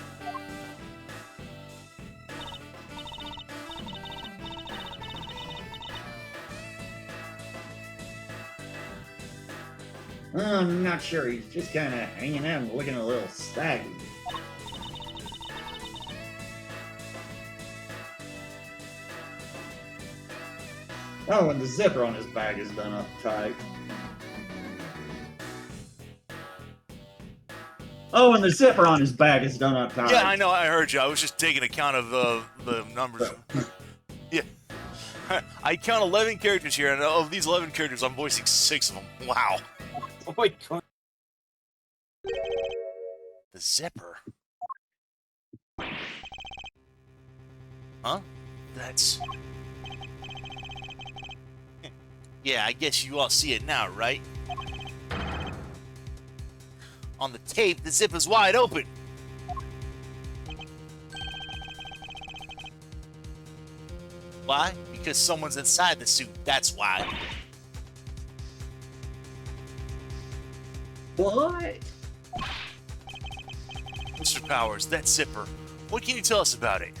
[SPEAKER 3] I'm not sure. He's just kind of hanging out and looking a little saggy. Oh, and the zipper on his bag is done up tight. Oh, and the zipper on his bag is done up tight.
[SPEAKER 1] Yeah, I know. I heard you. I was just taking account of the numbers. Yeah. I count 11 characters here, and of these 11 characters, I'm voicing 6 of them. Wow.
[SPEAKER 2] Oh my god.
[SPEAKER 1] The zipper. Huh? That's... Yeah, I guess you all see it now, right? On the tape, the zipper's wide open. Why? Because someone's inside the suit, that's why.
[SPEAKER 3] What?
[SPEAKER 1] Mr. Powers, that zipper. What can you tell us about it?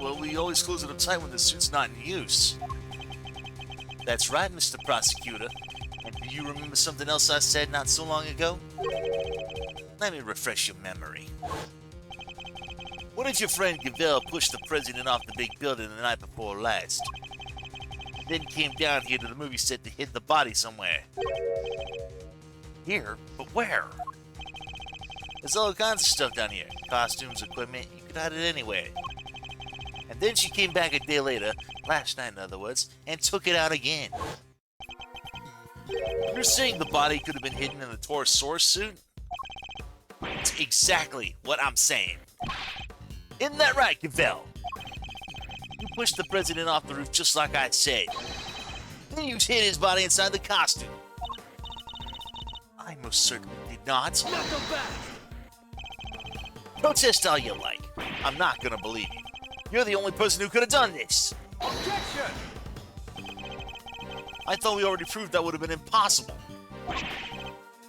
[SPEAKER 1] Well, we always close it up tight when the suit's not in use. That's right, Mr. Prosecutor. And do you remember something else I said not so long ago? Let me refresh your memory. What if your friend Gavel pushed the president off the big building the night before last? Then came down here to the movie set to hid the body somewhere. Here? But where? There's all kinds of stuff down here. Costumes, equipment, you could hide it anywhere. And then she came back a day later, last night in other words, and took it out again. You're saying the body could have been hidden in the Taurus source suit? That's exactly what I'm saying. Isn't that right, Gavel? You pushed the president off the roof just like I said. Then you hid his body inside the costume. I most certainly did not.
[SPEAKER 5] Knock him back!
[SPEAKER 1] Protest all you like. I'm not gonna believe you. You're the only person who could have done this.
[SPEAKER 5] Objection!
[SPEAKER 1] I thought we already proved that would have been impossible.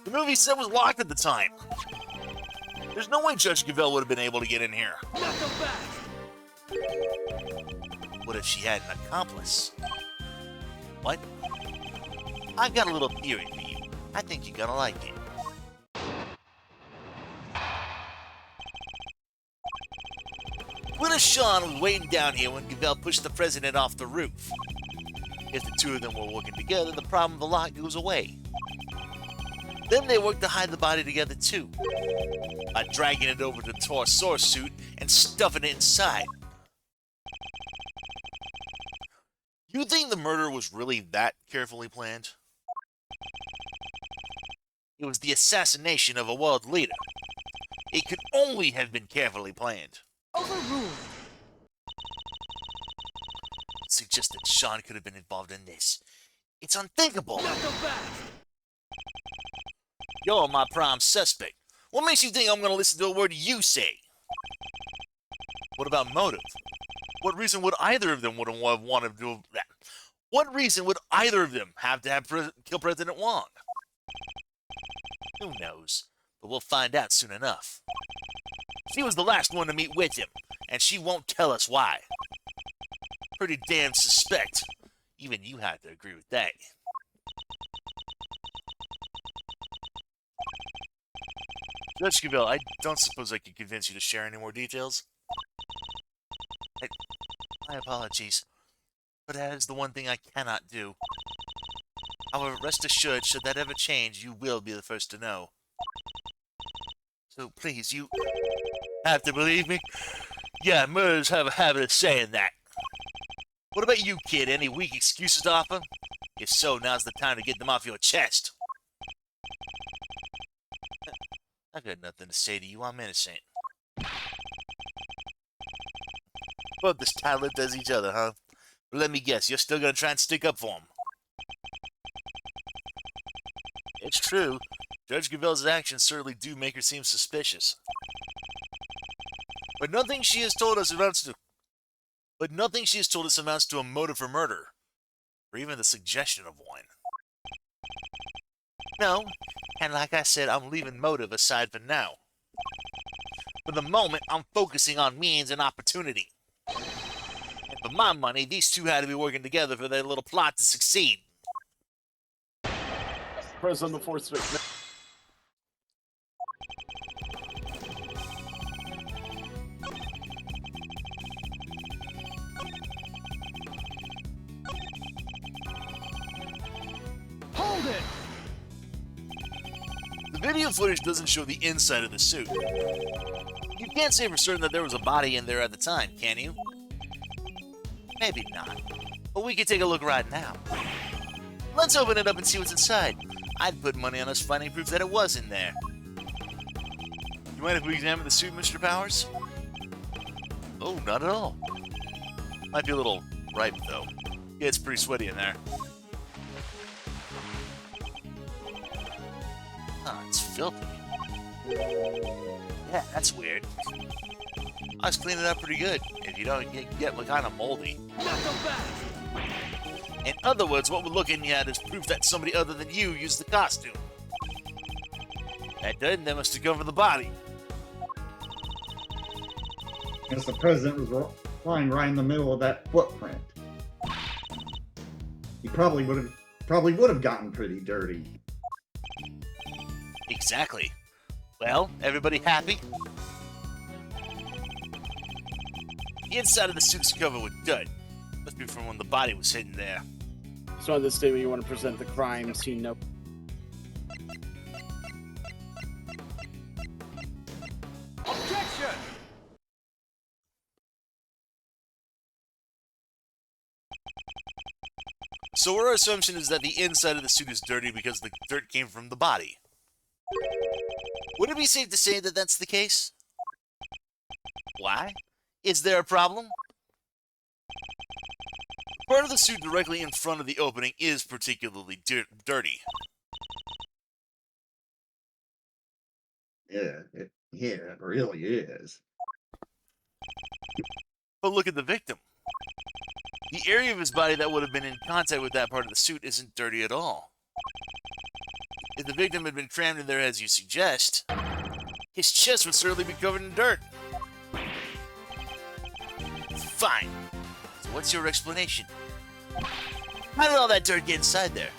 [SPEAKER 1] The movie set was locked at the time. There's no way Judge Gavel would have been able to get in here.
[SPEAKER 5] Knock him back!
[SPEAKER 1] What if she had an accomplice? What? I've got a little theory for you. I think you're gonna like it. What if Sean was waiting down here when Gavel pushed the president off the roof? If the two of them were working together, the problem of the lock goes away. Then they work to hide the body together too, by dragging it over to the Taurus source suit and stuffing it inside. You think the murder was really that carefully planned? It was the assassination of a world leader. It could only have been carefully planned.
[SPEAKER 5] Overruled!
[SPEAKER 1] Suggest that Sean could have been involved in this. It's unthinkable.
[SPEAKER 5] Knock him back!
[SPEAKER 1] You're my prime suspect. What makes you think I'm going to listen to a word you say? What about motive? What reason would either of them would have wanted to do that? What reason would either of them have to kill President Wong? Who knows? But we'll find out soon enough. She was the last one to meet with him, and she won't tell us why. Pretty damn suspect. Even you have to agree with that. Judge Gavel, I don't suppose I could convince you to share any more details. My apologies, but that is the one thing I cannot do. However, rest assured, should that ever change, you will be the first to know. So please, you have to believe me. Yeah, murderers have a habit of saying that. What about you, kid? Any weak excuses to offer? If so, now's the time to get them off your chest. I got nothing to say to you. I'm innocent. Both as talented as each other, huh? But let me guess, you're still gonna try and stick up for him. It's true. Judge Gavel's actions certainly do make her seem suspicious. But nothing she has told us amounts to a motive for murder, or even the suggestion of one. No, and like I said, I'm leaving motive aside for now. For the moment, I'm focusing on means and opportunity. And for my money, these two had to be working together for their little plot to succeed.
[SPEAKER 2] Press on the fourth switch.
[SPEAKER 5] Hold it!
[SPEAKER 1] The video footage doesn't show the inside of the suit. You can't say for certain that there was a body in there at the time, can you? Maybe not. But we can take a look right now. Let's open it up and see what's inside. I'd put money on us finding proof that it was in there. You mind if we examine the suit, Mr. Powers? Oh, not at all. Might be a little ripe, though. Yeah, it's pretty sweaty in there. Huh, it's filthy. Yeah, that's weird. I was cleaning it up pretty good. If you don't get kind of moldy.
[SPEAKER 5] Knock them back!
[SPEAKER 1] In other words, what we're looking at is proof that somebody other than you used the costume. That done, they must have covered the body.
[SPEAKER 3] Because the president was lying right in the middle of that footprint. He probably would have gotten pretty dirty.
[SPEAKER 1] Exactly. Well, everybody happy? The inside of the suit's covered with dirt. Must be from when the body was hidden there.
[SPEAKER 2] So on this statement, you want to present the crime scene note.
[SPEAKER 5] Objection!
[SPEAKER 1] So our assumption is that the inside of the suit is dirty because the dirt came from the body. Would it be safe to say that that's the case? Why? Is there a problem? Part of the suit directly in front of the opening is particularly dirty.
[SPEAKER 3] Yeah, it really is.
[SPEAKER 1] But look at the victim. The area of his body that would have been in contact with that part of the suit isn't dirty at all. If the victim had been crammed in there as you suggest, his chest would certainly be covered in dirt. Fine. So what's your explanation? How did all that dirt get inside there?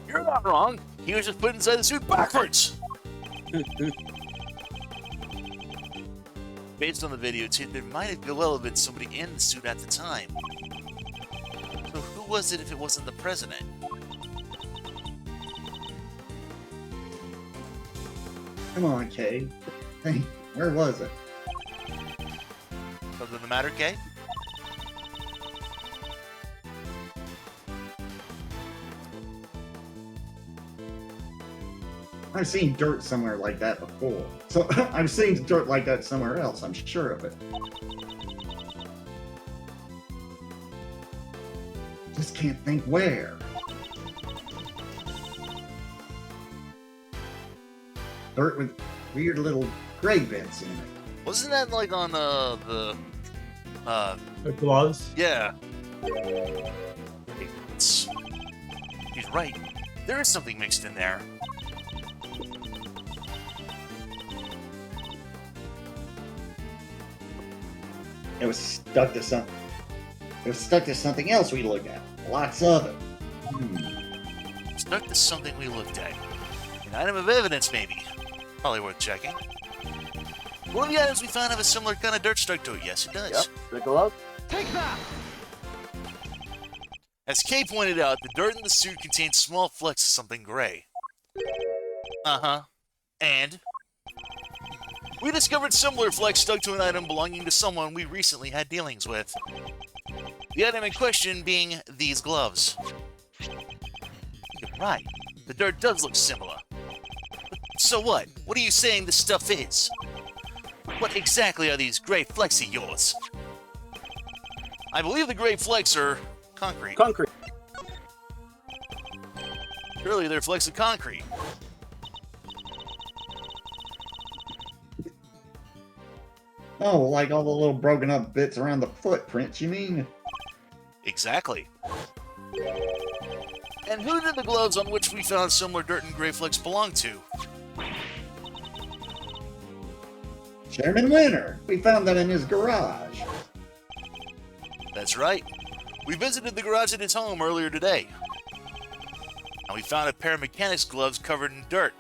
[SPEAKER 1] You're not wrong. He was just put inside the suit backwards. Based on the videotape, there might have well been somebody in the suit at the time. So who was it if it wasn't the president?
[SPEAKER 3] Come on, Kay. Hey, where was it?
[SPEAKER 1] Something the matter, Kay?
[SPEAKER 3] I've seen dirt somewhere like that before. So I've seen dirt like that somewhere else, I'm sure of it. Just can't think where. Dirt with weird little gray bits in it.
[SPEAKER 1] Wasn't that like on
[SPEAKER 4] The gloves?
[SPEAKER 1] yeah. He's right. There is something mixed in there.
[SPEAKER 3] It was stuck to something. It was stuck to something else we looked at. Lots of it.
[SPEAKER 1] Stuck to something we looked at. An item of evidence, maybe. Probably worth checking. One of the items we found have a similar kind of dirt stuck to it. Yes, it does.
[SPEAKER 2] Yep, take a look.
[SPEAKER 5] Take that!
[SPEAKER 1] As Kay pointed out, the dirt in the suit contains small flecks of something gray. Uh-huh. And? We discovered similar flecks stuck to an item belonging to someone we recently had dealings with. The item in question being these gloves. You're right. The dirt does look similar. But So what? What are you saying this stuff is? What exactly are these gray flecks of yours? I believe the gray flecks are concrete.
[SPEAKER 2] Concrete.
[SPEAKER 1] Surely they're flecks of concrete.
[SPEAKER 3] Oh, like all the little broken up bits around the footprints, you mean?
[SPEAKER 1] Exactly. And who did the gloves on which we found similar dirt and gray flecks belong to?
[SPEAKER 3] Chairman Winter. We found that in his garage.
[SPEAKER 1] That's right. We visited the garage at his home earlier today. And we found a pair of mechanics gloves covered in dirt.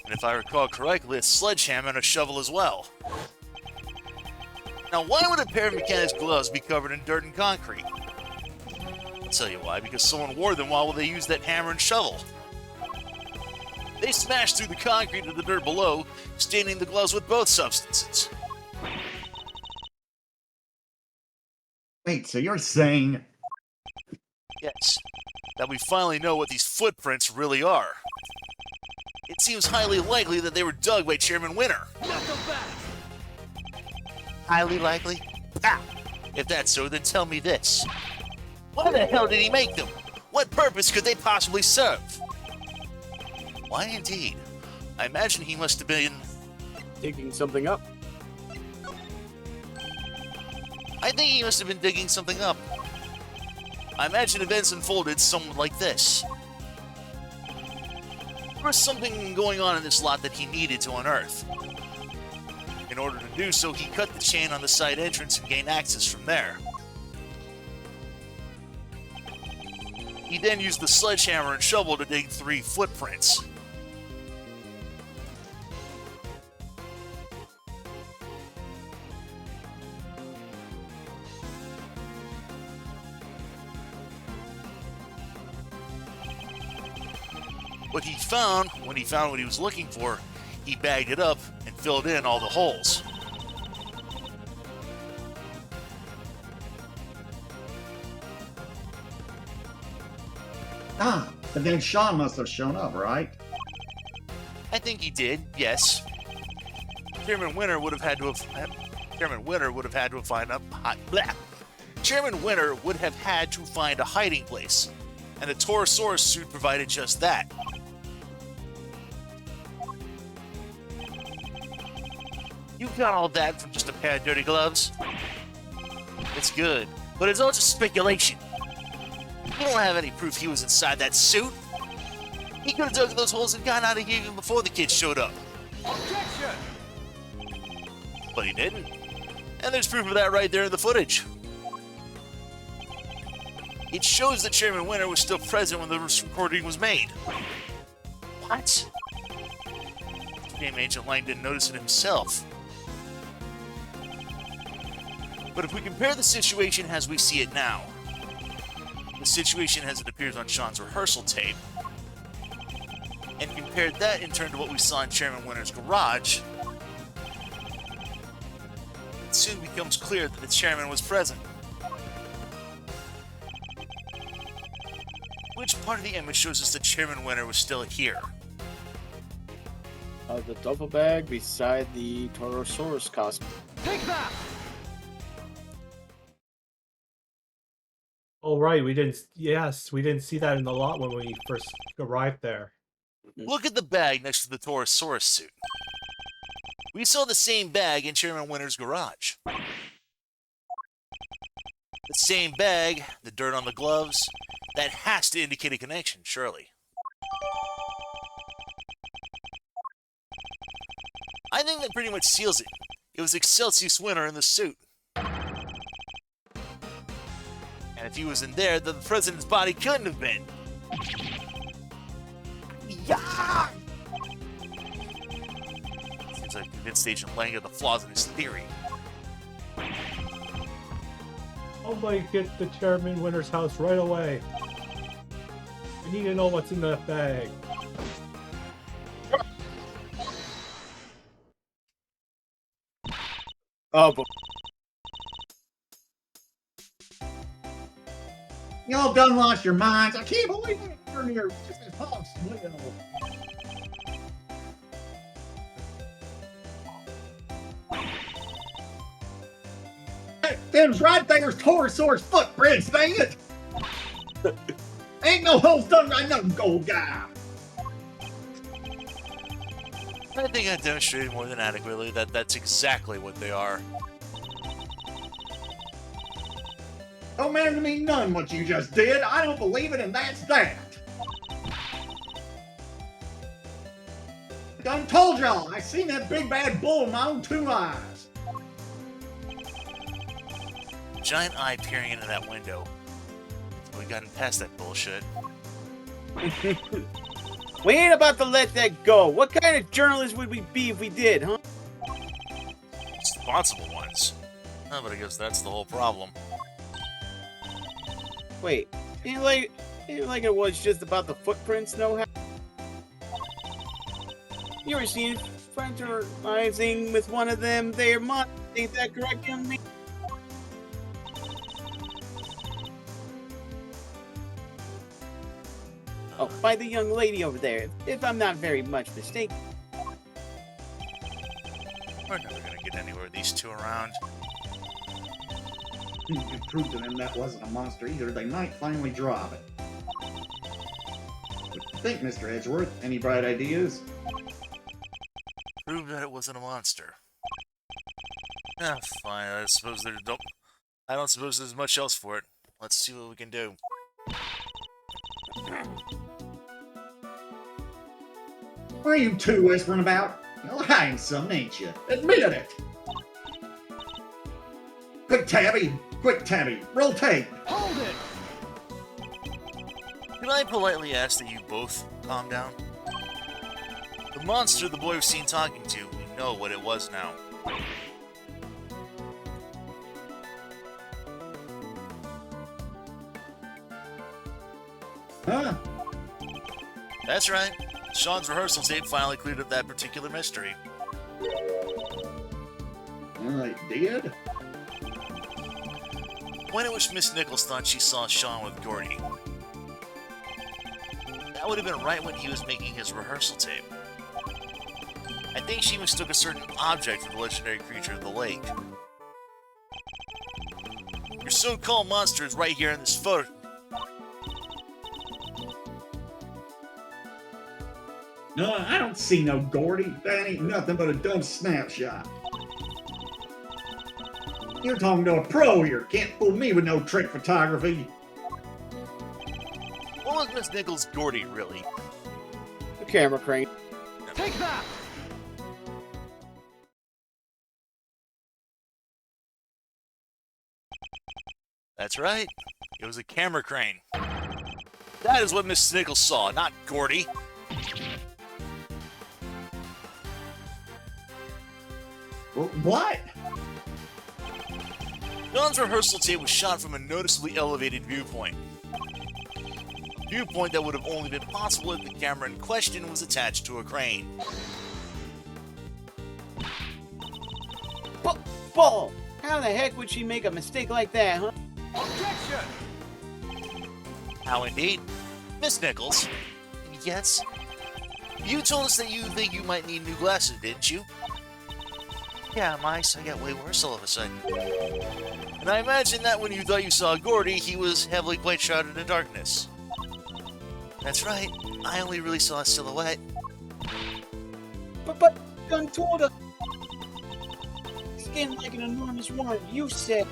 [SPEAKER 1] And if I recall correctly, a sledgehammer and a shovel as well. Now, why would a pair of mechanics gloves be covered in dirt and concrete? I'll tell you why, because someone wore them while they used that hammer and shovel. They smashed through the concrete to the dirt below, staining the gloves with both substances.
[SPEAKER 3] Wait, so you're saying...
[SPEAKER 1] Yes, that we finally know what these footprints really are. It seems highly likely that they were dug by Chairman Winter.
[SPEAKER 5] Knuckle back!
[SPEAKER 1] Highly likely? Ah! If that's so, then tell me this. Why the hell did he make them? What purpose could they possibly serve? Why indeed? I imagine he must have been...
[SPEAKER 2] Digging something up.
[SPEAKER 1] I think he must have been digging something up. I imagine events unfolded somewhat like this. There was something going on in this lot that he needed to unearth. In order to do so, he cut the chain on the side entrance and gained access from there. He then used the sledgehammer and shovel to dig 3 footprints. What he found, when he found what he was looking for, he bagged it up and filled in all the holes.
[SPEAKER 3] Ah, but then Sean must have shown up, right?
[SPEAKER 1] I think he did, yes. Chairman Winter would have had to have found a Chairman Winter would have had to find a hiding place, and the Torosaurus suit provided just that. You got all that from just a pair of dirty gloves? It's good, but it's all just speculation. You don't have any proof he was inside that suit. He could have dug those holes and gotten out of here even before the kids showed up.
[SPEAKER 5] Objection!
[SPEAKER 1] But he didn't. And there's proof of that right there in the footage. It shows that Chairman Winter was still present when the recording was made. What? Game Agent Lang didn't notice it himself. But if we compare the situation as we see it now, the situation as it appears on Sean's rehearsal tape, and compared that in turn to what we saw in Chairman Winter's garage, it soon becomes clear that the chairman was present. Which part of the image shows us that Chairman Winter was still here?
[SPEAKER 2] The duffel bag beside the Torosaurus costume.
[SPEAKER 5] Take that!
[SPEAKER 4] Oh, right. We didn't see that in the lot when we first arrived there.
[SPEAKER 1] Look at the bag next to the Torosaurus suit. We saw the same bag in Chairman Winter's garage. The same bag, the dirt on the gloves, that has to indicate a connection, surely. I think that pretty much seals it. It was Excelsius Winter in the suit. And if he was in there, then the president's body couldn't have been. Yeah! Seems like convinced Agent Lang of the flaws in his theory.
[SPEAKER 4] Somebody get the Chairman Winter's house right away. We need to know what's in that bag.
[SPEAKER 2] Oh, but
[SPEAKER 3] Y'all done lost your minds. I can't believe it. You're near just as possible. Them's right there's Torosaurus footprints, dang it! Ain't no holes done right, no gold guy.
[SPEAKER 1] I think I demonstrated more than adequately that that's exactly what they are.
[SPEAKER 3] Don't matter to me none what you just did. I don't believe it, and that's that. I told y'all, I seen that big bad bull with my own 2 eyes.
[SPEAKER 1] Giant eye peering into that window. We've gotten past that bullshit.
[SPEAKER 2] We ain't about to let that go. What kind of journalists would we be if we did, huh?
[SPEAKER 1] Responsible ones. Oh, but I guess that's the whole problem.
[SPEAKER 2] Wait, ain't like it was just about the footprints, no? You ever seen fraternizing with one of them? They're mine. Ain't that correct, young man? Oh, by the young lady over there, if I'm not very much mistaken.
[SPEAKER 1] We're never gonna get anywhere, these two around.
[SPEAKER 3] You could prove to them that wasn't a monster either. They might finally drop it. What do you think, Mr. Edgeworth? Any bright ideas?
[SPEAKER 1] Prove that it wasn't a monster. Ah, fine. I suppose I don't suppose there's much else for it. Let's see what we can do.
[SPEAKER 3] What are you two whispering about? You're hiding something, ain't you? Admit it! Quick, Tabby! Quick, Tabby! Rotate!
[SPEAKER 5] Hold it!
[SPEAKER 1] Can I politely ask that you both calm down? The monster the boy was seen talking to, we know what it was now.
[SPEAKER 3] Huh?
[SPEAKER 1] That's right. Sean's rehearsal tape finally cleared up that particular mystery.
[SPEAKER 3] Well, it did?
[SPEAKER 1] The point at which Miss Nichols thought she saw Sean with Gordy. That would have been right when he was making his rehearsal tape. I think she mistook a certain object for the legendary creature of the lake. Your so-called monster is right here in this photo.
[SPEAKER 3] No, I don't see no Gordy. That ain't nothing but a dumb snapshot. You're talking to a pro here. Can't fool me with no trick photography.
[SPEAKER 1] What was Miss Nichols' Gordy, really?
[SPEAKER 2] The camera crane.
[SPEAKER 5] Take that!
[SPEAKER 1] That's right. It was a camera crane. That is what Miss Nichols saw, not Gordy.
[SPEAKER 3] What?
[SPEAKER 1] John's rehearsal tape was shot from a noticeably elevated viewpoint. Viewpoint that would have only been possible if the camera in question was attached to a crane.
[SPEAKER 2] Bull! How the heck would she make a mistake like that, huh?
[SPEAKER 5] Objection!
[SPEAKER 1] How indeed? Miss Nichols? Yes? You told us that you think you might need new glasses, didn't you? Yeah, my eyesight got way worse all of a sudden. And I imagine that when you thought you saw Gordy, he was heavily quite shrouded in darkness. That's right, I only really saw a silhouette.
[SPEAKER 2] But Guntorda! Skin like an enormous worm, you said.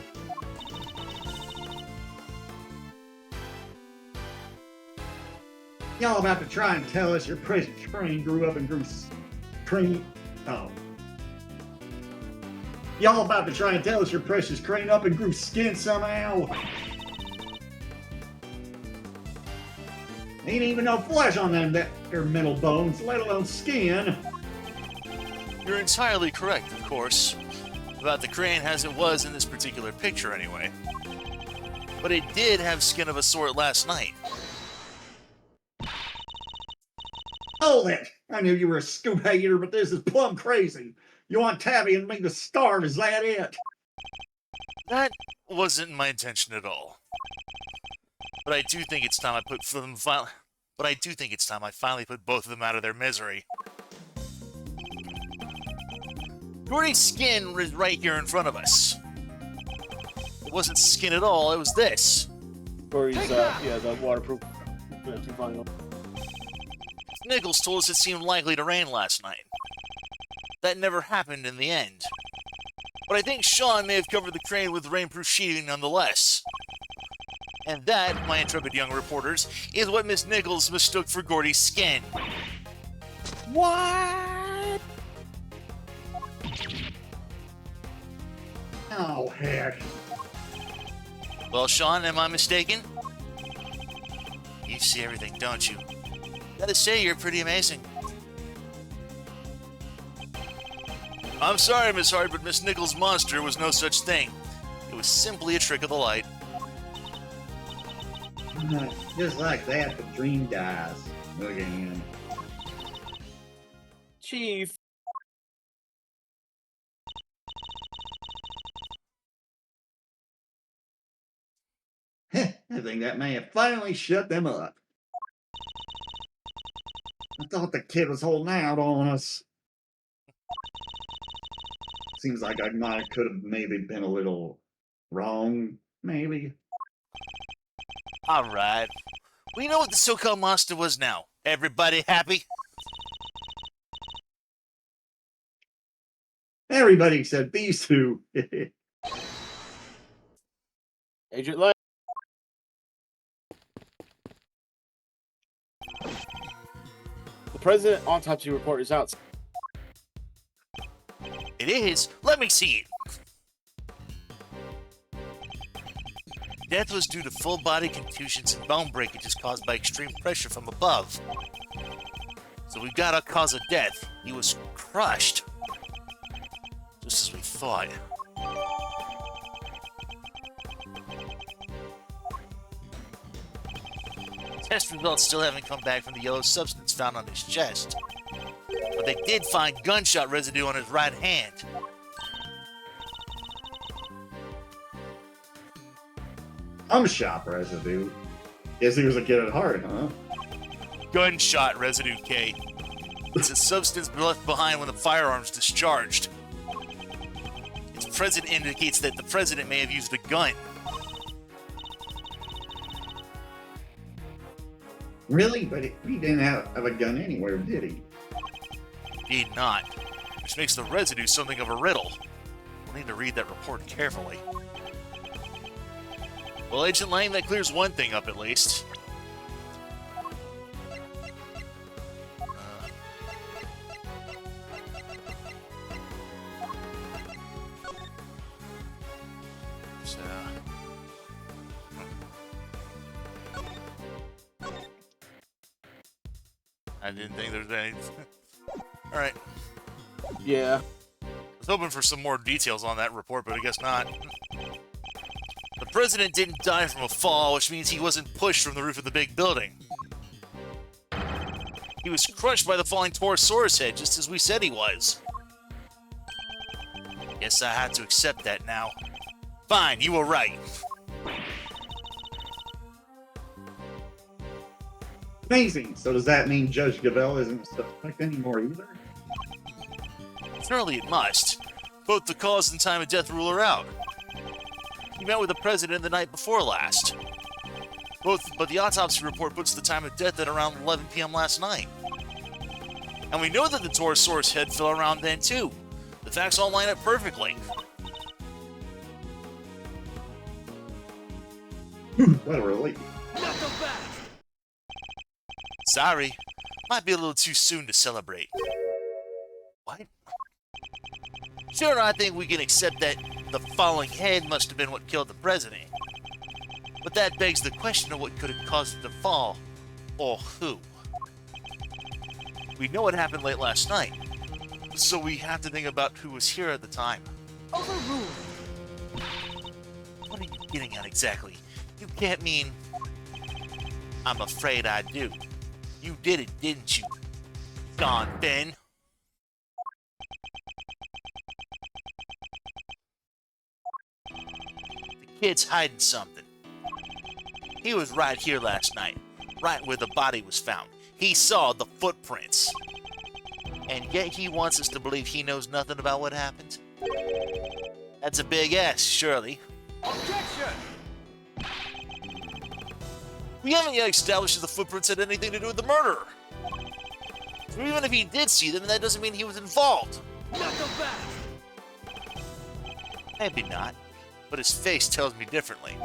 [SPEAKER 3] Y'all about to try and tell us your precious crane grew up and grew crane. Oh. Y'all about to try and tell us your precious crane up and grew skin somehow? Ain't even no flesh on them that their metal bones, let alone skin.
[SPEAKER 1] You're entirely correct, of course, about the crane as it was in this particular picture anyway. But it did have skin of a sort last night.
[SPEAKER 3] Hold it! I knew you were a scoop hater, but this is plumb crazy. You want Tabby and me to starve, is that it?
[SPEAKER 1] That wasn't my intention at all. But I do think it's time I finally put both of them out of their misery. Gordy's skin is right here in front of us. It wasn't skin at all, it was this.
[SPEAKER 2] Corey's,
[SPEAKER 5] Take that!
[SPEAKER 2] yeah, the waterproof. Vinyl.
[SPEAKER 1] Nichols told us it seemed likely to rain last night. That never happened in the end. But I think Sean may have covered the crane with rainproof sheeting nonetheless. And that, my intrepid young reporters, is what Miss Nichols mistook for Gordy's skin.
[SPEAKER 2] What?
[SPEAKER 3] Oh, heck.
[SPEAKER 1] Well, Sean, am I mistaken? You see everything, don't you? Gotta say, you're pretty amazing. I'm sorry, Miss Hart, but Miss Nichols' monster was no such thing. It was simply a trick of the light.
[SPEAKER 3] Just like that, the dream dies again.
[SPEAKER 2] Chief.
[SPEAKER 3] I think that may have finally shut them up. I thought the kid was holding out on us. Seems like I could have maybe been a little wrong, maybe.
[SPEAKER 1] Alright. We know what the so-called monster was now. Everybody happy?
[SPEAKER 3] Everybody except these two.
[SPEAKER 2] Agent Light. The president autopsy report is out.
[SPEAKER 1] It is? Let me see it. Death was due to full-body contusions and bone breakages caused by extreme pressure from above. So we've got a cause of death. He was crushed. Just as we thought. Test results still haven't come back from the yellow substance found on his chest. But they did find gunshot residue on his right hand.
[SPEAKER 3] Shop residue. Guess he was a kid at heart, huh?
[SPEAKER 1] Gunshot residue, Kay. It's a substance left behind when the firearm's discharged. Its presence indicates that the president may have used a gun.
[SPEAKER 3] Really? But he didn't have a gun anywhere, did he?
[SPEAKER 1] Indeed not. Which makes the residue something of a riddle. We'll need to read that report carefully. Well, Agent Lang, that clears one thing up at least. I didn't think there was any... Alright.
[SPEAKER 2] Yeah.
[SPEAKER 1] I was hoping for some more details on that report, but I guess not. The president didn't die from a fall, which means he wasn't pushed from the roof of the big building. He was crushed by the falling Torosaurus head, just as we said he was. Guess I have to accept that now. Fine, you were right.
[SPEAKER 3] Amazing. So does that mean Judge Gavelle isn't a suspect anymore either?
[SPEAKER 1] Surely it must. Both the cause and time of death rule are out. He met with the president the night before last. But the autopsy report puts the time of death at around 11 p.m. last night. And we know that the Torosaurus head fell around then too. The facts all line up perfectly.
[SPEAKER 3] What a relief.
[SPEAKER 5] Not so fast!
[SPEAKER 1] Sorry. Might be a little too soon to celebrate. What? Sure, I think we can accept that the falling head must have been what killed the president. But that begs the question of what could have caused it to fall. Or who. We know what happened late last night. So we have to think about who was here at the time.
[SPEAKER 5] Overruled!
[SPEAKER 1] What are you getting at exactly? You can't mean... I'm afraid I do. You did it, didn't you? Gone, Ben. The kid's hiding something. He was right here last night, right where the body was found. He saw the footprints. And yet he wants us to believe he knows nothing about what happened? That's a big ask, surely.
[SPEAKER 5] Objection!
[SPEAKER 1] We haven't yet established that the footprints had anything to do with the murder. So even if he did see them, that doesn't mean he was involved.
[SPEAKER 5] Not the best!
[SPEAKER 1] Maybe not, but his face tells me differently.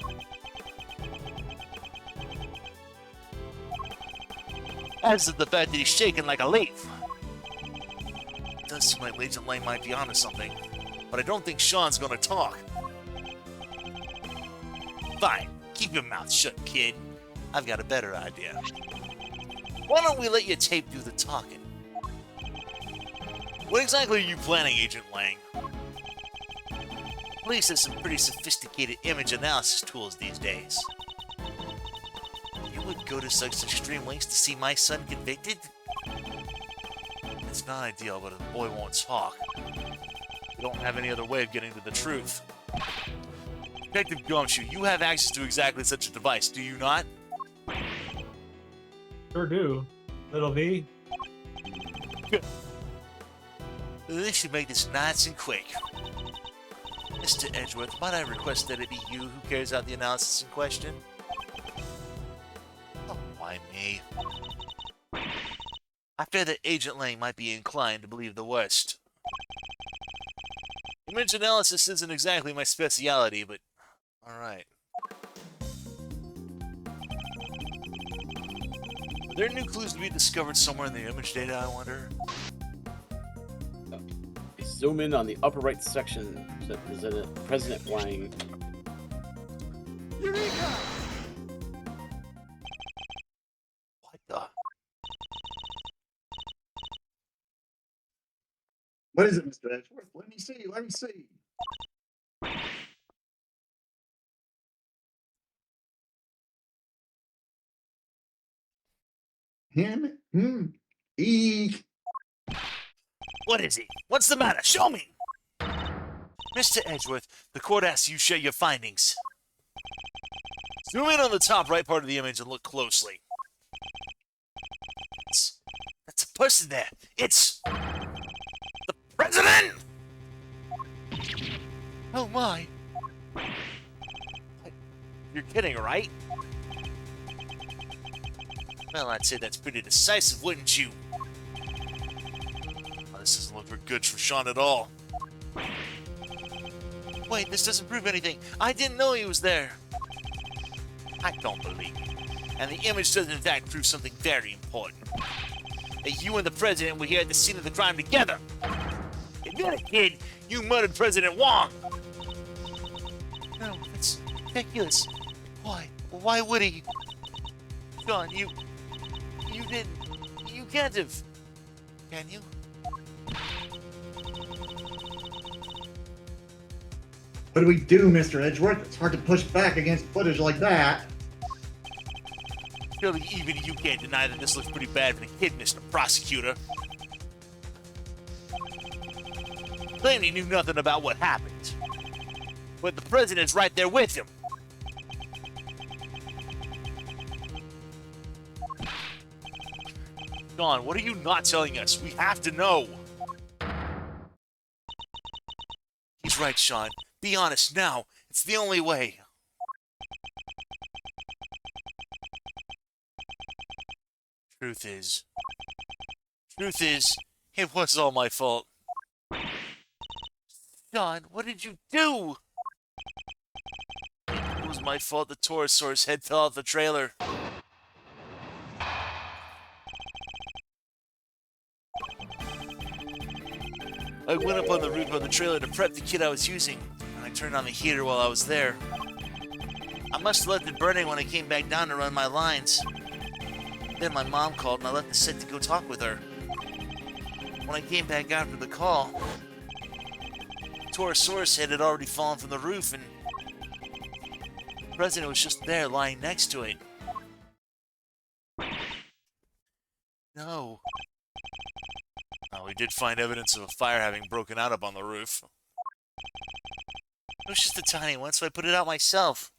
[SPEAKER 1] As is the fact that he's shaking like a leaf. It does seem like Agent Lang might be onto something, but I don't think Sean's gonna talk. Fine, keep your mouth shut, kid. I've got a better idea. Why don't we let you tape do the talking? What exactly are you planning, Agent Lang? Police has some pretty sophisticated image analysis tools these days. You would go to such extreme lengths to see my son convicted? It's not ideal, but if the boy won't talk, we don't have any other way of getting to the truth. Detective Gumshoe, you have access to exactly such a device, do you not?
[SPEAKER 4] Sure do. Little V.
[SPEAKER 1] This should make this nice and quick. Mr. Edgeworth, might I request that it be you who carries out the analysis in question? Oh, why me? I fear that Agent Lang might be inclined to believe the worst. Image analysis isn't exactly my speciality, but alright. Are there new clues to be discovered somewhere in the image data, I wonder?
[SPEAKER 2] Zoom in on the upper right section. President Wang.
[SPEAKER 5] Eureka!
[SPEAKER 1] What the?
[SPEAKER 3] What is it, Mr. Edgeworth? Let me see. Let me see. Him? Eek.
[SPEAKER 1] What is he? What's the matter? Show me! Mr. Edgeworth, the court asks you share your findings. Zoom in on the top right part of the image and look closely. That's a person there. It's the president! Oh my. You're kidding, right? Well, I'd say that's pretty decisive, wouldn't you? Oh, this doesn't look very good for Sean at all. Wait, this doesn't prove anything. I didn't know he was there. I don't believe you. And the image does in fact prove something very important. That you and the president were here at the scene of the crime together. Admit it, kid. You murdered President Wong. No, it's ridiculous. Why? Why would he? Sean, you didn't. You can't have. Can you?
[SPEAKER 3] What do we do, Mr. Edgeworth? It's hard to push back against footage like that.
[SPEAKER 1] Surely even you can't deny that this looks pretty bad for the kid, Mr. Prosecutor. Claimed he knew nothing about what happened. But the president's right there with him. Sean, what are you not telling us? We have to know. He's right, Sean. Be honest now. It's the only way. Truth is, it was all my fault. Sean, what did you do? It was my fault the Torosaurus head fell off the trailer. I went up on the roof of the trailer to prep the kit I was using, and I turned on the heater while I was there. I must have left it burning when I came back down to run my lines. Then my mom called and I left the set to go talk with her. When I came back after the call, Torosaurus head had already fallen from the roof and the president was just there lying next to it. No. Oh, we did find evidence of a fire having broken out up on the roof. It was just a tiny one, so I put it out myself.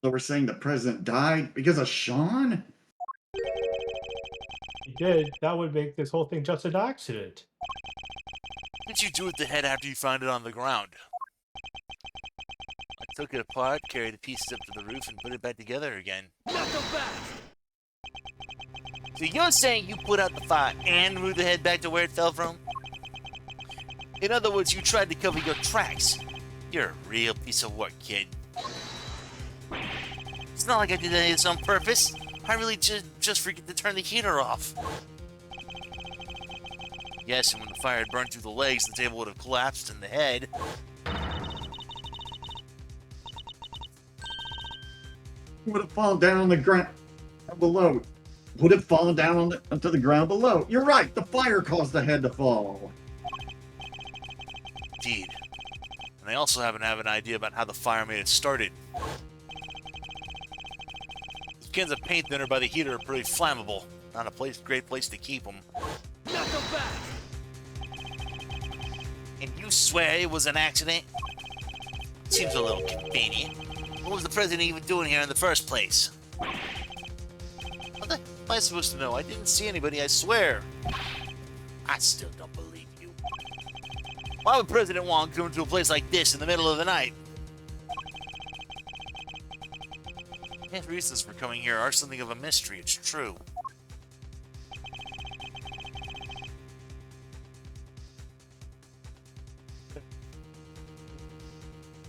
[SPEAKER 3] So we're saying the president died because of Sean?
[SPEAKER 4] He did. That would make this whole thing just an accident.
[SPEAKER 1] What did you do with the head after you found it on the ground? I took it apart, carried the pieces up to the roof, and put it back together again.
[SPEAKER 5] Not so fast!
[SPEAKER 1] So you're saying you put out the fire and moved the head back to where it fell from? In other words, you tried to cover your tracks. You're a real piece of work, kid. It's not like I did any of this on purpose. I really just forget to turn the heater off. Yes, and when the fire had burned through the legs, the table would have collapsed in the head.
[SPEAKER 3] Would have fallen down on the ground below. Would have fallen down onto the ground below. You're right. The fire caused the head to fall.
[SPEAKER 1] Indeed. And I also happen to have an idea about how the fire may have started. Those cans of paint thinner by the heater are pretty flammable. Not a great place to keep them.
[SPEAKER 5] Not so fast!
[SPEAKER 1] And you swear it was an accident? Seems a little convenient. What was the president even doing here in the first place? What the hell am I supposed to know? I didn't see anybody, I swear. I still don't believe you. Why would President Wong come to a place like this in the middle of the night? His reasons for coming here are something of a mystery, it's true.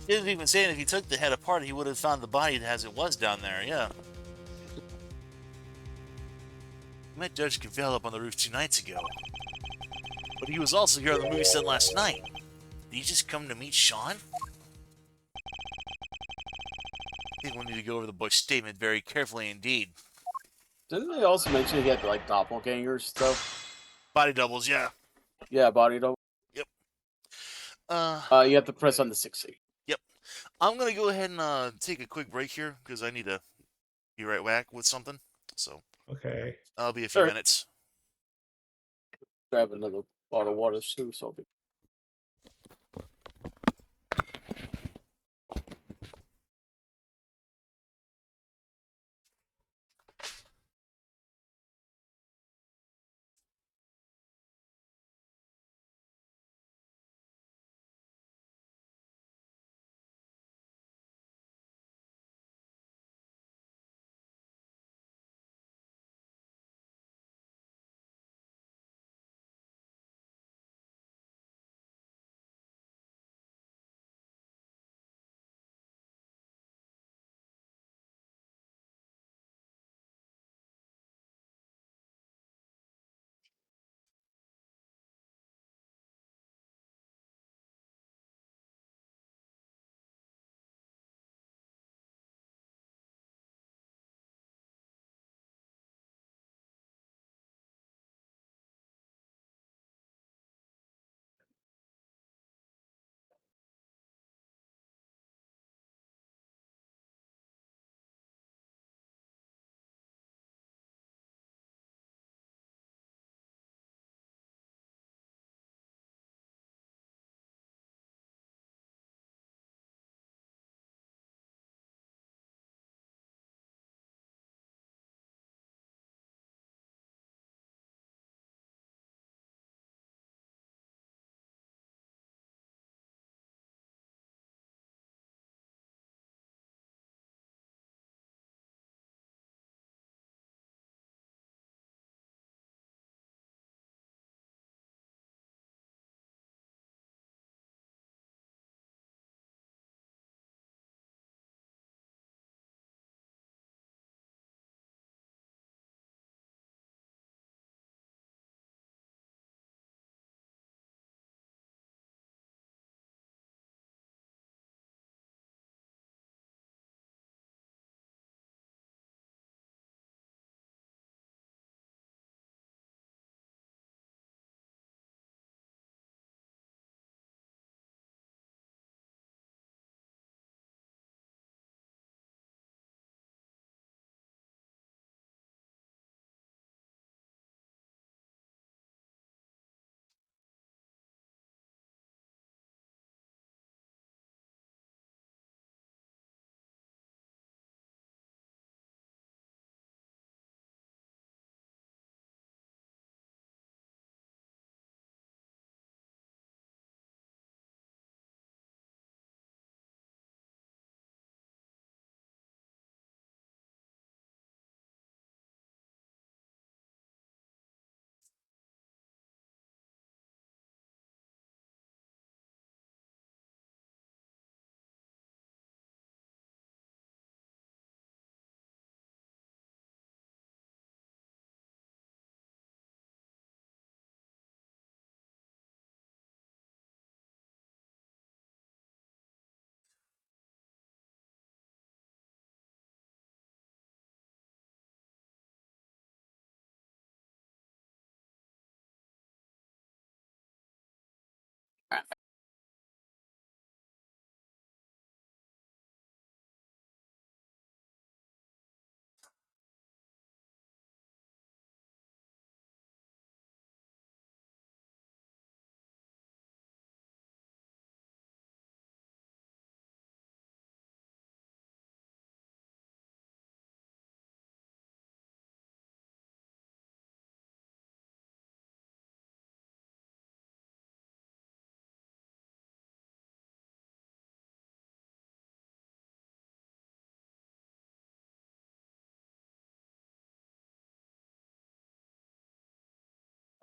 [SPEAKER 1] He didn't even say that if he took the head apart, he would have found the body as it was down there, yeah. I met Judge Cavell up on the roof 2 nights ago. But he was also here on the movie set last night. Did he just come to meet Sean? I think we need to go over the boy's statement very carefully indeed.
[SPEAKER 2] Didn't they also mention he had like doppelgangers stuff?
[SPEAKER 1] Body doubles, yeah.
[SPEAKER 2] Yeah, body double.
[SPEAKER 1] Yep.
[SPEAKER 2] You have to press on the 6 seat.
[SPEAKER 1] Yep. I'm gonna go ahead and take a quick break here because I need to be right back with something. So
[SPEAKER 4] Okay.
[SPEAKER 1] I'll be a few
[SPEAKER 2] Sure.
[SPEAKER 1] minutes.
[SPEAKER 2] Grab another bottle of water too, so I'll be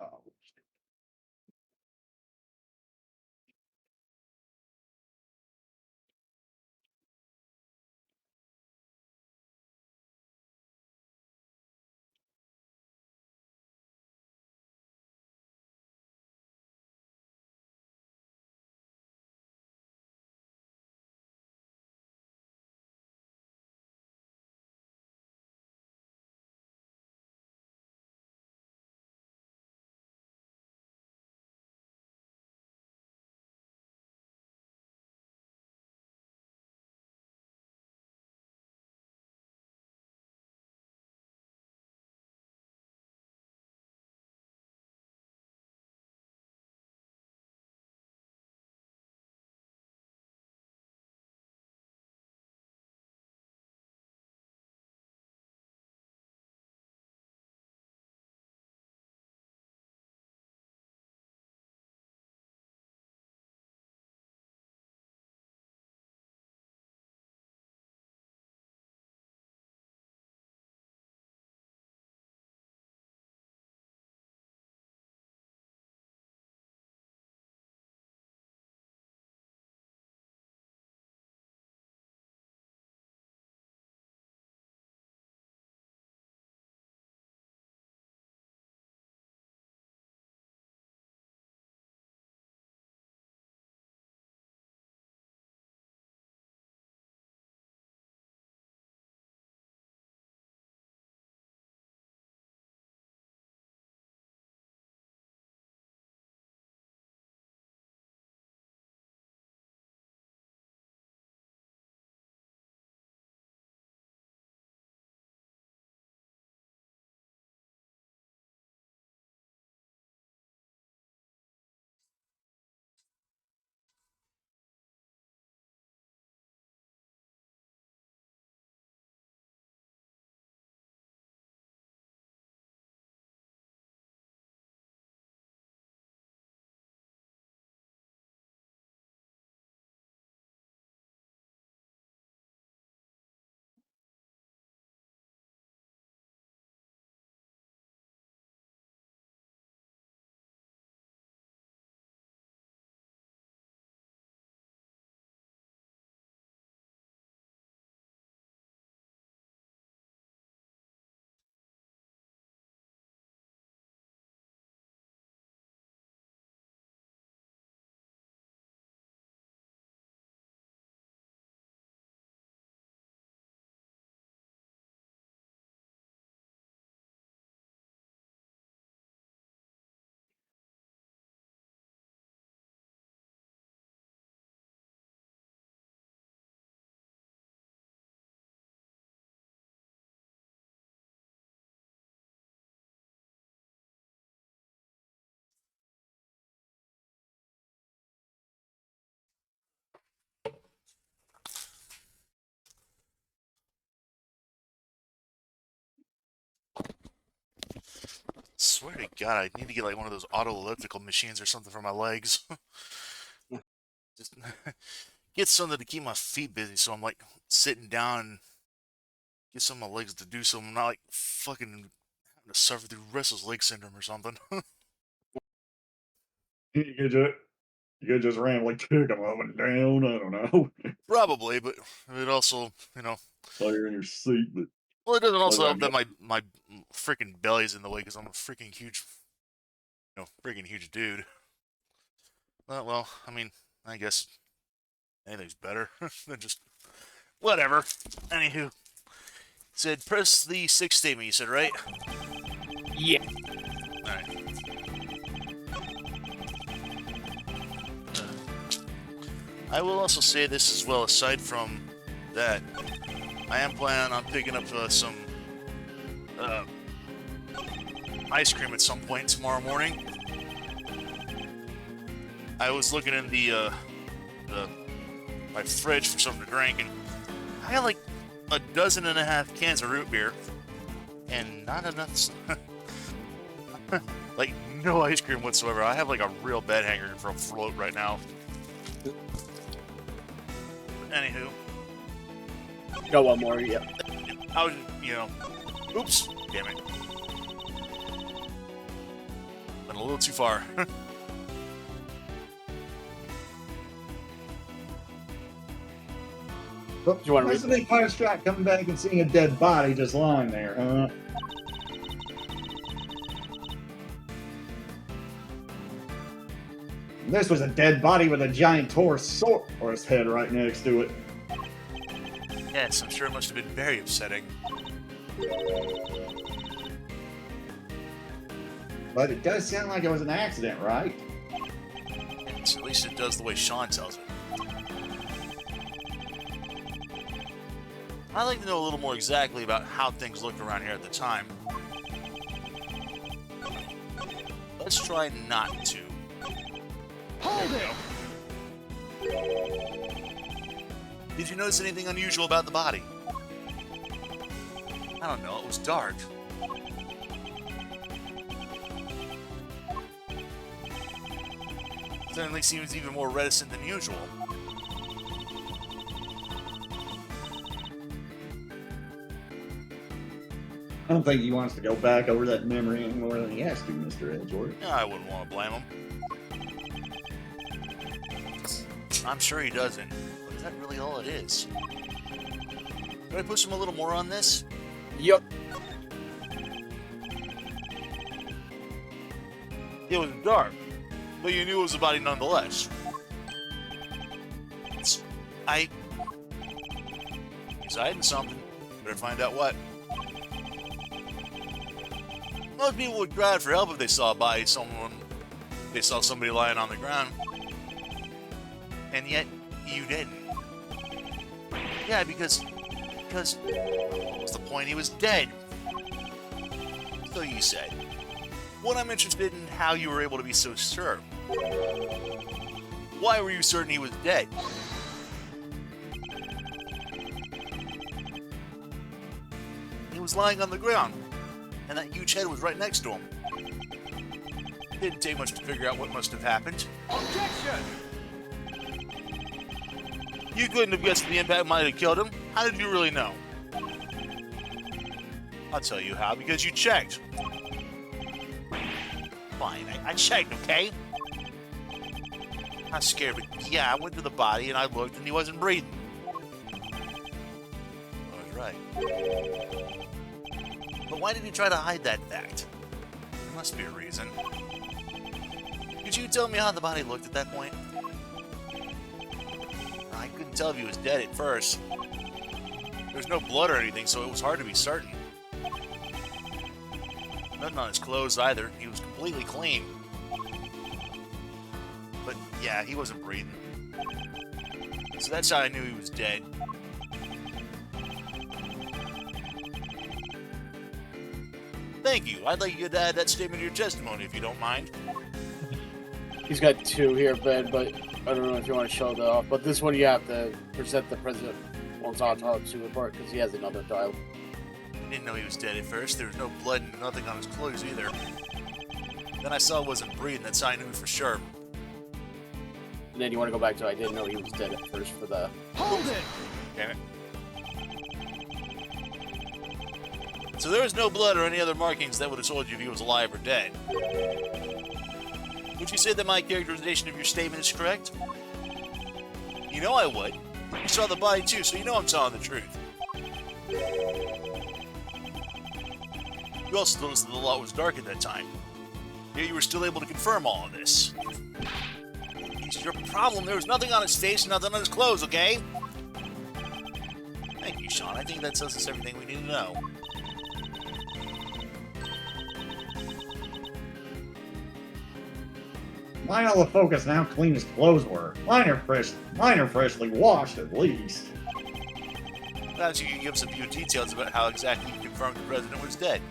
[SPEAKER 3] Oh,
[SPEAKER 1] Swear to God, I need to get like one of those auto elliptical machines or something for my legs. Just get something to keep my feet busy, so I'm like sitting down, and get some of my legs to do so I'm not like fucking having to suffer through restless leg syndrome or something.
[SPEAKER 3] you could just randomly kick them up and down. I don't know.
[SPEAKER 1] Probably, but it also,
[SPEAKER 3] While you're in your seat, but
[SPEAKER 1] well, it doesn't
[SPEAKER 3] like
[SPEAKER 1] also help
[SPEAKER 3] I'm
[SPEAKER 1] that my freaking belly's in the way because I'm a freaking huge, freaking huge dude. Well, I mean, I guess anything's better than just whatever. Anywho, said press the sixth statement. You said right.
[SPEAKER 2] Yeah.
[SPEAKER 1] All right. I will also say this as well, aside from that, I am planning on picking up some ice cream at some point tomorrow morning. I was looking in my fridge for something to drink, and I got like 12.5 cans of root beer, and not enough, like no ice cream whatsoever. I have like a real bed hanger for a float right now. Anywho,
[SPEAKER 2] Got one more, yeah.
[SPEAKER 1] I was, oops, damn it. Went a little too far.
[SPEAKER 3] But
[SPEAKER 2] You wanna
[SPEAKER 3] where's
[SPEAKER 2] read-
[SPEAKER 3] the big fire strike coming back and seeing a dead body just lying there? This was a dead body with a giant Taurus head right next to it.
[SPEAKER 1] Yes, I'm sure it must have been very upsetting.
[SPEAKER 3] But it does sound like it was an accident, right?
[SPEAKER 1] Yes, at least it does the way Sean tells it. I'd like to know a little more exactly about how things looked around here at the time. Let's try not to.
[SPEAKER 5] Hold
[SPEAKER 1] it! Did you notice anything unusual about the body? I don't know, it was dark. Suddenly seems even more reticent than usual.
[SPEAKER 3] I don't think he wants to go back over that memory any more than he has to, Mr. Edgeworth.
[SPEAKER 1] Yeah, I wouldn't want to blame him. I'm sure he doesn't, but is that really all it is? Could I push him a little more on this?
[SPEAKER 2] Yup.
[SPEAKER 1] It was dark, but you knew it was a body nonetheless. He's hiding something. Better find out what. Most people would cry for help if they saw a body, they saw somebody lying on the ground. And yet, you didn't. Yeah, because what was the point? He was dead. So you said. What I'm interested in how you were able to be so sure. Why were you certain he was dead? He was lying on the ground, and that huge head was right next to him. Didn't take much to figure out what must have happened.
[SPEAKER 5] Objection!
[SPEAKER 1] You couldn't have guessed the impact might have killed him. How did you really know? I'll tell you how, because you checked. Fine, I checked, okay? Not scared, but yeah, I went to the body and I looked and he wasn't breathing. I was right. But why did he try to hide that fact? There must be a reason. Could you tell me how the body looked at that point? I couldn't tell if he was dead at first. There's no blood or anything, so it was hard to be certain. Nothing on his clothes either. He was completely clean. But yeah, he wasn't breathing. So that's how I knew he was dead. Thank you. I'd like you to add that statement to your testimony, if you don't mind.
[SPEAKER 2] He's got two here, Ben, but I don't know if you want to show that off. But this one you have to present the president wants autopsy report because he has another dial.
[SPEAKER 1] I didn't know he was dead at first. There was no blood and nothing on his clothes either. Then I saw he wasn't breathing. That's how I knew for sure.
[SPEAKER 2] And then you want to go back to I didn't know he was dead at first for the...
[SPEAKER 5] Hold it!
[SPEAKER 1] Damn it. So there was no blood or any other markings that would have told you if he was alive or dead. Would you say that my characterization of your statement is correct? You know I would. You saw the body too, so you know I'm telling the truth. You also noticed that the lot was dark at that time. Yet you were still able to confirm all of this. It's your problem. There was nothing on his face, nothing on his clothes, okay? Thank you, Sean. I think that tells us everything we need to know.
[SPEAKER 3] Mind all the focus on how clean his clothes were. Mine are freshly washed at least.
[SPEAKER 1] Perhaps you can give us a few details about how exactly you confirmed the president was dead.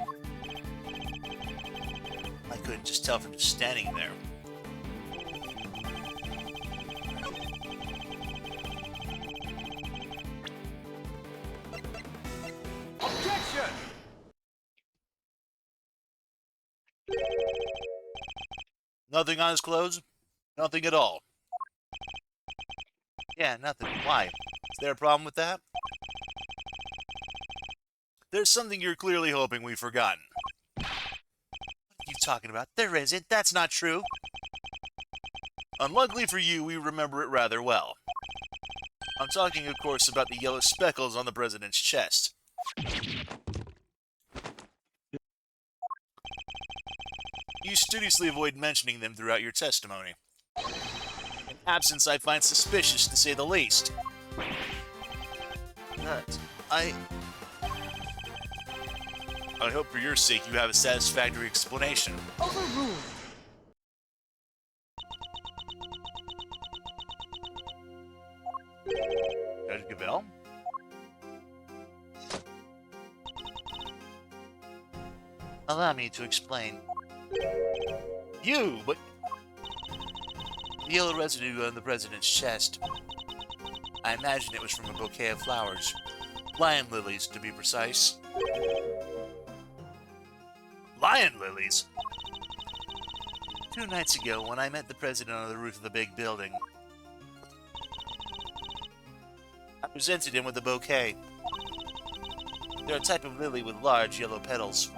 [SPEAKER 1] I couldn't just tell from just standing there.
[SPEAKER 5] Objection!
[SPEAKER 1] Nothing on his clothes? Nothing at all. Yeah, nothing. Why? Is there a problem with that? There's something you're clearly hoping we've forgotten. What are you talking about? There isn't. That's not true. Unluckily for you, we remember it rather well. I'm talking, of course, about the yellow speckles on the president's chest. You studiously avoid mentioning them throughout your testimony. An absence I find suspicious, to say the least. I hope for your sake you have a satisfactory explanation.
[SPEAKER 5] Overruled.
[SPEAKER 1] Judge Gabel? Allow me to explain. But... The yellow residue on the president's chest. I imagine it was from a bouquet of flowers. Lion lilies, to be precise. Lion lilies? 2 nights ago, when I met the president on the roof of the big building, I presented him with a bouquet. They're a type of lily with large yellow petals.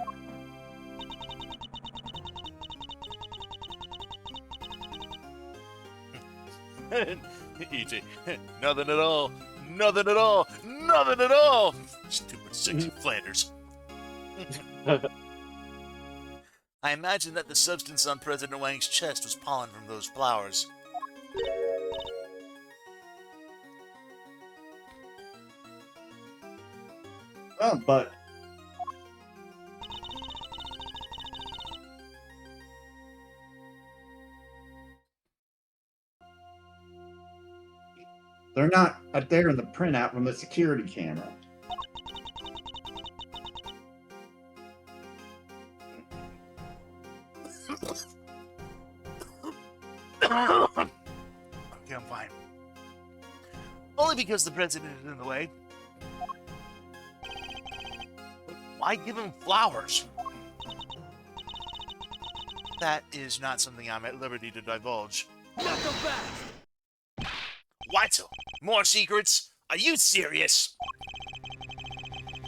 [SPEAKER 1] E.T. Nothing at all. Nothing at all. Nothing at all. Stupid sexy Flanders. I imagine that the substance on President Wang's chest was pollen from those flowers.
[SPEAKER 3] Oh, but they're not up there in the printout from the security camera.
[SPEAKER 1] Okay, I'm fine. Only because the president is in the way. Why give him flowers? That is not something I'm at liberty to divulge.
[SPEAKER 5] Not so fast!
[SPEAKER 1] What? More secrets? Are you serious?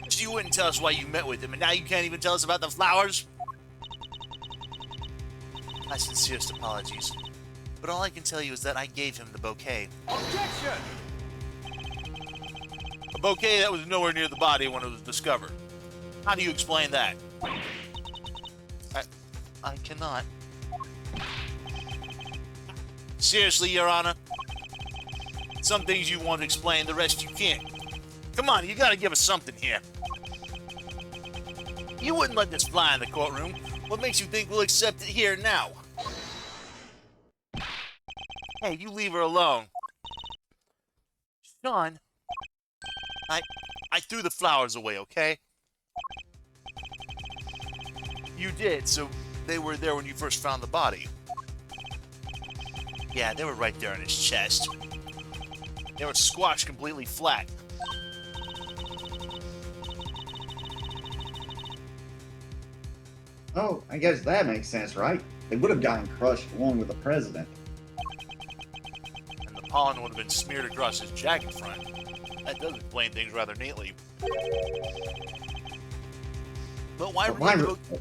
[SPEAKER 1] So you wouldn't tell us why you met with him, and now you can't even tell us about the flowers? My sincerest apologies. But all I can tell you is that I gave him the bouquet.
[SPEAKER 5] Objection!
[SPEAKER 1] A bouquet that was nowhere near the body when it was discovered. How do you explain that? I cannot. Seriously, Your Honor? Some things you want to explain, the rest you can't. Come on, you gotta give us something here. You wouldn't let this fly in the courtroom. What makes you think we'll accept it here now? Hey, you leave her alone. Sean, I threw the flowers away, okay? You did, so they were there when you first found the body. Yeah, they were right there on his chest. They were squashed completely flat.
[SPEAKER 3] Oh, I guess that makes sense, right? They would have gotten crushed along with the president.
[SPEAKER 1] And the pollen would have been smeared across his jacket front. That does explain things rather neatly. But why remove the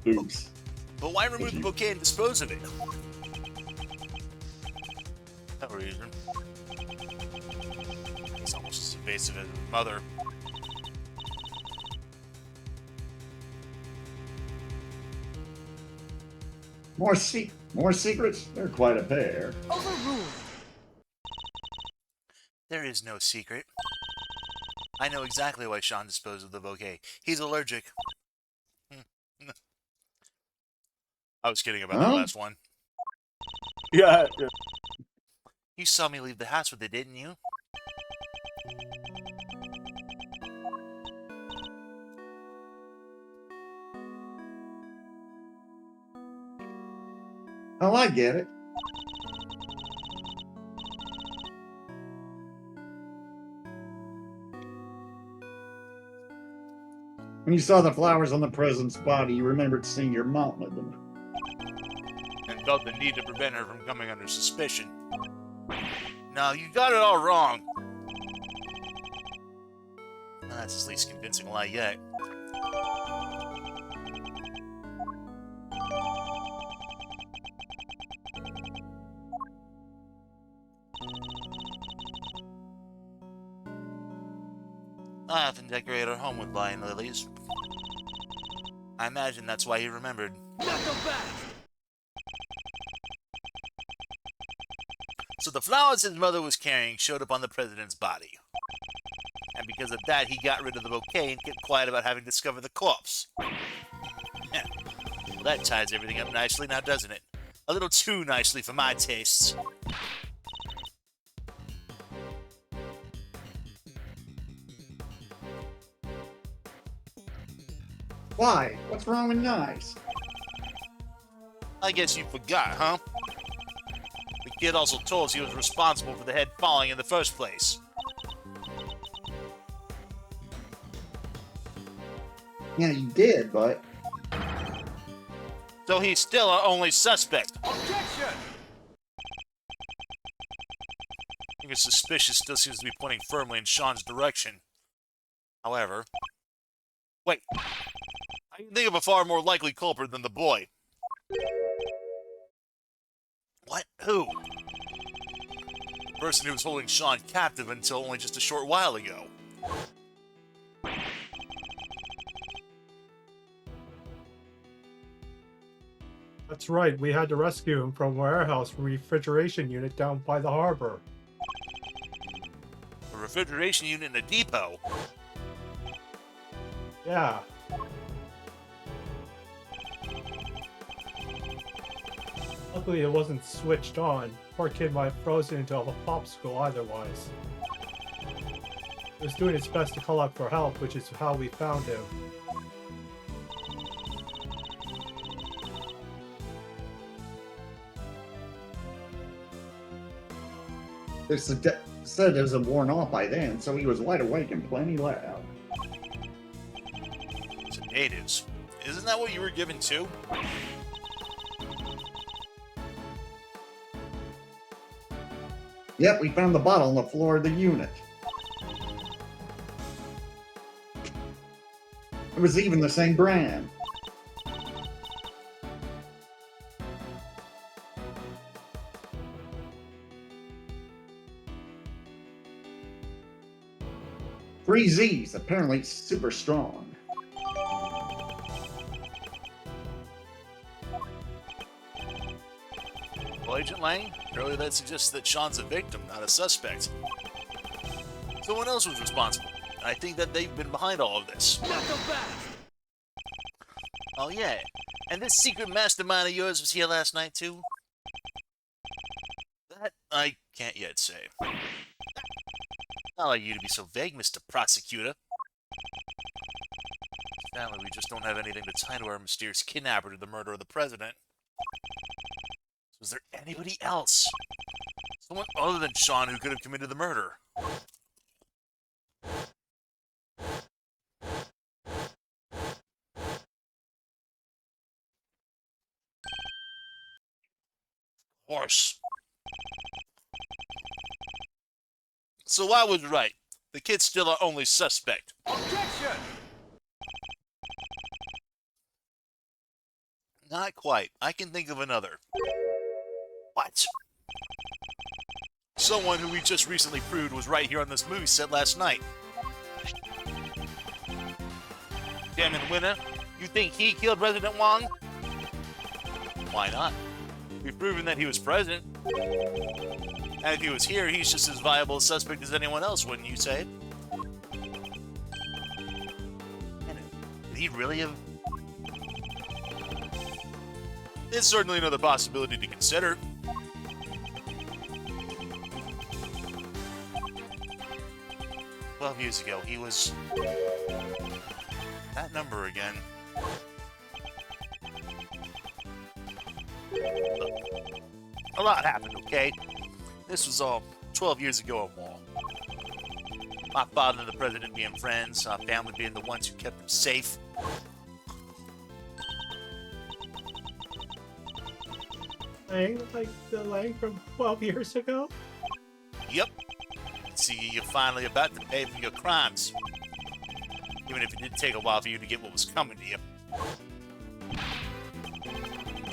[SPEAKER 3] Oops.
[SPEAKER 1] But why remove the bouquet and dispose of it? No reason. He's almost as invasive as his mother.
[SPEAKER 3] More secrets? They're quite a pair.
[SPEAKER 5] Overruled.
[SPEAKER 1] There is no secret. I know exactly why Sean disposed of the bouquet. He's allergic. I was kidding about the last one.
[SPEAKER 2] Yeah, yeah.
[SPEAKER 1] You saw me leave the house with it, didn't you?
[SPEAKER 3] Oh, I get it. When you saw the flowers on the president's body, you remembered seeing your mom with them.
[SPEAKER 1] And felt the need to prevent her from coming under suspicion. No, you got it all wrong. That's his least convincing lie yet. I often decorate our home with lion lilies. I imagine that's why he remembered.
[SPEAKER 5] Not so fast!
[SPEAKER 1] So the flowers his mother was carrying showed up on the president's body. And because of that, he got rid of the bouquet and kept quiet about having discovered the corpse. Yeah. Well, that ties everything up nicely now, doesn't it? A little too nicely for my tastes.
[SPEAKER 3] Why? What's wrong with nice?
[SPEAKER 1] I guess you forgot, huh? The kid also told us he was responsible for the head falling in the first place.
[SPEAKER 3] Yeah, you did, but
[SPEAKER 1] So he's still our only suspect.
[SPEAKER 5] Objection!
[SPEAKER 1] Even suspicious still seems to be pointing firmly in Sean's direction. However... Wait. I can think of a far more likely culprit than the boy. What? Who? The person who was holding Sean captive until only just a short while ago.
[SPEAKER 4] That's right, we had to rescue him from a warehouse refrigeration unit down by the harbor.
[SPEAKER 1] A refrigeration unit in a depot.
[SPEAKER 4] Yeah. Luckily it wasn't switched on. Poor kid might have frozen into a popsicle otherwise. He was doing his best to call out for help, which is how we found him.
[SPEAKER 3] the sedatives had worn off by then, so he was wide awake and plenty loud.
[SPEAKER 1] Sedatives. Isn't that what you were given too?
[SPEAKER 3] Yep, we found the bottle on the floor of the unit. It was even the same brand. Three Z's, apparently super strong.
[SPEAKER 1] Well, Agent Lang, earlier that suggests that Sean's a victim, not a suspect. Someone else was responsible. I think that they've been behind all of this.
[SPEAKER 5] Not so fast!
[SPEAKER 1] Oh yeah, and this secret mastermind of yours was here last night too? That I can't yet say. Not like you to be so vague, Mr. Prosecutor. Sadly, we just don't have anything to tie to our mysterious kidnapper to the murder of the president. So is there anybody else? Someone other than Sean who could have committed the murder? Of course. So I was right. The kid's still our only suspect.
[SPEAKER 5] Objection!
[SPEAKER 1] Not quite. I can think of another. What? Someone who we just recently proved was right here on this movie set last night. Damn it, Winner. You think he killed President Wong? Why not? We've proven that he was present. And if he was here, he's just as viable a suspect as anyone else, wouldn't you say? And did he really have... It's certainly another possibility to consider. 12 years ago, he was... that number again. Look, a lot happened, okay? This was all 12 years ago or more. My father and the president being friends, our family being the ones who kept him safe.
[SPEAKER 4] Like the Lang from 12 years ago?
[SPEAKER 1] Yep. See, you're finally about to pay for your crimes. Even if it did take a while for you to get what was coming to you.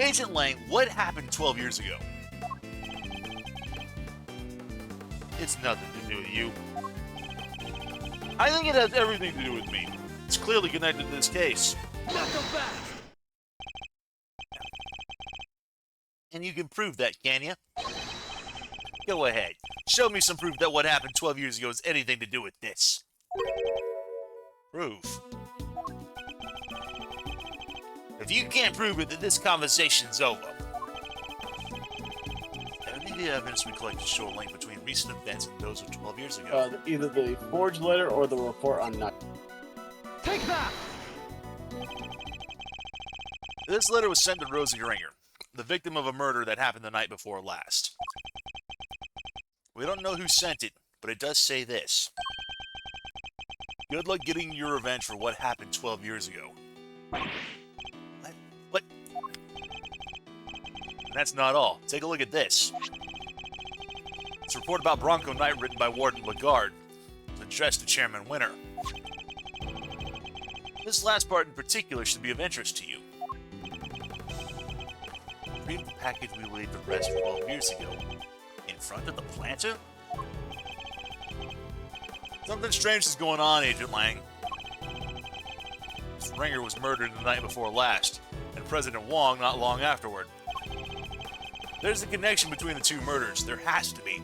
[SPEAKER 1] Agent Lang, what happened 12 years ago? It's nothing to do with you. I think it has everything to do with me. It's clearly connected to this case.
[SPEAKER 5] Not so fast!
[SPEAKER 1] And you can prove that, can you? Go ahead. Show me some proof that what happened 12 years ago has anything to do with this. Proof. If you can't prove it, then this conversation's over. Any of the evidence we collected show a link between recent events and those of 12 years ago.
[SPEAKER 2] Either the forged letter or the report on night.
[SPEAKER 5] Take that!
[SPEAKER 1] This letter was sent to Rosie Ringer, the victim of a murder that happened the night before last. We don't know who sent it, but it does say this. Good luck getting your revenge for what happened 12 years ago. What? And that's not all. Take a look at this. It's a report about Bronco Knight written by Warden Lagarde. It's addressed to Chairman Winter. This last part in particular should be of interest to you. Read the package we laid to rest 12 years ago. In front of the planter? Something strange is going on, Agent Lang. This Ringer was murdered the night before last, and President Wong not long afterward. There's a connection between the two murders. There has to be.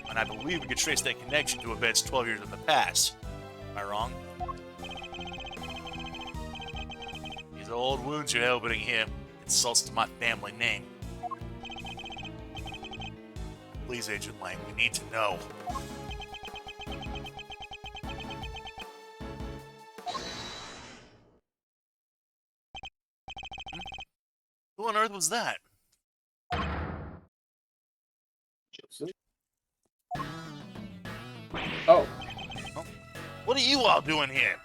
[SPEAKER 1] And I believe we could trace that connection to events 12 years in the past. Am I wrong? These old wounds you're opening here. Insults to my family name. Please, Agent Lang, we need to know. Who on earth was that?
[SPEAKER 2] Joseph? Oh.
[SPEAKER 1] What are you all doing here?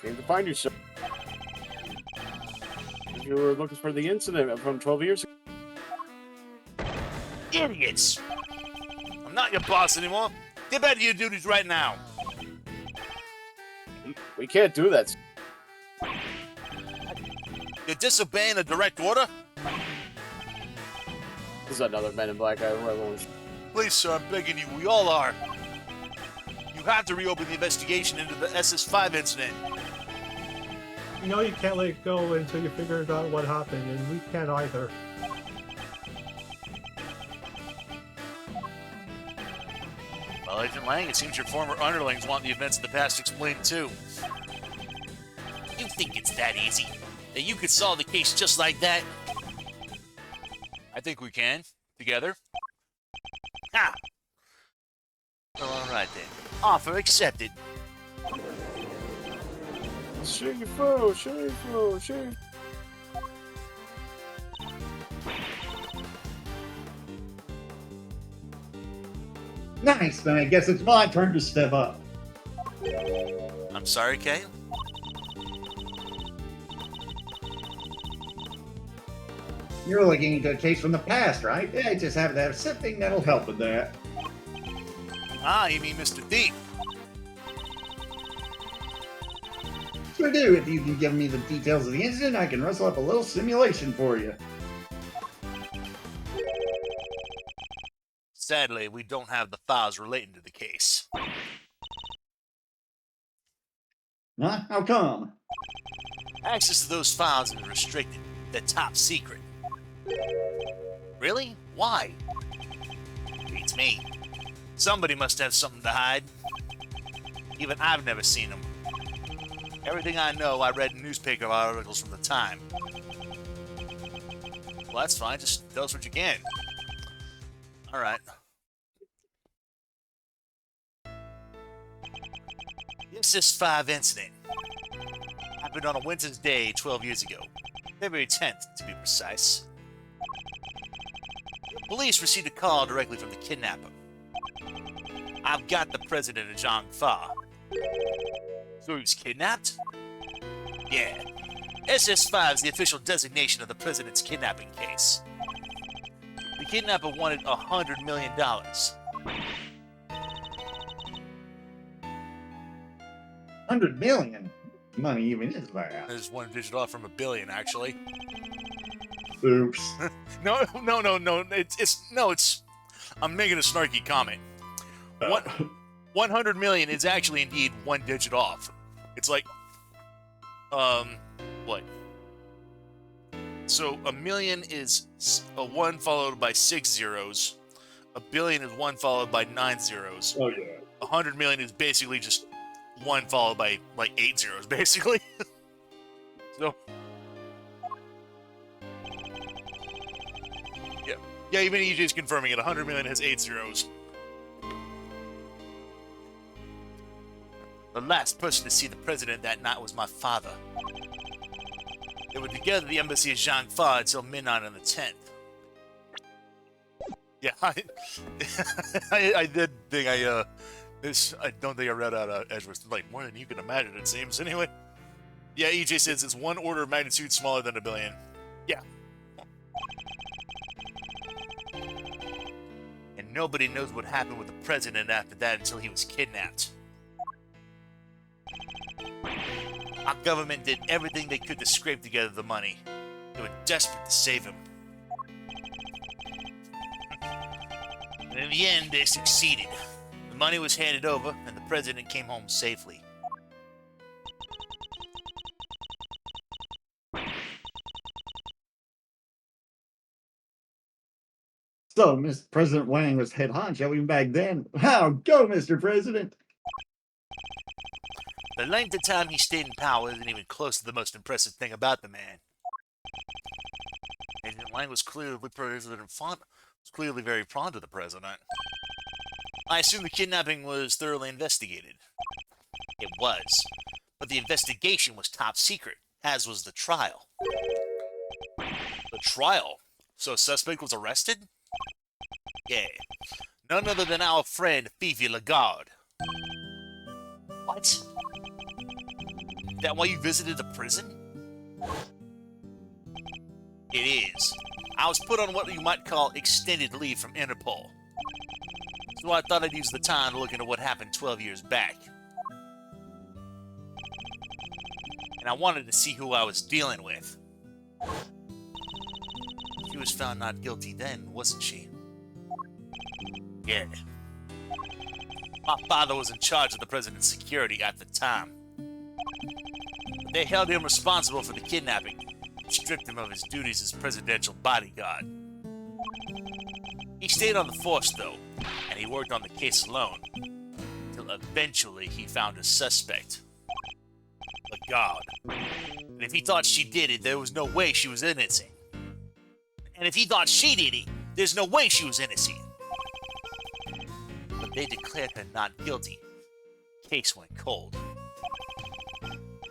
[SPEAKER 2] Came to find you, sir. You were looking for the incident from 12 years ago.
[SPEAKER 1] Idiots! I'm not your boss anymore. Get back to your duties right now.
[SPEAKER 2] We can't do that.
[SPEAKER 1] You're disobeying a direct order?
[SPEAKER 2] This is another Men in Black guy.
[SPEAKER 1] Please, sir, I'm begging you. We all are. You have to reopen the investigation into the SS5 incident.
[SPEAKER 4] You know you can't let it go until you figure out what happened, and we can't either.
[SPEAKER 1] Well, Agent Lang, it seems your former underlings want the events of the past explained too. You think it's that easy? That you could solve the case just like that? I think we can. Together. Ha! Well, alright then. Offer accepted.
[SPEAKER 2] Shameful, shameful, shameful.
[SPEAKER 3] Nice, then I guess it's my turn to step up.
[SPEAKER 1] I'm sorry, Kay?
[SPEAKER 3] You're looking into a case from the past, right? Yeah, I just happen to have something that'll help with that.
[SPEAKER 1] Ah, you mean Mr. Deep.
[SPEAKER 3] Sure do. If you can give me the details of the incident, I can rustle up a little simulation for you.
[SPEAKER 1] Sadly, we don't have the files relating to the case.
[SPEAKER 3] Huh? How come?
[SPEAKER 1] Access to those files is restricted. They're top secret. Really? Why? Beats me. Somebody must have something to hide. Even I've never seen them. Everything I know, I read in newspaper articles from the time. Well, that's fine. Just tell us what you can. All right. The SS5 incident happened on a winter's day 12 years ago, February 10th to be precise. Police received a call directly from the kidnapper. I've got the president of Zhang Fa. So he was kidnapped? Yeah. SS5 is the official designation of the president's kidnapping case. The kidnapper wanted $100 million.
[SPEAKER 3] $100 million? Money even is that?
[SPEAKER 1] There's one digit off from $1 billion, actually.
[SPEAKER 3] Oops.
[SPEAKER 1] No. It's. I'm making a snarky comment. 100 million is actually indeed one digit off. It's like, what? So a million is a 1 followed by 6 zeros. A billion is 1 followed by 9 zeros.
[SPEAKER 3] Oh yeah.
[SPEAKER 1] 100 million is basically just 1 followed by like 8 zeros, basically. So. Yeah, even EJ's confirming it. 100 million has 8 zeros. The last person to see the president that night was my father. They were together at the embassy of Zhangfa until midnight on the 10th. Yeah, I did think I don't think I read out Edgeworth like more than you can imagine, it seems. Anyway, yeah, EJ says it's 1 order of magnitude smaller than $1 billion. Yeah. And nobody knows what happened with the president after that until he was kidnapped. Our government did everything they could to scrape together the money. They were desperate to save him. And in the end, they succeeded. The money was handed over, and the president came home safely.
[SPEAKER 3] So, Mr. President Wang was head honcho even back then. How go, Mr. President?
[SPEAKER 1] The length of time he stayed in power isn't even close to the most impressive thing about the man. Agent Lang was clearly very fond of the president. I assume the kidnapping was thoroughly investigated. It was, but the investigation was top secret, as was the trial. The trial? So a suspect was arrested? Yeah. None other than our friend Fifi Lagarde. What? Is that why you visited the prison? It is. I was put on what you might call extended leave from Interpol. So I thought I'd use the time to look into what happened 12 years back. And I wanted to see who I was dealing with. She was found not guilty then, wasn't she? Yeah. My father was in charge of the president's security at the time. They held him responsible for the kidnapping, and stripped him of his duties as presidential bodyguard. He stayed on the force, though, and he worked on the case alone, until eventually he found a suspect. Lagarde. And if he thought she did it, there was no way she was innocent. And if he thought she did it, there's no way she was innocent. But they declared her not guilty. Case went cold.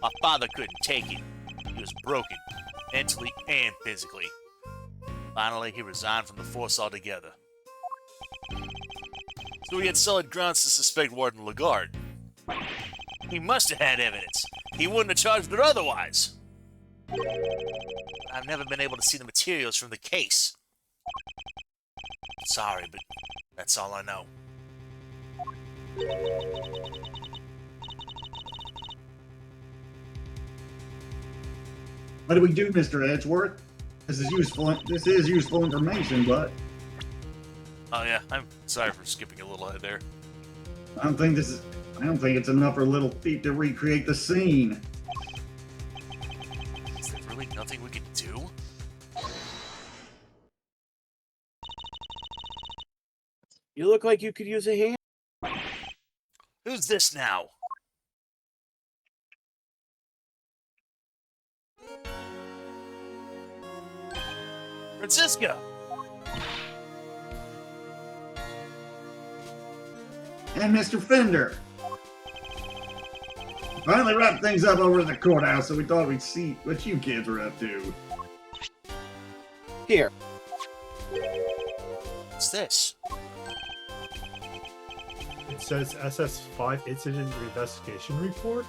[SPEAKER 1] My father couldn't take it. He was broken, mentally and physically. Finally, he resigned from the force altogether. So he had solid grounds to suspect Warden Lagarde. He must have had evidence. He wouldn't have charged her otherwise. But I've never been able to see the materials from the case. Sorry, but that's all I know.
[SPEAKER 3] What do we do, Mr. Edgeworth? This is useful information, but
[SPEAKER 1] Oh yeah, I'm sorry for skipping a little ahead there.
[SPEAKER 3] I don't think it's enough for little feet to recreate the scene.
[SPEAKER 1] Is there really nothing we can do?
[SPEAKER 2] You look like you could use a hand.
[SPEAKER 1] Who's this now? Francisca!
[SPEAKER 3] And Mr. Fender. Finally wrapped things up over at the courthouse, so we thought we'd see what you kids were up to.
[SPEAKER 2] Here.
[SPEAKER 1] What's this?
[SPEAKER 4] It says SS5 Incident Investigation Report.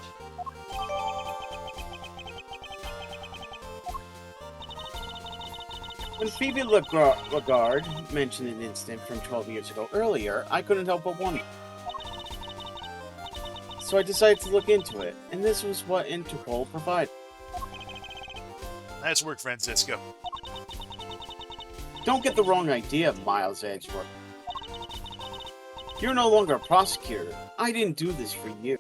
[SPEAKER 2] When Phoebe Lagarde mentioned an incident from 12 years ago earlier, I couldn't help but wonder. So I decided to look into it, and this was what Interpol provided.
[SPEAKER 1] Nice work, Francisco.
[SPEAKER 2] Don't get the wrong idea, Miles Edgeworth. You're no longer a prosecutor. I didn't do this for you.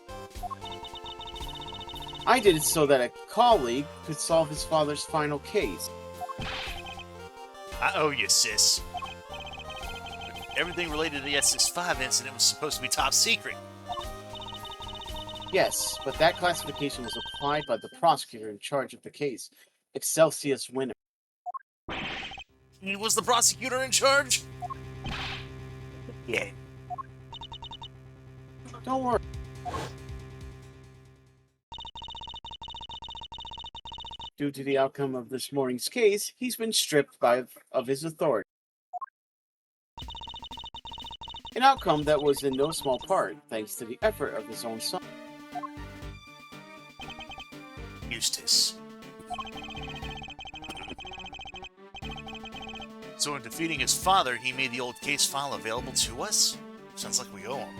[SPEAKER 2] I did it so that a colleague could solve his father's final case.
[SPEAKER 1] I owe you, sis. Everything related to the SS5 incident was supposed to be top secret.
[SPEAKER 2] Yes, but that classification was applied by the prosecutor in charge of the case, Excelsius Winner.
[SPEAKER 1] He was the prosecutor in charge? Yeah.
[SPEAKER 2] Don't worry. Due to the outcome of this morning's case, he's been stripped of his authority. An outcome that was in no small part thanks to the effort of his own son.
[SPEAKER 1] Eustace. So in defeating his father, he made the old case file available to us? Sounds like we owe him.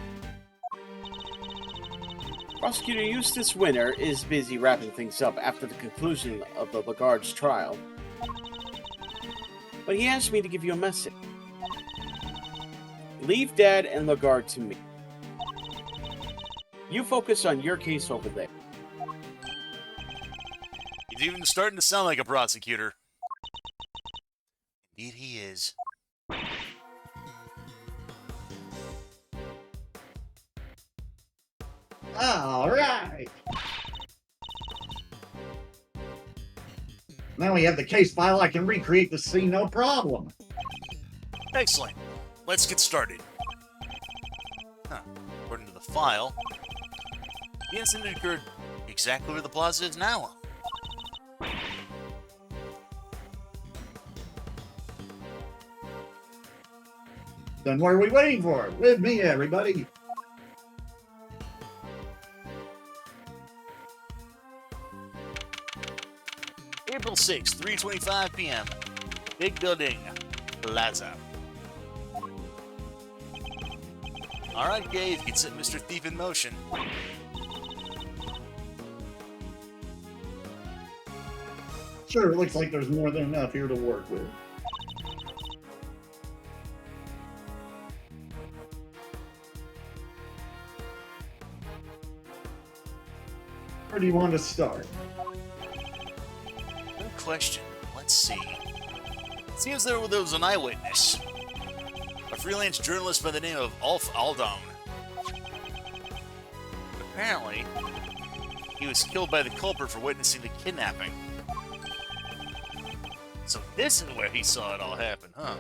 [SPEAKER 2] Prosecutor Eustace Winner is busy wrapping things up after the conclusion of the Lagarde's trial. But he asked me to give you a message. Leave Dad and Lagarde to me. You focus on your case over there.
[SPEAKER 1] He's even starting to sound like a prosecutor. Indeed he is.
[SPEAKER 3] All right. Now we have the case file. I can recreate the scene, no problem.
[SPEAKER 1] Excellent. Let's get started. According to the file, the incident occurred exactly where the plaza is now.
[SPEAKER 3] Then what are we waiting for? With me, everybody.
[SPEAKER 1] April 6th, 3:25 p.m. Big Building, Plaza. Alright, Gabe, you can set Mr. Thief in motion.
[SPEAKER 3] Sure, it looks like there's more than enough here to work with. Where do you want to start?
[SPEAKER 1] Good question. Let's see. It seems there was an eyewitness. A freelance journalist by the name of Ulf Aldon. Apparently, he was killed by the culprit for witnessing the kidnapping. So this is where he saw it all happen, huh?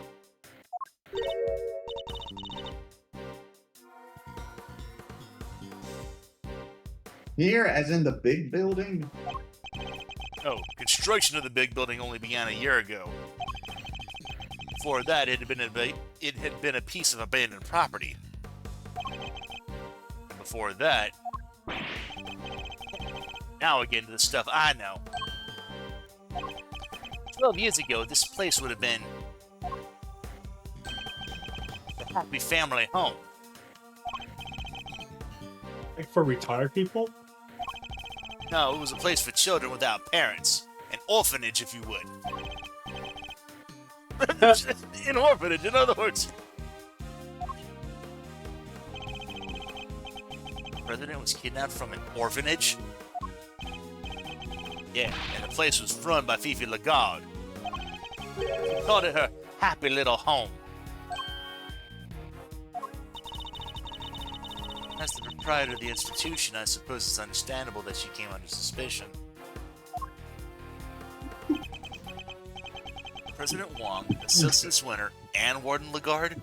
[SPEAKER 3] Here, as in the big building?
[SPEAKER 1] Oh, construction of the big building only began a year ago. Before that, it had been a piece of abandoned property. And before that, now again to the stuff I know. 12 years ago, this place would have been the happy family home.
[SPEAKER 4] Like for retired people?
[SPEAKER 1] No, it was a place for children without parents. An orphanage, if you would. An orphanage, in other words. The president was kidnapped from an orphanage? Yeah, and the place was run by Fifi Lagarde. She called it her happy little home. As the proprietor of the institution, I suppose it's understandable that she came under suspicion. President Wong, Assistant Winter, and Warden Lagarde?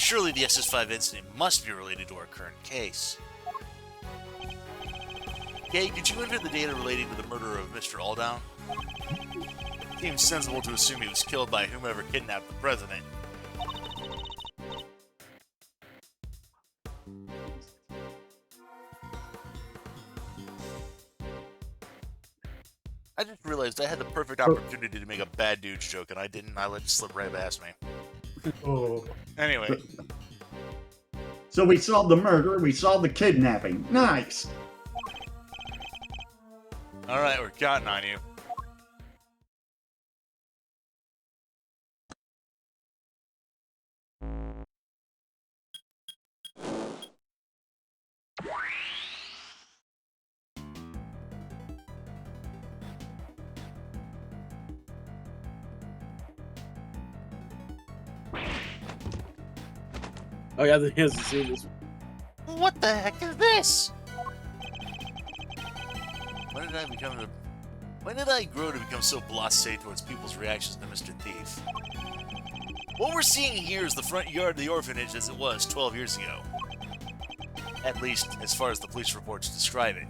[SPEAKER 1] Surely the SS5 incident must be related to our current case. Kay, did you enter the data relating to the murder of Mr. Aldown? It seems sensible to assume he was killed by whomever kidnapped the president. I just realized I had the perfect opportunity to make a bad dude's joke, and I didn't. I let it slip right past me.
[SPEAKER 4] Oh,
[SPEAKER 1] Anyway,
[SPEAKER 3] So we solved the murder, we solved the kidnapping. Nice!
[SPEAKER 1] alright, we're counting on you.
[SPEAKER 2] Oh yeah, he hasn't seen this.
[SPEAKER 1] What the heck is this? When did I grow to become so blasé towards people's reactions to Mr. Thief? What we're seeing here is the front yard of the orphanage as it was 12 years ago. At least, as far as the police reports describe it.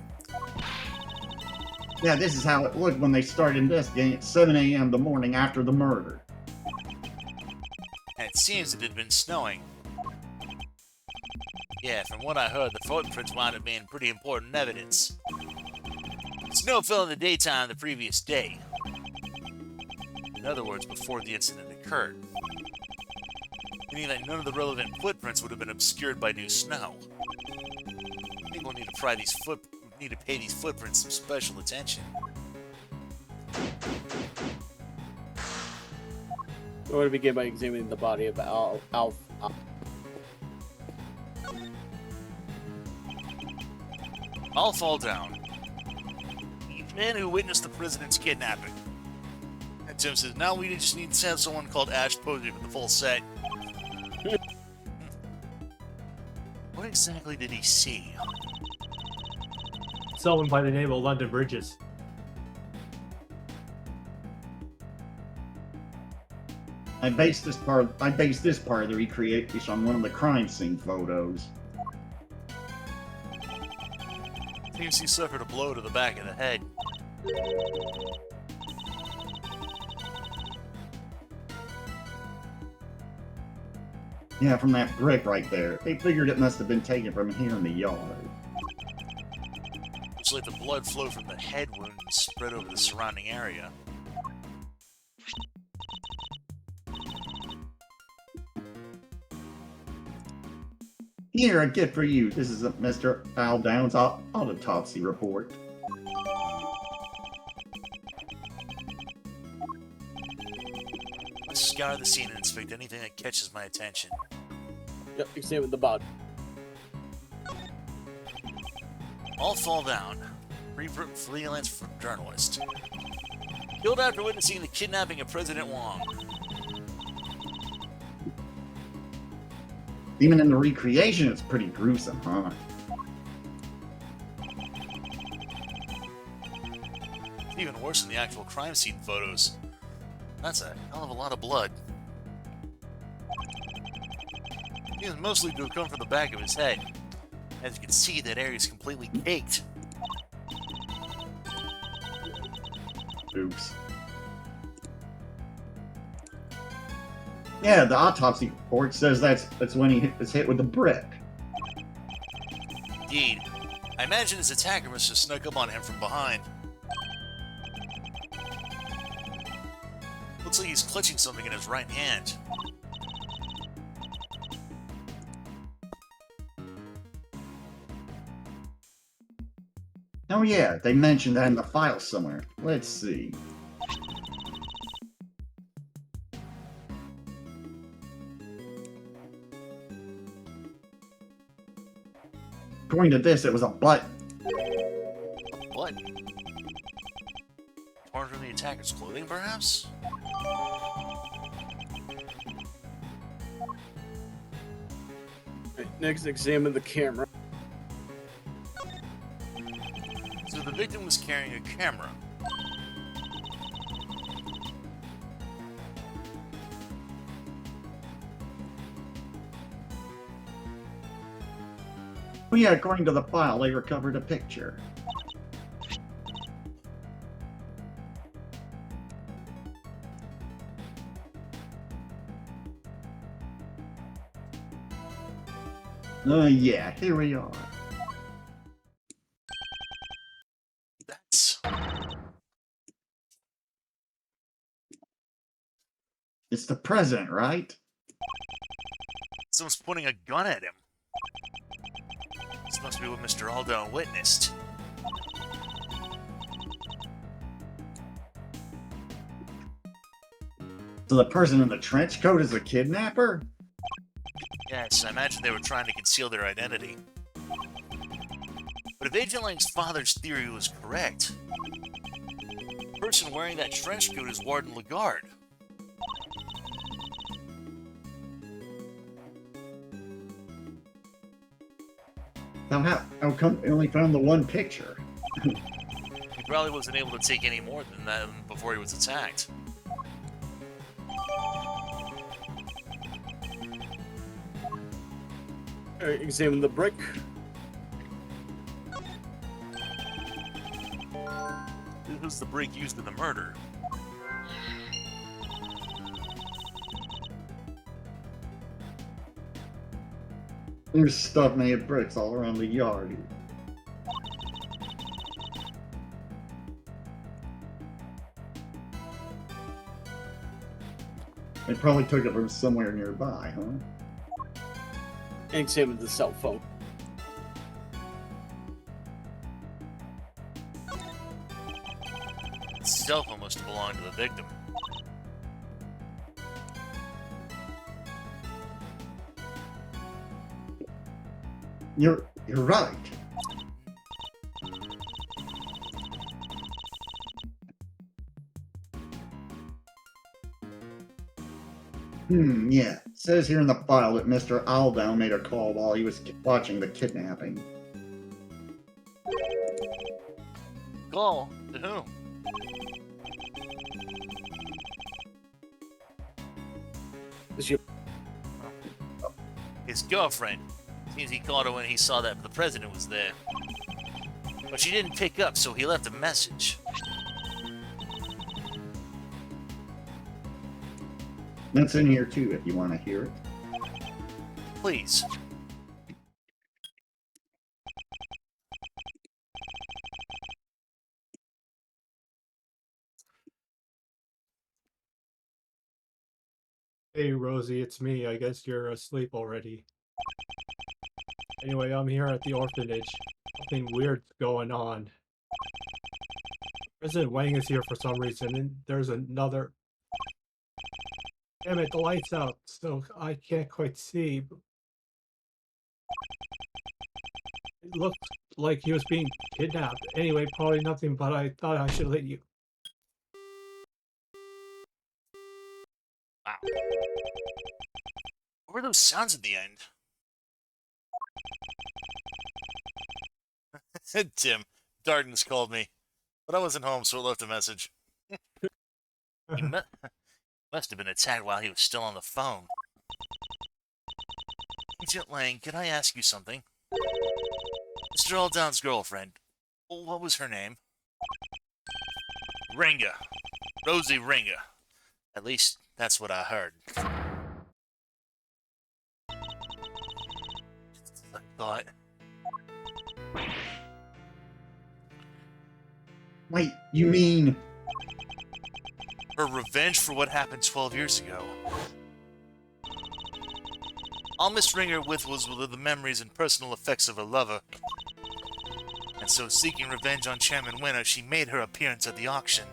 [SPEAKER 3] Yeah, this is how it looked when they started investigating at 7 a.m. the morning after the murder.
[SPEAKER 1] And it seems it had been snowing. Yeah, from what I heard, the footprints wound up being pretty important evidence. Snow fell in the daytime the previous day. In other words, before the incident occurred. Meaning that none of the relevant footprints would have been obscured by new snow. I think we'll need to pay these footprints some special attention.
[SPEAKER 2] I want to begin by examining the body of Alf.
[SPEAKER 1] I'll fall down. The man who witnessed the president's kidnapping. And Tim says, now we just need to have someone called Ash Posey for the full set. What exactly did he see?
[SPEAKER 4] someone by the name of London Bridges.
[SPEAKER 3] I based this part of the recreation on one of the crime scene photos.
[SPEAKER 1] Seems he suffered a blow to the back of the head.
[SPEAKER 3] Yeah, from that brick right there. They figured it must have been taken from here in the yard.
[SPEAKER 1] Looks like the blood flowed from the head wound and spread over the surrounding area.
[SPEAKER 3] Here, a gift for you. This is Mr. Aldown's autopsy report.
[SPEAKER 1] Let's scour the scene and inspect anything that catches my attention.
[SPEAKER 2] Yep, examine the body.
[SPEAKER 1] I'll fall down. Freelance journalist. Killed after witnessing the kidnapping of President Wong.
[SPEAKER 3] Even in the recreation, it's pretty gruesome, huh?
[SPEAKER 1] It's even worse than the actual crime scene photos. That's a hell of a lot of blood. Seems mostly to have come from the back of his head. As you can see, that area is completely caked.
[SPEAKER 3] Oops. Yeah, the autopsy report says that's when he was hit with a brick.
[SPEAKER 1] Indeed. I imagine his attacker must have snuck up on him from behind. Looks like he's clutching something in his right hand.
[SPEAKER 3] Oh yeah, they mentioned that in the file somewhere. Let's see. According to this, it was a button.
[SPEAKER 1] What? Torn from the attacker's clothing, perhaps?
[SPEAKER 2] Right, next, examine the camera.
[SPEAKER 1] So the victim was carrying a camera.
[SPEAKER 3] Oh yeah, according to the file, they recovered a picture. Yeah, here we are.
[SPEAKER 1] That's...
[SPEAKER 3] It's the president, right?
[SPEAKER 1] Someone's pointing a gun at him. This must be what Mr. Aldown witnessed.
[SPEAKER 3] So the person in the trench coat is a kidnapper?
[SPEAKER 1] Yes, I imagine they were trying to conceal their identity. But if Agent Lang's father's theory was correct, the person wearing that trench coat is Warden Lagarde.
[SPEAKER 3] How come they only found the one picture?
[SPEAKER 1] He probably wasn't able to take any more than that before he was attacked.
[SPEAKER 2] Examine the brick.
[SPEAKER 1] This was the brick used in the murder.
[SPEAKER 3] There's stuff made of bricks all around the yard. They probably took it from somewhere nearby, huh?
[SPEAKER 2] Examine the cell phone.
[SPEAKER 1] The cell phone must have belonged to the victim.
[SPEAKER 3] You're right. Yeah. It says here in the file that Mr. Aldown made a call while he was watching the kidnapping.
[SPEAKER 1] Call? To whom? His girlfriend. Seems he called her when he saw that the president was there. But she didn't pick up, so he left a message.
[SPEAKER 3] That's in here too, if you want to hear it.
[SPEAKER 1] Please.
[SPEAKER 4] Hey, Rosie, it's me. I guess you're asleep already. Anyway, I'm here at the orphanage. Something weird's going on. President Wang is here for some reason, and there's another... Damn it, the light's out, so I can't quite see. It looked like he was being kidnapped. Anyway, probably nothing, but I thought I should let you...
[SPEAKER 1] Wow. What were those sounds at the end? Tim, Darden's called me, but I wasn't home, so it left a message. He must have been attacked while he was still on the phone. Agent Lang, can I ask you something? Mr. Aldown's girlfriend, what was her name? Ringa. Rosie Ringa. At least, that's what I heard. Just as I thought.
[SPEAKER 3] Wait, you mean...
[SPEAKER 1] Her revenge for what happened 12 years ago. All Miss Ringer with was the memories and personal effects of her lover. And so, seeking revenge on Chairman Winner, she made her appearance at the auction.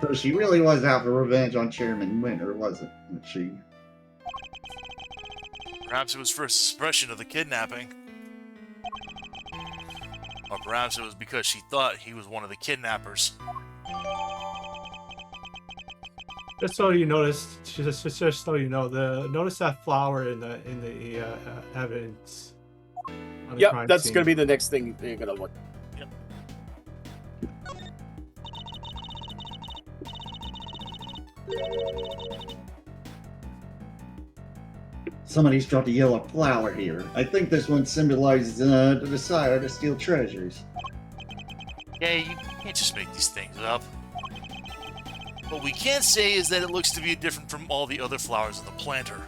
[SPEAKER 3] So she really was out for revenge on Chairman Winter, wasn't she?
[SPEAKER 1] Perhaps it was for suppression of the kidnapping. Or perhaps it was because she thought he was one of the kidnappers.
[SPEAKER 4] Just so you notice, just so you know, notice that flower in the evidence. On the
[SPEAKER 2] Yep,
[SPEAKER 4] crime
[SPEAKER 2] that's
[SPEAKER 4] scene.
[SPEAKER 2] gonna be the next thing you're gonna look.
[SPEAKER 1] Yep.
[SPEAKER 3] Somebody's dropped a yellow flower here. I think this one symbolizes the desire to steal treasures.
[SPEAKER 1] Yeah, you can't just make these things up. What we can say is that it looks to be different from all the other flowers in the planter.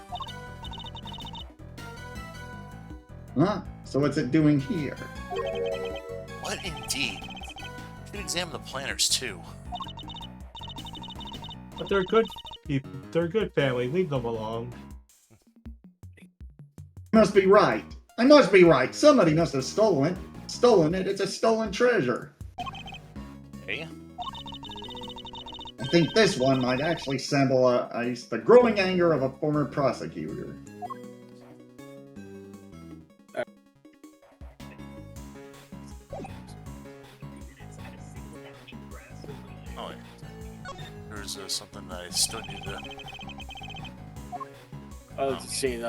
[SPEAKER 3] Huh? So what's it doing here?
[SPEAKER 1] What indeed? You should examine the planters too.
[SPEAKER 4] But they're good people. They're a good family. Leave them alone.
[SPEAKER 3] Must be right. I must be right. Somebody must have stolen it. It's a stolen treasure.
[SPEAKER 1] Hey?
[SPEAKER 3] I think this one might actually symbolize the growing anger of a former prosecutor.
[SPEAKER 1] Oh, there's something that I still need to...
[SPEAKER 2] Let's see.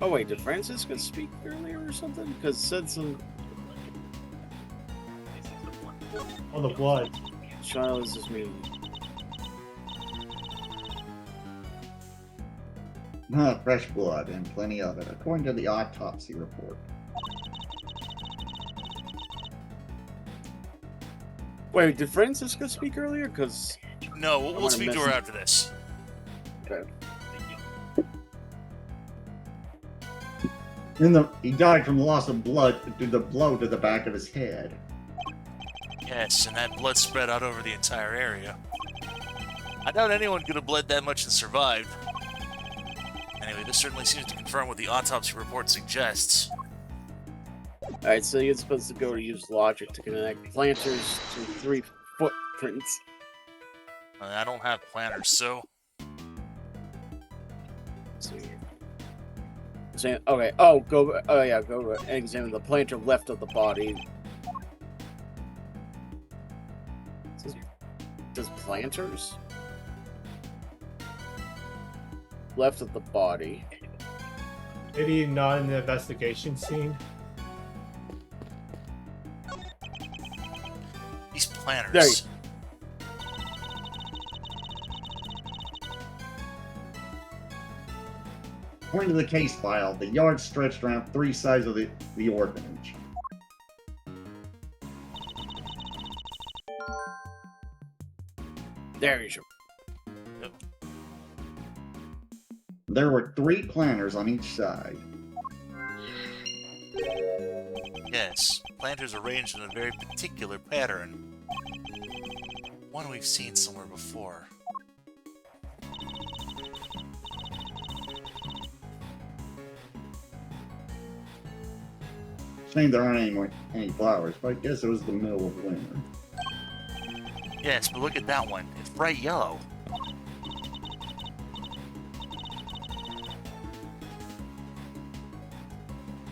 [SPEAKER 2] Oh wait, did Francisco speak earlier or something? Because said some.
[SPEAKER 4] On the blood.
[SPEAKER 2] Child is just me.
[SPEAKER 3] Fresh blood and plenty of it, according to the autopsy report.
[SPEAKER 2] Wait, did Francisco speak earlier? Because
[SPEAKER 1] No, we'll
[SPEAKER 2] wanna
[SPEAKER 1] speak to
[SPEAKER 2] mess
[SPEAKER 1] her
[SPEAKER 2] it-
[SPEAKER 1] after this.
[SPEAKER 2] okay.
[SPEAKER 3] He died from loss of blood due to the blow to the back of his head.
[SPEAKER 1] Yes, and that blood spread out over the entire area. I doubt anyone could have bled that much and survived. Anyway, this certainly seems to confirm what the autopsy report suggests.
[SPEAKER 2] Alright, so you're supposed to go to use logic to connect planters to 3 footprints.
[SPEAKER 1] I don't have planners, so...
[SPEAKER 2] Let's see. Okay. Oh, go. Oh yeah, go and examine the planter left of the body. Does planters left of the body?
[SPEAKER 4] Maybe not in the investigation scene.
[SPEAKER 1] These planners...
[SPEAKER 2] There you-
[SPEAKER 3] According to the case file, the yard stretched around 3 sides of the orphanage.
[SPEAKER 2] There you go.
[SPEAKER 3] There were 3 planters on each side.
[SPEAKER 1] Yes, planters arranged in a very particular pattern. One we've seen somewhere before.
[SPEAKER 3] Shame there aren't any flowers, but I guess it was the middle of winter.
[SPEAKER 1] Yes, but look at that one. It's bright yellow.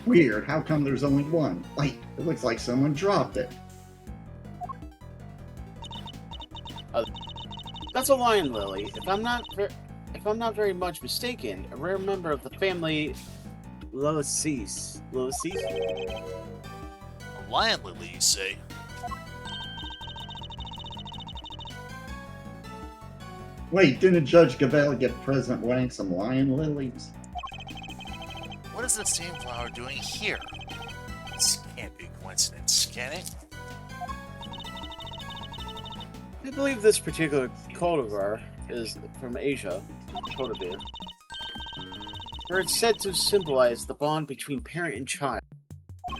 [SPEAKER 3] Weird, how come there's only one? Wait, it looks like someone dropped it.
[SPEAKER 2] That's a lion lily. If I'm not very much mistaken, a rare member of the family Loasis.
[SPEAKER 1] A lion lily, you say?
[SPEAKER 3] Wait, didn't Judge Gambit get President wearing some lion lilies?
[SPEAKER 1] What is the same flower doing here? This can't be a coincidence, can it?
[SPEAKER 2] I believe this particular cultivar is from Asia, cultivar, where it's said to symbolize the bond between parent and child.
[SPEAKER 1] I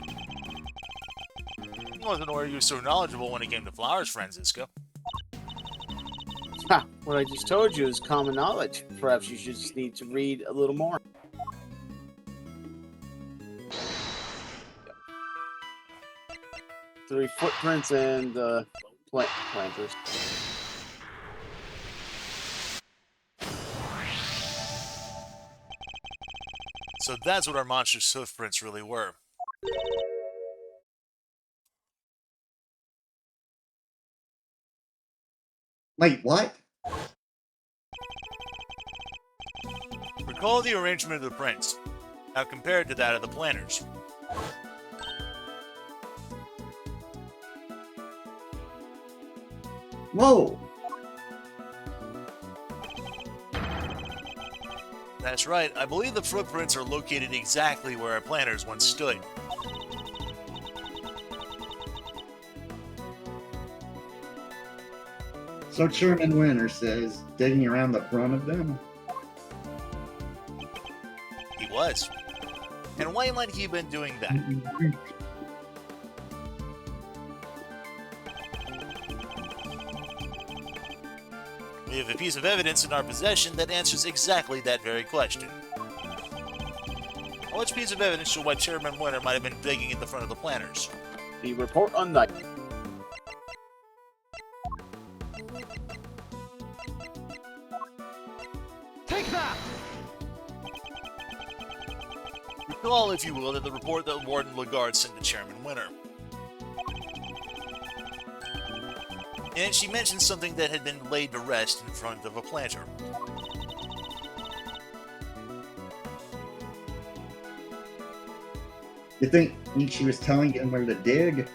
[SPEAKER 1] wasn't aware you were so knowledgeable when it came to flowers, Francisco.
[SPEAKER 2] Ha! What I just told you is common knowledge. Perhaps you should just need to read a little more. 3 footprints and planters.
[SPEAKER 1] So that's what our monstrous hoofprints really were.
[SPEAKER 3] Wait, what?
[SPEAKER 1] Recall the arrangement of the prints, now compared to that of the planners.
[SPEAKER 3] Whoa!
[SPEAKER 1] That's right. I believe the footprints are located exactly where our planners once stood.
[SPEAKER 3] So Chairman Winter says, digging around the front of them?
[SPEAKER 1] He was. And why might he have been doing that? We have a piece of evidence in our possession that answers exactly that very question. Which piece of evidence shows why Chairman Winter might have been digging in the front of the planners?
[SPEAKER 2] The report on night.
[SPEAKER 5] Take that!
[SPEAKER 1] Recall, if you will, that the report that Warden Lagarde sent to Chairman Winter. And she mentioned something that had been laid to rest in front of a planter.
[SPEAKER 3] You think she was telling him where to dig?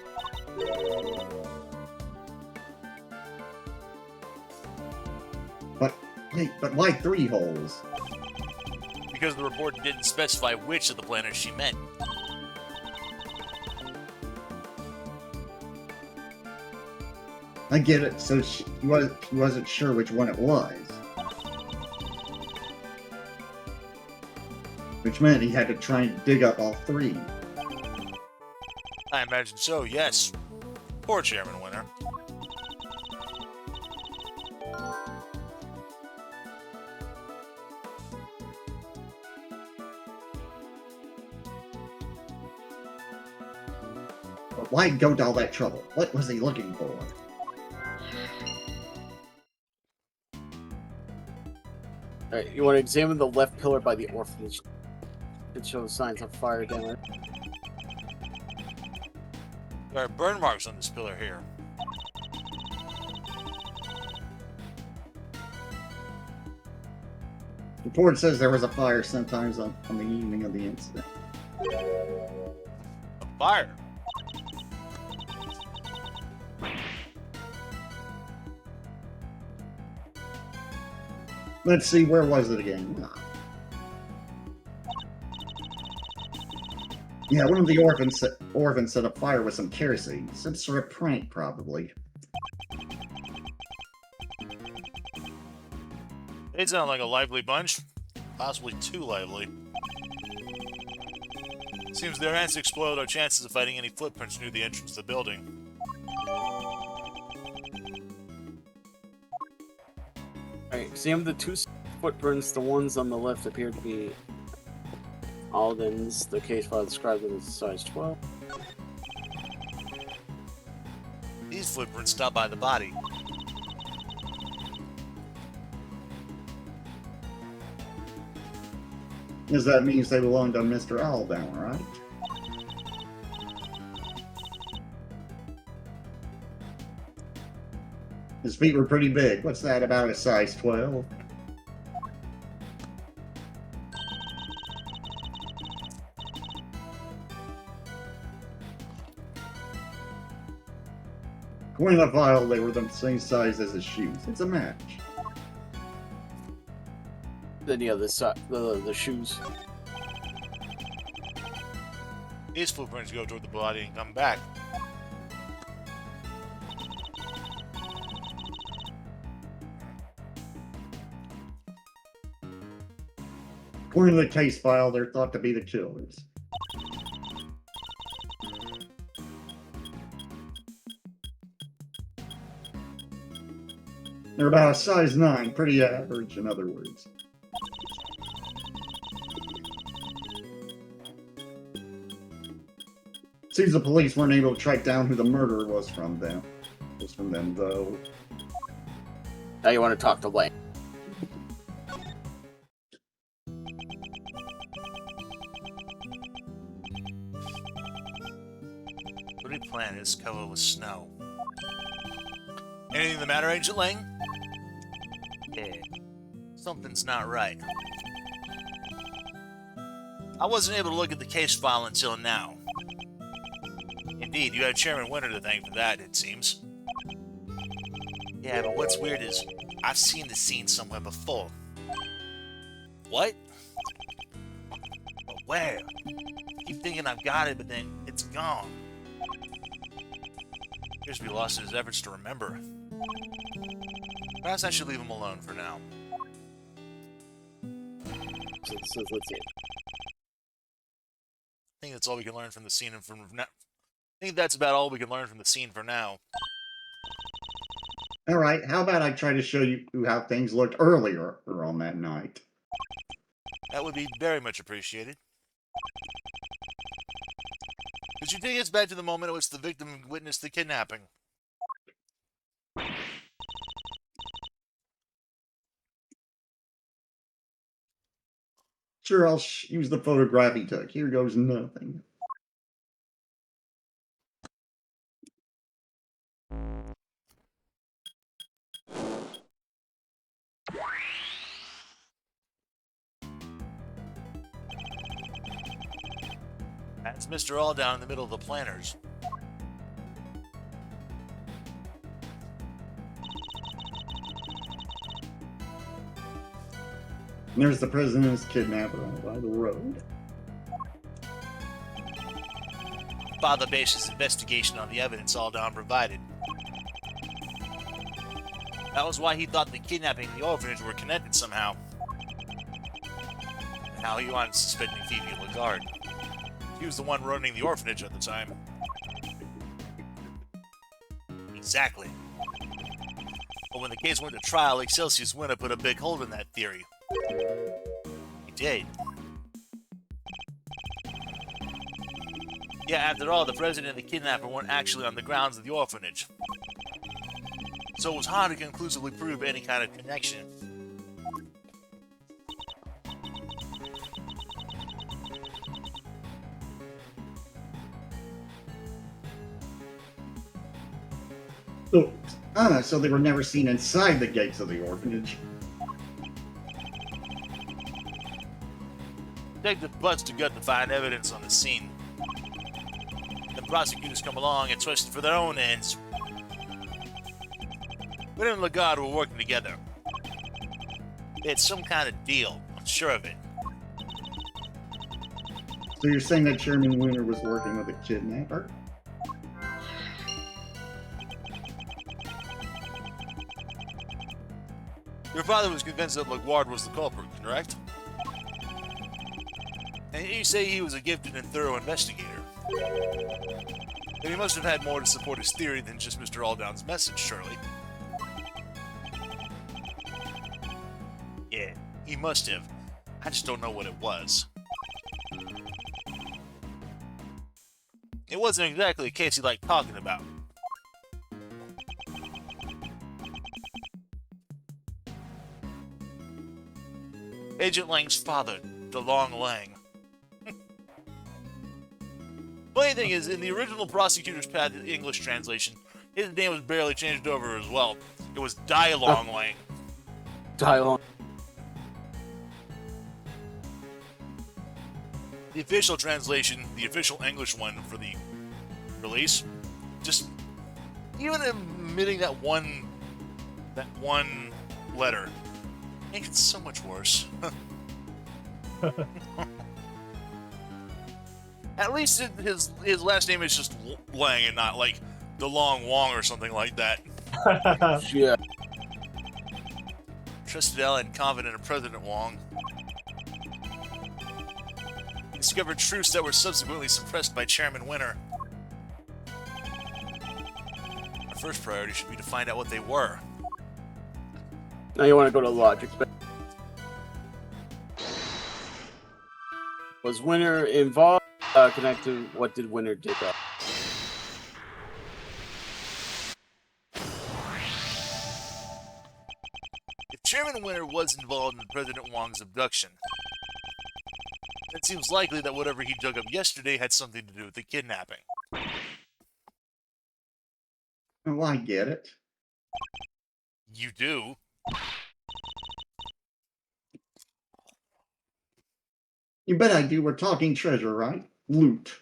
[SPEAKER 3] But why 3 holes?
[SPEAKER 1] Because the report didn't specify which of the planners she meant.
[SPEAKER 3] I get it. So he wasn't sure which one it was. Which meant he had to try and dig up all 3.
[SPEAKER 1] I imagine so, yes. Poor Chairman Winter.
[SPEAKER 3] But why go to all that trouble? What was he looking for?
[SPEAKER 2] Alright, you want to examine the left pillar by the orphanage. It shows signs of fire damage.
[SPEAKER 1] There are burn marks on this pillar here.
[SPEAKER 3] The report says there was a fire sometimes on the evening of the incident.
[SPEAKER 1] A fire?
[SPEAKER 3] Let's see, where was it again? Yeah, one of the orphans set a fire with some kerosene. Some sort of prank, probably.
[SPEAKER 1] They sound like a lively bunch. Possibly too lively. Seems their ants explode our chances of finding any footprints near the entrance to the building.
[SPEAKER 2] Alright, examine the 2 footprints. The ones on the left appear to be Alden's. The case file described them as size 12.
[SPEAKER 1] These footprints stop by the body.
[SPEAKER 3] Because that means they belong to Mr. Alden, right? His feet were pretty big. What's that, about a size 12? According to the file, they were the same size as his shoes. It's a match.
[SPEAKER 2] Then yeah, the shoes.
[SPEAKER 1] These footprints go toward the body and come back.
[SPEAKER 3] According to the case file, they're thought to be the killers. They're about a size 9, pretty average, in other words. Seems the police weren't able to track down who the murderer was from them. Though.
[SPEAKER 2] Now you want to talk to Lane.
[SPEAKER 1] Pretty planet is covered with snow. Anything the matter, Agent Lang? Yeah. Something's not right. I wasn't able to look at the case file until now. Indeed, you have Chairman Winter to thank for that, it seems. Yeah, but what's weird is, I've seen this scene somewhere before. What? swear. I keep thinking I've got it, but then it's gone. Appears to be lost in his efforts to remember. Perhaps I should leave him alone for now.
[SPEAKER 2] So let's see.
[SPEAKER 1] I think that's all we can learn from the scene and from now. I think that's about all we can learn from the scene for now.
[SPEAKER 3] All right, how about I try to show you how things looked earlier on that night?
[SPEAKER 1] That would be very much appreciated. Could you take us back to the moment in which the victim witnessed the kidnapping?
[SPEAKER 3] Sure, I'll use the photograph he took. Here goes nothing.
[SPEAKER 1] That's Mr. All down in the middle of the planners.
[SPEAKER 3] And there's the president's kidnapper by the road.
[SPEAKER 1] Father based his investigation on the evidence All down provided. That was why he thought the kidnapping and the orphanage were connected somehow. And how he wanted suspecting Phoebe Lagarde. He was the one running the orphanage at the time. Exactly. But when the case went to trial, Excelsius Winter put a big hold on that theory. He did. Yeah, after all, the president and the kidnapper weren't actually on the grounds of the orphanage. So it was hard to conclusively prove any kind of connection.
[SPEAKER 3] So they were never seen inside the gates of the orphanage.
[SPEAKER 1] Detective busted gut to find evidence on the scene. The prosecutors come along and twist it for their own ends. Winter and Lagarde were working together. They had some kind of deal, I'm sure of it.
[SPEAKER 3] So you're saying that Chairman Winter was working with a kidnapper?
[SPEAKER 1] Your father was convinced that Lagarde was the culprit, correct? And you say he was a gifted and thorough investigator. Then he must have had more to support his theory than just Mr. Alldown's message, surely. Yeah, he must have. I just don't know what it was. It wasn't exactly a case he liked talking about. Agent Lang's father, DeLong Lang. Funny thing is, in the original Prosecutor's Path English translation, his name was barely changed over as well. It was Dialong Lang.
[SPEAKER 2] Dialogue.
[SPEAKER 1] The official translation, the official English one for the release, just even omitting that one letter makes it so much worse. At least his last name is just Lang and not like DeLong Wong or something like that.
[SPEAKER 2] Yeah.
[SPEAKER 1] Trusted ally and confident of President Wong. He discovered truths that were subsequently suppressed by Chairman Winter. Our first priority should be to find out what they were.
[SPEAKER 2] Now you want to go to logic. Was Winter involved? Connected? What did Winter dig up?
[SPEAKER 1] If Chairman Winter was involved in President Wong's abduction, it seems likely that whatever he dug up yesterday had something to do with the kidnapping.
[SPEAKER 3] Oh, I get it.
[SPEAKER 1] You do?
[SPEAKER 3] You bet I do. We're talking treasure, right? Loot.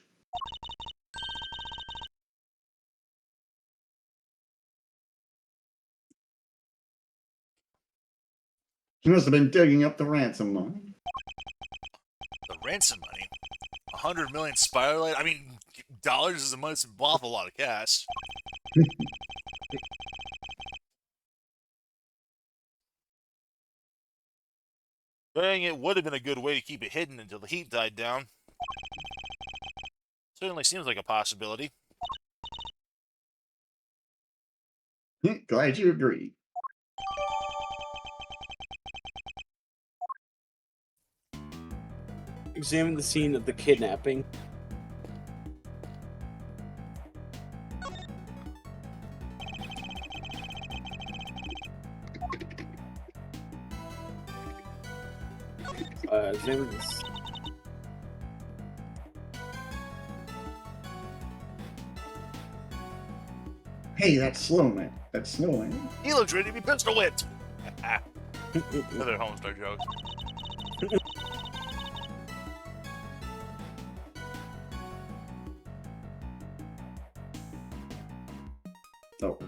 [SPEAKER 3] He must have been digging up the ransom money.
[SPEAKER 1] The Ransom money? 100 million spiralight? I mean, dollars is a most awful lot of cash. Dang, it would have been a good way to keep it hidden until the heat died down. Certainly seems like a possibility.
[SPEAKER 3] Glad you agree.
[SPEAKER 2] Examine the scene of the kidnapping. Examine this.
[SPEAKER 3] Hey, that's Snowman. That's Snowman.
[SPEAKER 1] He looks ready to be pistol whipped! Another Homestar joke.
[SPEAKER 3] Oh.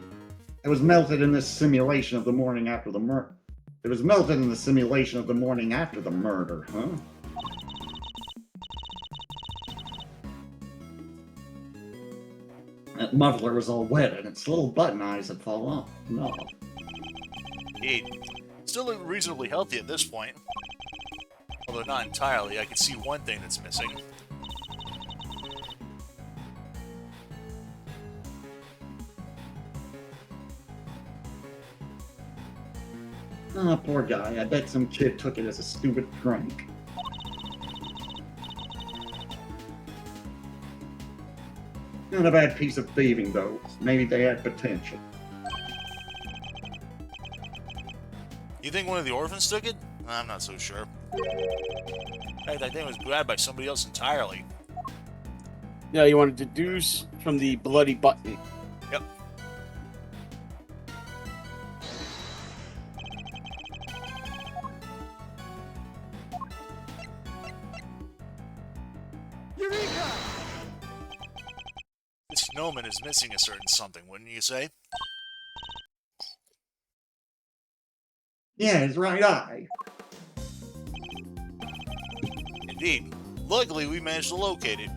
[SPEAKER 3] It was melted in this simulation of the morning after the murder. It was melted in the simulation of the morning after the murder, huh? That muffler was all wet and its little button eyes had fallen off. No.
[SPEAKER 1] Indeed. Still look reasonably healthy at this point. Although not entirely, I can see one thing that's missing.
[SPEAKER 3] Ah, poor guy. I bet some kid took it as a stupid prank. Not a bad piece of thieving, though. Maybe they had potential.
[SPEAKER 1] You think one of the orphans took it? I'm not so sure. In fact, I think it was grabbed by somebody else entirely.
[SPEAKER 2] Yeah, you want to deduce from the bloody button.
[SPEAKER 1] Yep.
[SPEAKER 5] Eureka!
[SPEAKER 1] This snowman is missing a certain something, wouldn't you say?
[SPEAKER 3] Yeah, his right eye.
[SPEAKER 1] Indeed. Luckily, we managed to locate it.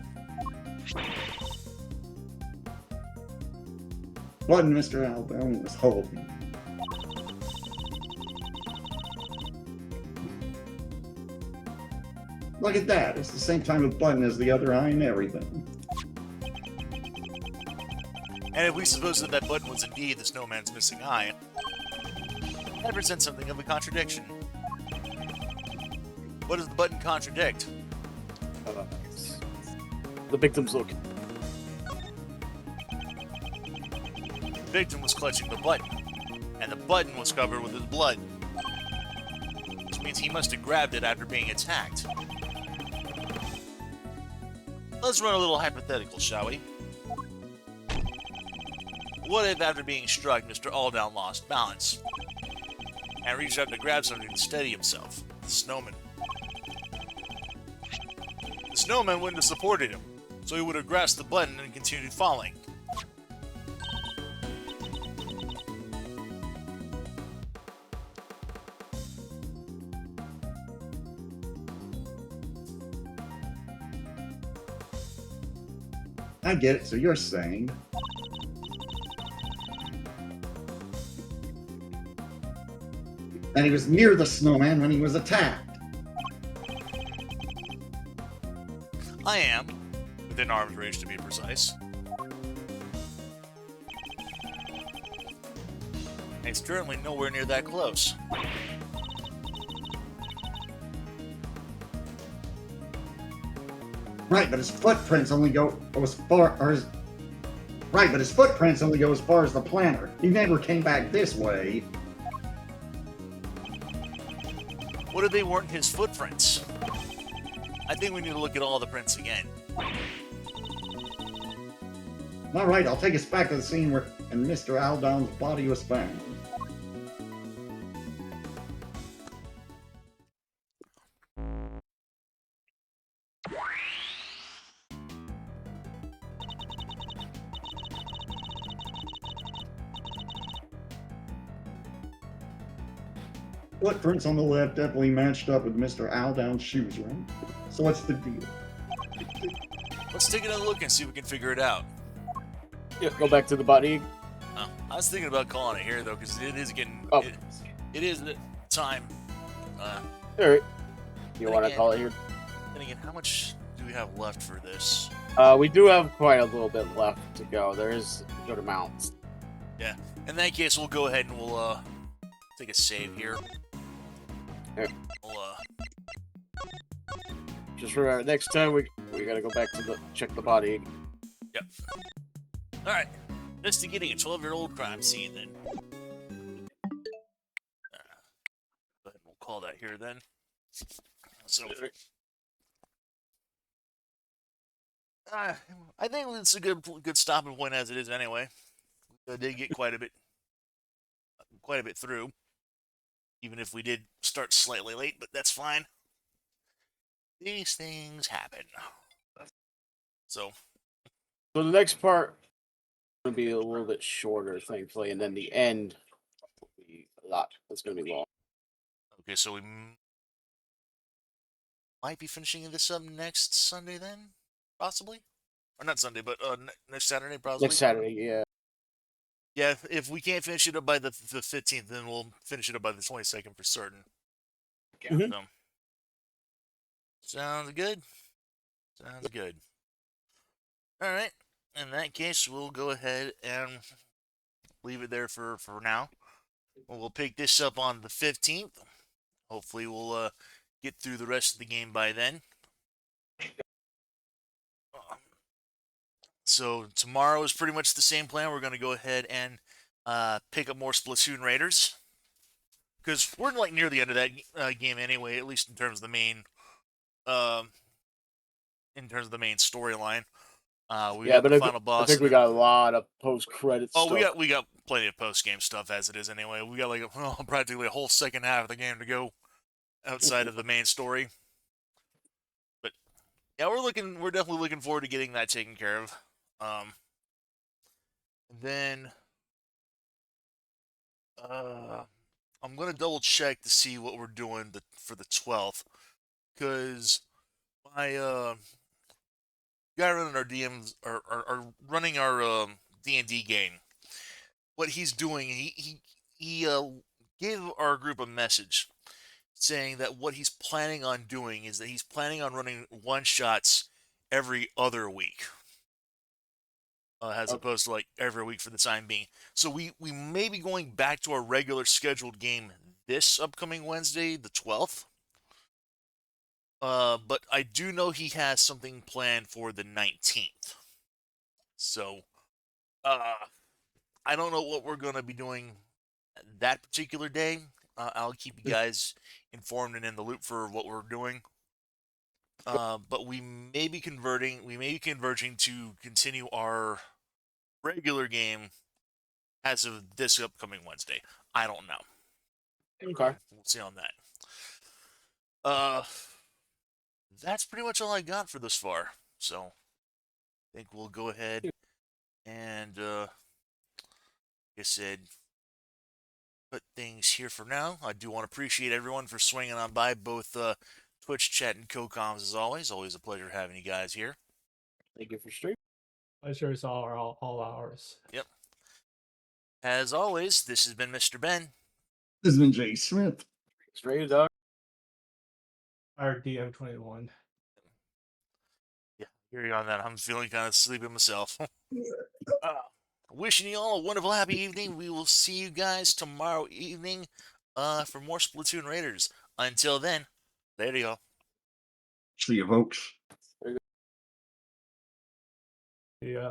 [SPEAKER 3] What Mr. Albone was holding. Look at that. It's the same type of button as the other eye and everything.
[SPEAKER 1] And if we suppose that that button was indeed the snowman's missing eye, that presents something of a contradiction. What does the button contradict?
[SPEAKER 2] The victim's looking.
[SPEAKER 1] The victim was clutching the button, and the button was covered with his blood. Which means he must have grabbed it after being attacked. Let's run a little hypothetical, shall we? What if after being struck, Mr. Aldown lost balance, and reached out to grab something to steady himself? The snowman. The snowman wouldn't have supported him, so he would have grasped the button and continued falling.
[SPEAKER 3] I get it, so you're saying... And he was near the snowman when he was attacked.
[SPEAKER 1] I am, within arm's range to be precise. It's currently nowhere near that close.
[SPEAKER 3] Right, but his footprints only go as far as... Right, but his footprints only go as far as the planter. He never came back this way.
[SPEAKER 1] What if they weren't his footprints? I think we need to look at all the prints again.
[SPEAKER 3] Alright, I'll take us back to the scene where Mr. Aldown's body was found. Footprints on the left definitely matched up with Mr. Aldown's shoes, right? So what's the deal?
[SPEAKER 1] Let's take another look and see if we can figure it out.
[SPEAKER 2] Yeah, go back to the body.
[SPEAKER 1] I was thinking about calling it here though, because it is getting
[SPEAKER 2] Oh.
[SPEAKER 1] it is the time.
[SPEAKER 2] All right. You
[SPEAKER 1] Then
[SPEAKER 2] want to
[SPEAKER 1] again-
[SPEAKER 2] call it here?
[SPEAKER 1] Then again, how much do we have left for this?
[SPEAKER 2] We do have quite a little bit left to go. There is a good amount.
[SPEAKER 1] Yeah. In that case, we'll go ahead and we'll take a save here.
[SPEAKER 2] Yeah.
[SPEAKER 1] We'll
[SPEAKER 2] Just remember, next time we gotta go back to check the body.
[SPEAKER 1] Yep. All right. Investigating a 12-year-old crime scene. Then. Go ahead and we'll call that here then. So. I think it's a good stopping point as it is anyway. We did get quite a bit through, even if we did start slightly late, but that's fine. These things happen. So
[SPEAKER 2] the next part will be a little bit shorter, thankfully, and then the end will be a lot. It's gonna be long.
[SPEAKER 1] okay, so we might be finishing this up next Sunday then, possibly, or not Sunday, but next Saturday probably.
[SPEAKER 2] Next Saturday, yeah.
[SPEAKER 1] Yeah, if we can't finish it up by the 15th, then we'll finish it up by the 22nd for certain.
[SPEAKER 2] Mhm.
[SPEAKER 1] So, sounds good. Sounds good. All right. In that case, we'll go ahead and leave it there for now. We'll pick this up on the 15th. Hopefully, we'll get through the rest of the game by then. So tomorrow is pretty much the same plan. We're going to go ahead and pick up more Splatoon Raiders. Because we're like near the end of that game anyway, at least in terms of the main storyline. We got the final boss.
[SPEAKER 2] I think we got a lot of post-credits.
[SPEAKER 1] Oh,
[SPEAKER 2] stuff.
[SPEAKER 1] we got plenty of post-game stuff as it is anyway. We got like practically a whole second half of the game to go outside of the main story. But yeah, we're definitely looking forward to getting that taken care of. Then I'm gonna double check to see what we're doing for the 12th, because my guy running our DMs are running our D&D game. What he's doing, he gave our group a message saying that what he's planning on doing is that he's planning on running one-shots every other week. As opposed to like every week for the time being. So we may be going back to our regular scheduled game this upcoming Wednesday, the 12th. But I do know he has something planned for the 19th. So I don't know what we're going to be doing that particular day. I'll keep you guys informed and in the loop for what we're doing. But we may be converging to continue our regular game as of this upcoming Wednesday. I don't know.
[SPEAKER 2] Okay.
[SPEAKER 1] We'll see on that. That's pretty much all I got for this far. So I think we'll go ahead and, like I said, put things here for now. I do want to appreciate everyone for swinging on by, both Twitch chat and CoComs as always. Always a pleasure having you guys here.
[SPEAKER 2] Thank you for streaming.
[SPEAKER 4] Pleasure is all ours.
[SPEAKER 1] Yep. As always, this has been Mr. Ben.
[SPEAKER 3] This has been Jay Smith.
[SPEAKER 2] Straight dog.
[SPEAKER 4] Our DM21.
[SPEAKER 1] Yeah, hear you on that. I'm feeling kind of sleepy myself. Wishing you all a wonderful, happy evening. We will see you guys tomorrow evening for more Splatoon Raiders. Until then, later, y'all.
[SPEAKER 3] See you, folks.
[SPEAKER 4] Yeah.